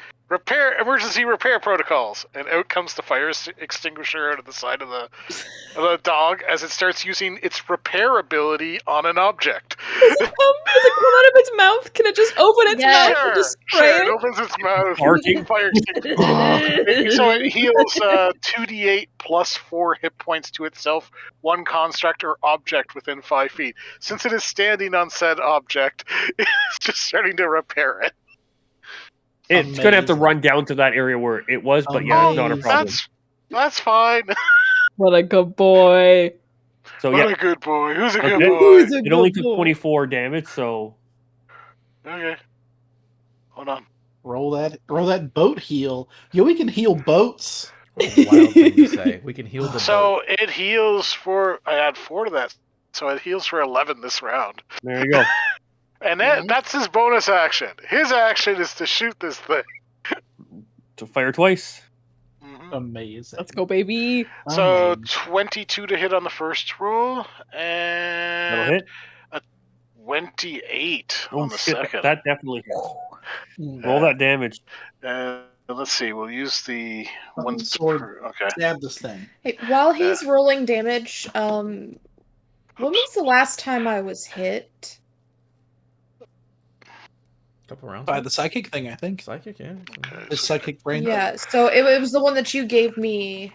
emergency repair protocols." And out comes the fire extinguisher out of the side of the dog as it starts using its repair ability on an object. Does it come out of its mouth? Can it just open its Yeah. mouth and just spray It it? opens its mouth. Barking. Fire extinguisher. So it heals 2d8 plus 4 hit points to itself, one construct or object within 5 feet. Since it is standing on said object, it's just starting to repair it. It's going to have to Amazing. run down to that area where it was, but yeah, it's not a Amazing. problem. That's fine. What a good boy. So What yeah, a good boy. Who's a good Okay. boy? Who's a it only good took boy? 24 damage, so Okay. Hold on. Roll that boat heal. Yo, we can heal boats. What a wild thing to say. We can heal the boat. So it heals for... I add 4 to that. So it heals for 11 this round. there you go. And that's his bonus action. His action is to shoot this thing. To fire twice. Mhm. Amazing. Let's go, baby. So Amazing. 22 to hit on the first roll, That'll and hit. 28 Oh on the shit, second. that definitely hits. Mm. Roll that damage. And Let's see. We'll use the Fucking one sword. Okay. Stab this thing. Hey, while he's rolling damage, when was the last time I was hit? Couple rounds. By the psychic thing, I think. Psychic, yeah. Okay, His so psychic brain. Yeah, so it was the one that you gave me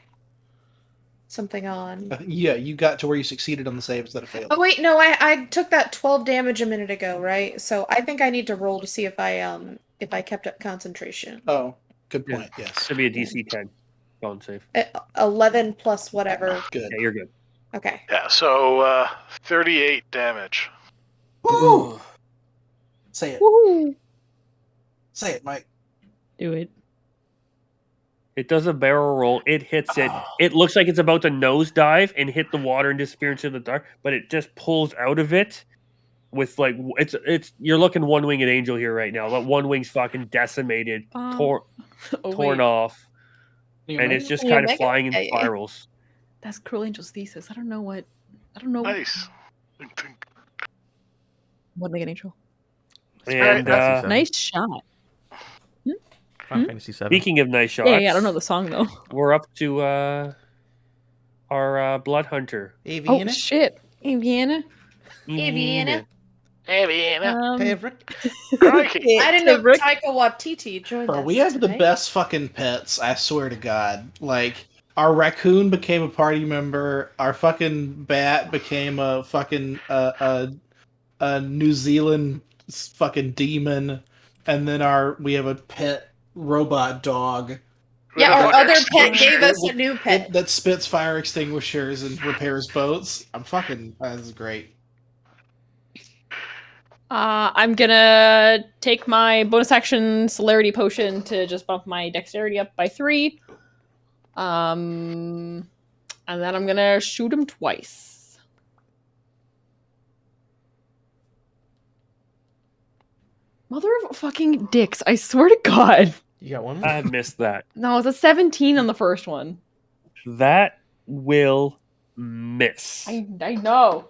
something on. Yeah, you got to where you succeeded on the save instead of failed. Oh wait, no, I took that 12 damage a minute ago, right? So I think I need to roll to see if I kept up concentration. Oh, good Yeah. point. Yes. Should be a DC 10. Don't save. 11 plus whatever. Good. Yeah, you're good. Okay. yeah, so 38 damage. Woo! Say it. Woohoo! Say it, Mike. Do it. It does a barrel roll. It hits it. It looks like it's about to nosedive and hit the water and disappear into the dark, but it just pulls out of it with like it's. You're looking one-winged angel here right now. But one wing's fucking decimated, torn wait. off, You and know? it's just You kind of make it? flying in Yeah, yeah. spirals. That's Cruel Angel's thesis. I don't know. Nice. What Mega Angel? And Nice shot. Final Fantasy 7. speaking of nice shots, Yeah, I don't know the song though. we're up to our blood hunter. Oh shit, Indiana. Indiana. Paverick. Crikey. I didn't know Rick. Taika Waititi joined Bro, us we have the tonight. best fucking pets, I swear to God. Like, our raccoon became a party member, our fucking bat became a fucking a New Zealand fucking demon, and then we have a pet robot dog Yeah, our other pet Extinguisher. gave us a new pet. that spits fire extinguishers and repairs boats. This is great. I'm gonna take my bonus action celerity potion to just bump my dexterity up by 3. And then I'm gonna shoot him twice. Mother of fucking dicks! I swear to God. You got one? I missed that. No, it's a 17 on the first one. That will miss. I know.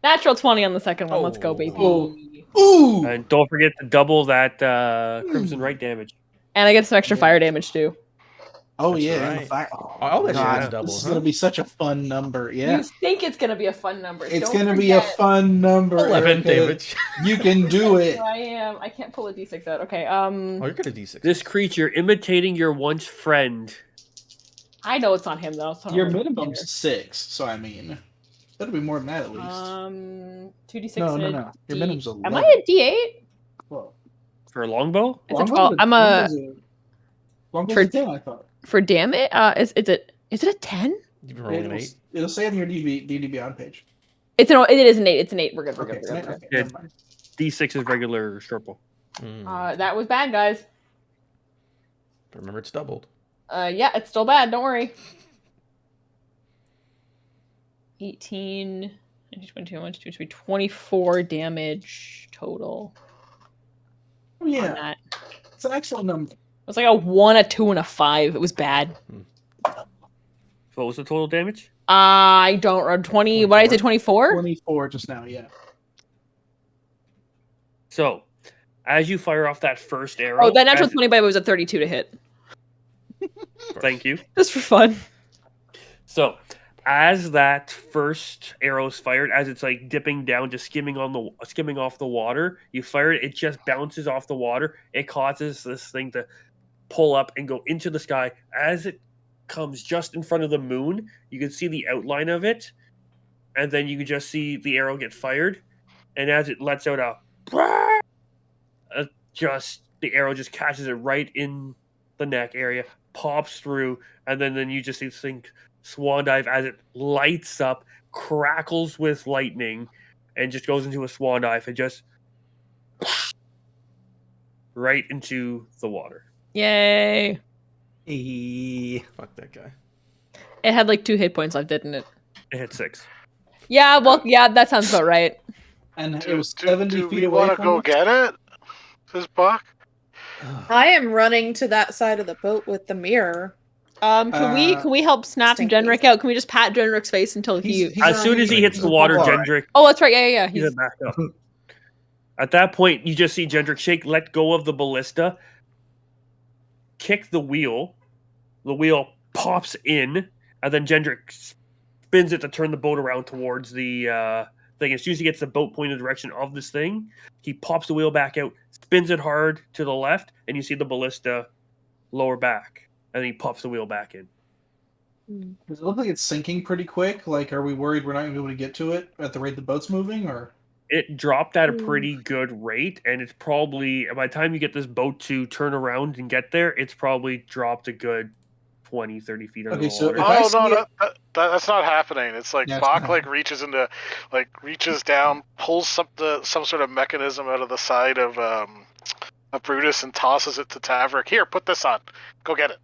Natural 20 on the second one. Let's go, baby. Ooh! And don't forget to double that Crimson Right damage. And I get some extra fire damage too. Oh That's yeah, and the right. fire. All that shit God, is double, this is huh? gonna be such a fun number. Yeah, You think it's gonna be a fun number. it's Don't gonna be a forget. fun number. 11 Erica. damage. You can do it. I am. I can't pull a d6 out. Okay. Oh, you're good at D6. This creature imitating your once friend. I know it's on him though. So I don't Your really minimum's 6, so I mean, that'll be more than that at care. least. 2d6. No. and Your D- minimum's 11. Am I a d8? Well, For a longbow? It's a 12. I'm a Longbow's For- a 10, I thought. for damage. Is it a 10? You've been rolling an 8. It'll say on your D&D Beyond page. It is an 8. It's an 8. We're good. We're Okay, good. We're good. okay, Yeah. never mind. D6 is regular short bow. That was bad, guys. Remember, it's doubled. Yeah, it's still bad. Don't worry. 18, 22, 1, 2, 3, 24 damage total. Oh, On yeah, that. it's an excellent number. It was like a 1, a 2, and a 5. It was bad. So what was the total damage? I don't know. 20. What did I say? 24? 24 just now, yeah. So, as you fire off that first arrow... Oh, that natural as- 20 by was a 32 to hit. Thank you. Just for fun. So, as that first arrow is fired, as it's like dipping down, just skimming off the water, you fire it. It just bounces off the water. It causes this thing to pull up and go into the sky. As it comes just in front of the moon, you can see the outline of it, and then you can just see the arrow get fired. And as it lets out the arrow just catches it right in the neck area, pops through, and then you just see this thing swan dive as it lights up, crackles with lightning, and just goes into a swan dive and just right into the water. Yay. Fuck that guy. It had like 2 hit points left, didn't it? It hit 6. Yeah, well, yeah, that sounds about right. And it was 70 do feet we away want to from go us? get it? Says Buck. I am running to that side of the boat with the mirror. Can we help snap Distinctly. Genric out? Can we just pat Genric's face until he? He's As soon as he already- hits the water, All right. Gendrick, Oh, that's right. Yeah. he's He's back up. At that point, you just see Gendrick shake, let go of the ballista, kick the wheel pops in, and then Gendrick spins it to turn the boat around towards the thing. As soon as he gets the boat pointed in the direction of this thing, he pops the wheel back out, spins it hard to the left, and you see the ballista lower back, and then he pops the wheel back in. Does it look like it's sinking pretty quick? Like, are we worried we're not going to be able to get to it at the rate the boat's moving, or? It dropped at a pretty good rate, and it's probably, by the time you get this boat to turn around and get there, it's probably dropped a good 20, 30 feet under Okay, the so water. if I Oh see no, it- that's not happening. It's like Yeah, it's Bach not like reaches down, pulls some sort of mechanism out of the side of Brutus and tosses it to Taverick. Here, put this on. Go get it.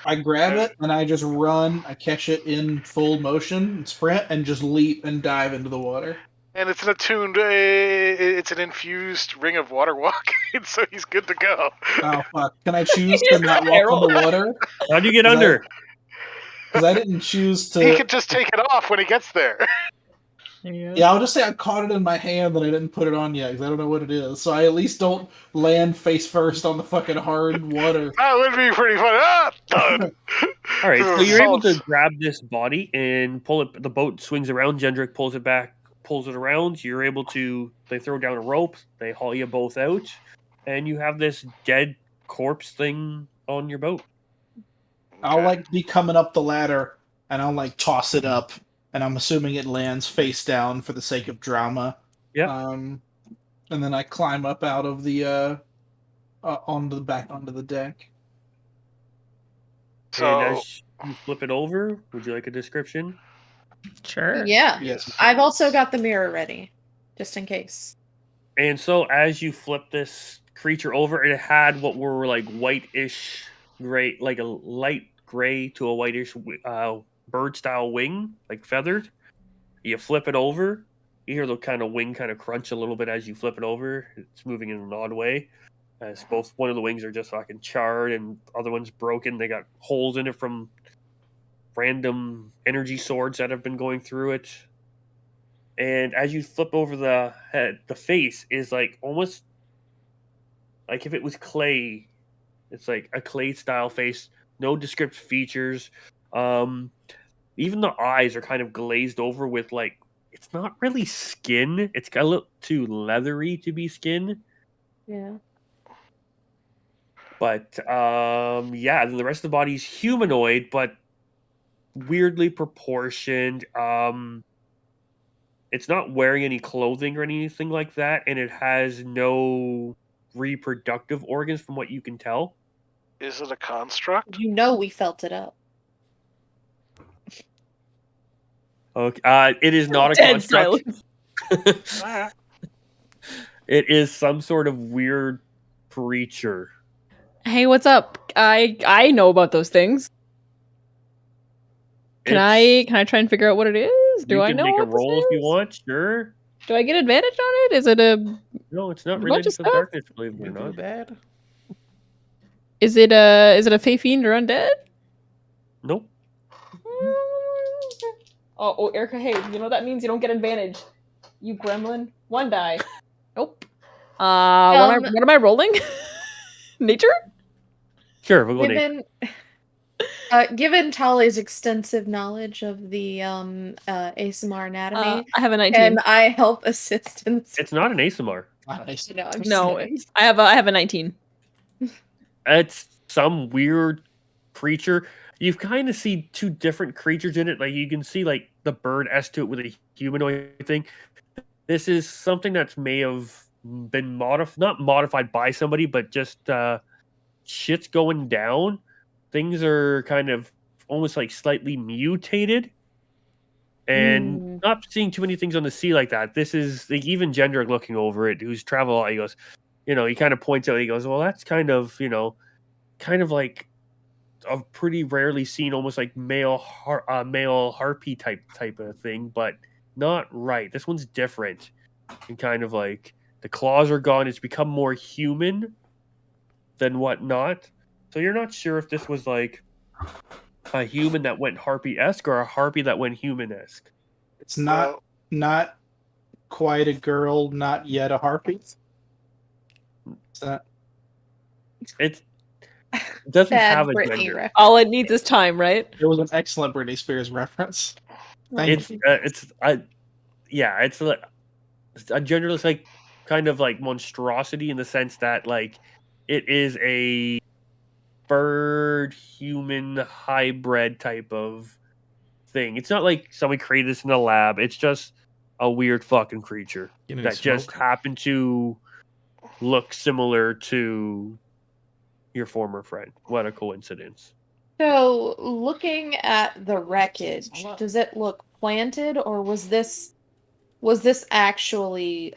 I grab it and I just run. I catch it in full motion, sprint, and just leap and dive into the water. And it's an attuned, it's an infused ring of water walking, so he's good to go. Oh fuck! Can I choose to not walk on the water? How'd you get Is that- under? Because I didn't choose to. He could just take it off when he gets there. Yeah, I'll just say I caught it in my hand and I didn't put it on yet because I don't know what it is. So I at least don't land face first on the fucking hard water. That would be pretty funny. Ah, done. All right, so you're able to Salts. grab this body and pull it. The boat swings around. Gendrick pulls it back, pulls it around. You're able to. They throw down a rope. They haul you both out, and you have this dead corpse thing on your boat. I'll like be coming up the ladder and I'll like toss it up, and I'm assuming it lands face down for the sake of drama. Yeah. And then I climb up out of the onto the deck. So, And as you flip it over, would you like a description? Sure. Yeah. Yes. I've also got the mirror ready, just in case. And so as you flip this creature over, it had what were like whitish gray, like a light gray to a whitish bird style wing, like feathered. You flip it over, you hear the kind of wing kind of crunch a little bit as you flip it over. It's moving in an odd way. As both one of the wings are just fucking charred and the other one's broken. They got holes in it from random energy swords that have been going through it. And as you flip over the head, the face is like almost like if it was clay. It's like a clay style face, no descriptive features. Even the eyes are kind of glazed over with like, it's not really skin. It's got a little too leathery to be skin. Yeah. But yeah, the rest of the body's humanoid, but weirdly proportioned. It's not wearing any clothing or anything like that, and it has no reproductive organs from what you can tell. is it a construct? You know we felt it up. Okay, it is not a Dead construct. silence. It is some sort of weird creature. Hey, what's up? I know about those things. Can I try and figure out what it is? Do you I can know make a what this roll if you is? want, sure. Do I get advantage on it? Is it a No, it's not Bunch related of to stuff? darkness, believe it or Good or not. bad? is it a fey fiend or undead? Nope. Oh, Erica, hey, you know what that means? You don't get advantage. You gremlin. One die. Nope. What am I rolling? Nature? Sure, we'll go nature. Given Tali's extensive knowledge of the ASMR anatomy, I have a 19. can I help assist in this? It's not an ASMR. Nice. No, I'm just No, kidding. I have a 19. It's some weird creature. You kind of see two different creatures in it. Like you can see like the bird S to it with a humanoid thing. This is something that may have been not modified by somebody, but just shit's going down. Things are kind of almost like slightly mutated. And not seeing too many things on the sea like that. This is like even Gendrick looking over it, who's traveled a lot, he goes, he kind of points out, he goes, well, that's kind of like a pretty rarely seen, almost like male harpy type of thing, but not right. This one's different. And kind of like the claws are gone. It's become more human than whatnot. So you're not sure if this was like a human that went harpy-esque or a harpy that went human-esque. It's not quite a girl, not yet a harpy. Is that? It's It doesn't Bad have a Britney gender. reference. All it needs is time, right? It was an excellent Britney Spears reference. Thank you. It's like a genderless, like kind of like monstrosity in the sense that like it is a bird human hybrid type of thing. It's not like somebody created this in a lab. It's just a weird fucking creature Get any that just smoke? happened to look similar to your former friend. What a coincidence. So, looking at the wreckage, does it look planted, or was this actually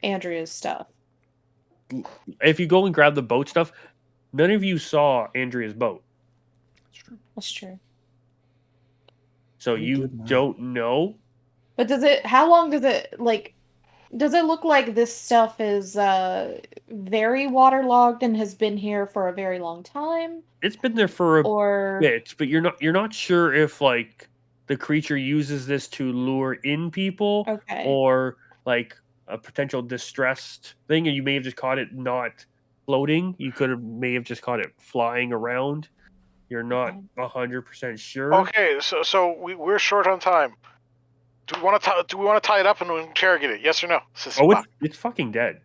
Andrea's stuff? If you go and grab the boat stuff, none of you saw Andrea's boat. That's true. So We you did not. don't know. But how long does it does it look like this stuff is very waterlogged and has been here for a very long time? It's been there for a Or bit, but you're not sure if like the creature uses this to lure in people okay. or like a potential distressed thing, and you may have just caught it not floating. You may have just caught it flying around. You're not 100% sure. Okay, so we're short on time. Do we want to tie it up and interrogate it? Yes or no? Says Oh, Spock. it's fucking dead.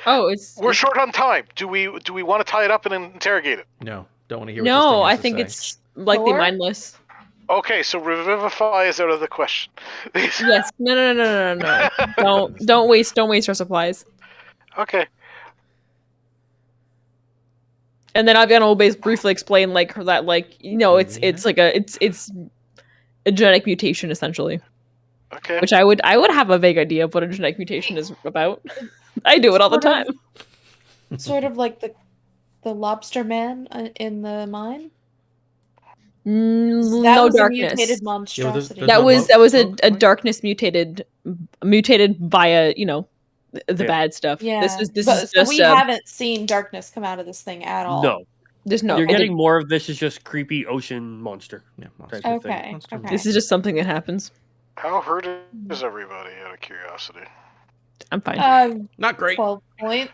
Oh, We're short on time. Do we want to tie it up and interrogate it? No, don't want to hear. What this no. thing has I to think say. it's likely Sure. mindless. Okay, so revivify is out of the question. Yes. No. Don't waste our supplies. Okay. And then Aviana will briefly explain like that, like it's like it's a genetic mutation essentially. Okay. Which I would have a vague idea of what a genetic mutation is about. I do it all the time. Sort of like the lobster man in the mine. That No was darkness. a mutated monstrosity. there's That no was a smoke? darkness mutated via the bad stuff. Yeah. This is so just we haven't seen darkness come out of this thing at all. No, there's no. you're it getting didn't- more of this is just creepy ocean monster. Yeah, monster. Type of thing. Okay. Monster Okay. This is just something that happens. How hurt is everybody? Out of curiosity. I'm fine. Not great. 12 points.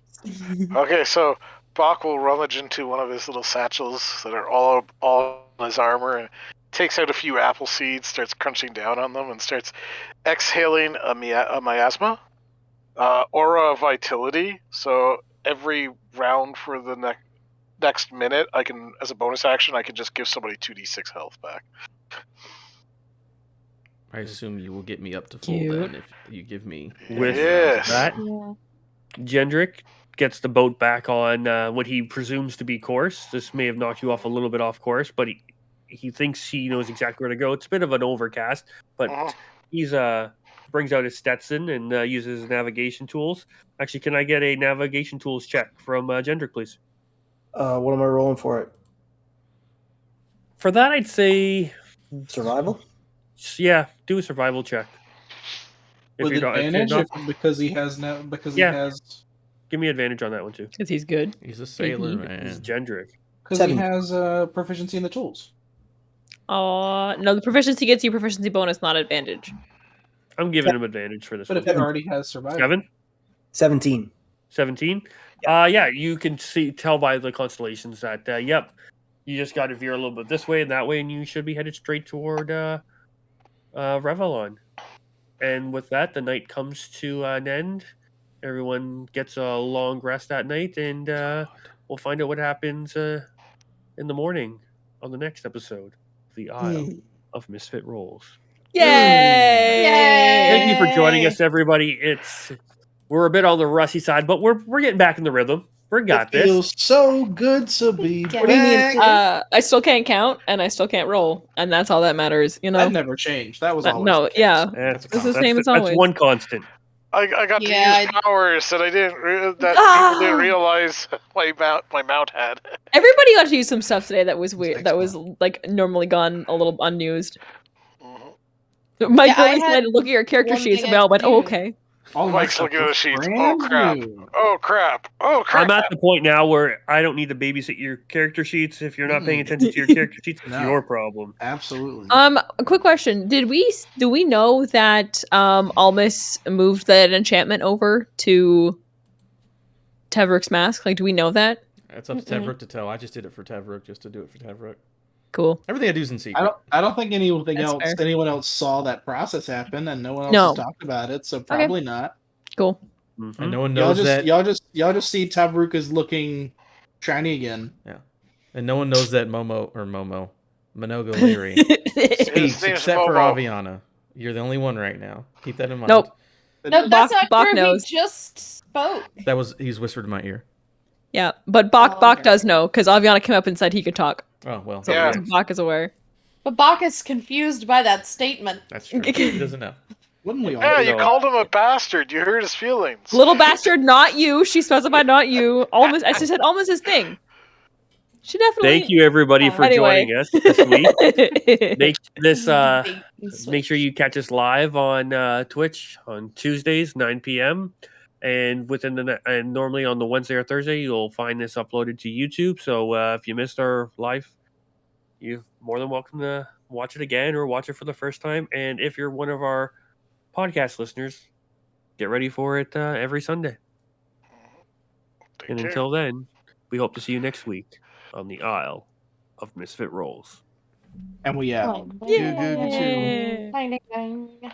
Okay, so Bach will rummage into one of his little satchels that are all in his armor and takes out a few apple seeds, starts crunching down on them, and starts exhaling a miasma, aura of vitality. So every round for the next minute, I can, as a bonus action, I can just give somebody 2d6 health back. I assume you will get me up to full Cute. then if you give me. With Yes. that, Yeah. Gendrick gets the boat back on what he presumes to be course. This may have knocked you off a little bit off course, but he thinks he knows exactly where to go. It's a bit of an overcast, but he's brings out his Stetson and uses his navigation tools. Actually, can I get a navigation tools check from Gendrick, please? What am I rolling for it? For that, I'd say, Survival? yeah, do a survival check. With advantage, because he has Yeah. he has Give me advantage on that one too. Because he's good. He's a sailor, He's man. Gendrick. because he has proficiency in the tools. No, the proficiency gets you proficiency bonus, not advantage. I'm giving him advantage for this But one. if he already has survival, 17. 17? Yeah, you can tell by the constellations that, yep, you just got to veer a little bit this way and that way, and you should be headed straight toward Revalon. And with that, the night comes to an end. Everyone gets a long rest that night, and we'll find out what happens in the morning on the next episode of The Isle of Misfit Rolls. Yay! Thank you for joining us, everybody. We're a bit on the rusty side, but we're getting back in the rhythm. We got it this. feels so good to be What back. What do you mean? I still can't count and I still can't roll, and that's all that matters. You know. That never changed. That was always No, the case. yeah. That's It's the same as always. That's one constant. I got to Yeah, use powers that people didn't realize my mount had. Everybody got to use some stuff today that was weird. Thanks, That was like normally gone a little unused. Mhm. Mike I really had said, "Look at your character one sheets," thing and we all I went, could "Oh, use. okay." All my Mike's stuff looking at the was sheets. brand Oh crap! new. Oh crap! Oh crap! I'm at the point now where I don't need to babysit your character sheets. If you're not paying attention to your character sheets, it's No. your problem. Absolutely. A quick question: do we know that Almus moved that enchantment over to Teverick's mask? Like, do we know that? It's up to Tevrook to tell. I just did it for Tevrook just to do it for Tevrook. Cool. Everything I do is in secret. I don't think That's fair. anyone else saw that process happen, and no one else No. has talked about it, so probably not. Cool. And no one Y'all knows that. y'all just see Tavrook is looking shiny again. Yeah. And no one knows that Minoga Leary His speaks name's except for Momo. Aviana. You're the only one right now. Keep that in mind. Nope. No, that's not Bach true. knows. He just spoke. He's whispered in my ear. Yeah, but Bach does know because Aviana came up and said he could talk. Oh well. So Yeah. Bach is aware. But Bach is confused by that statement. That's true. He doesn't know. Wouldn't we all? Yeah, you No. called him a bastard. You hurt his feelings. Little bastard, not you. She specified not you. Almost, as she said, almost his thing. She definitely. Thank you, everybody, for Anyway. joining us this week. Switch. Make sure you catch us live on Twitch on Tuesdays, 9 p.m. And and normally on the Wednesday or Thursday, you'll find this uploaded to YouTube. So if you missed our live, you're more than welcome to watch it again or watch it for the first time. And if you're one of our podcast listeners, get ready for it every Sunday. Thank you. Until then, we hope to see you next week on the Isle of Misfit Rolls. And we out. Goo goo goo. Bye.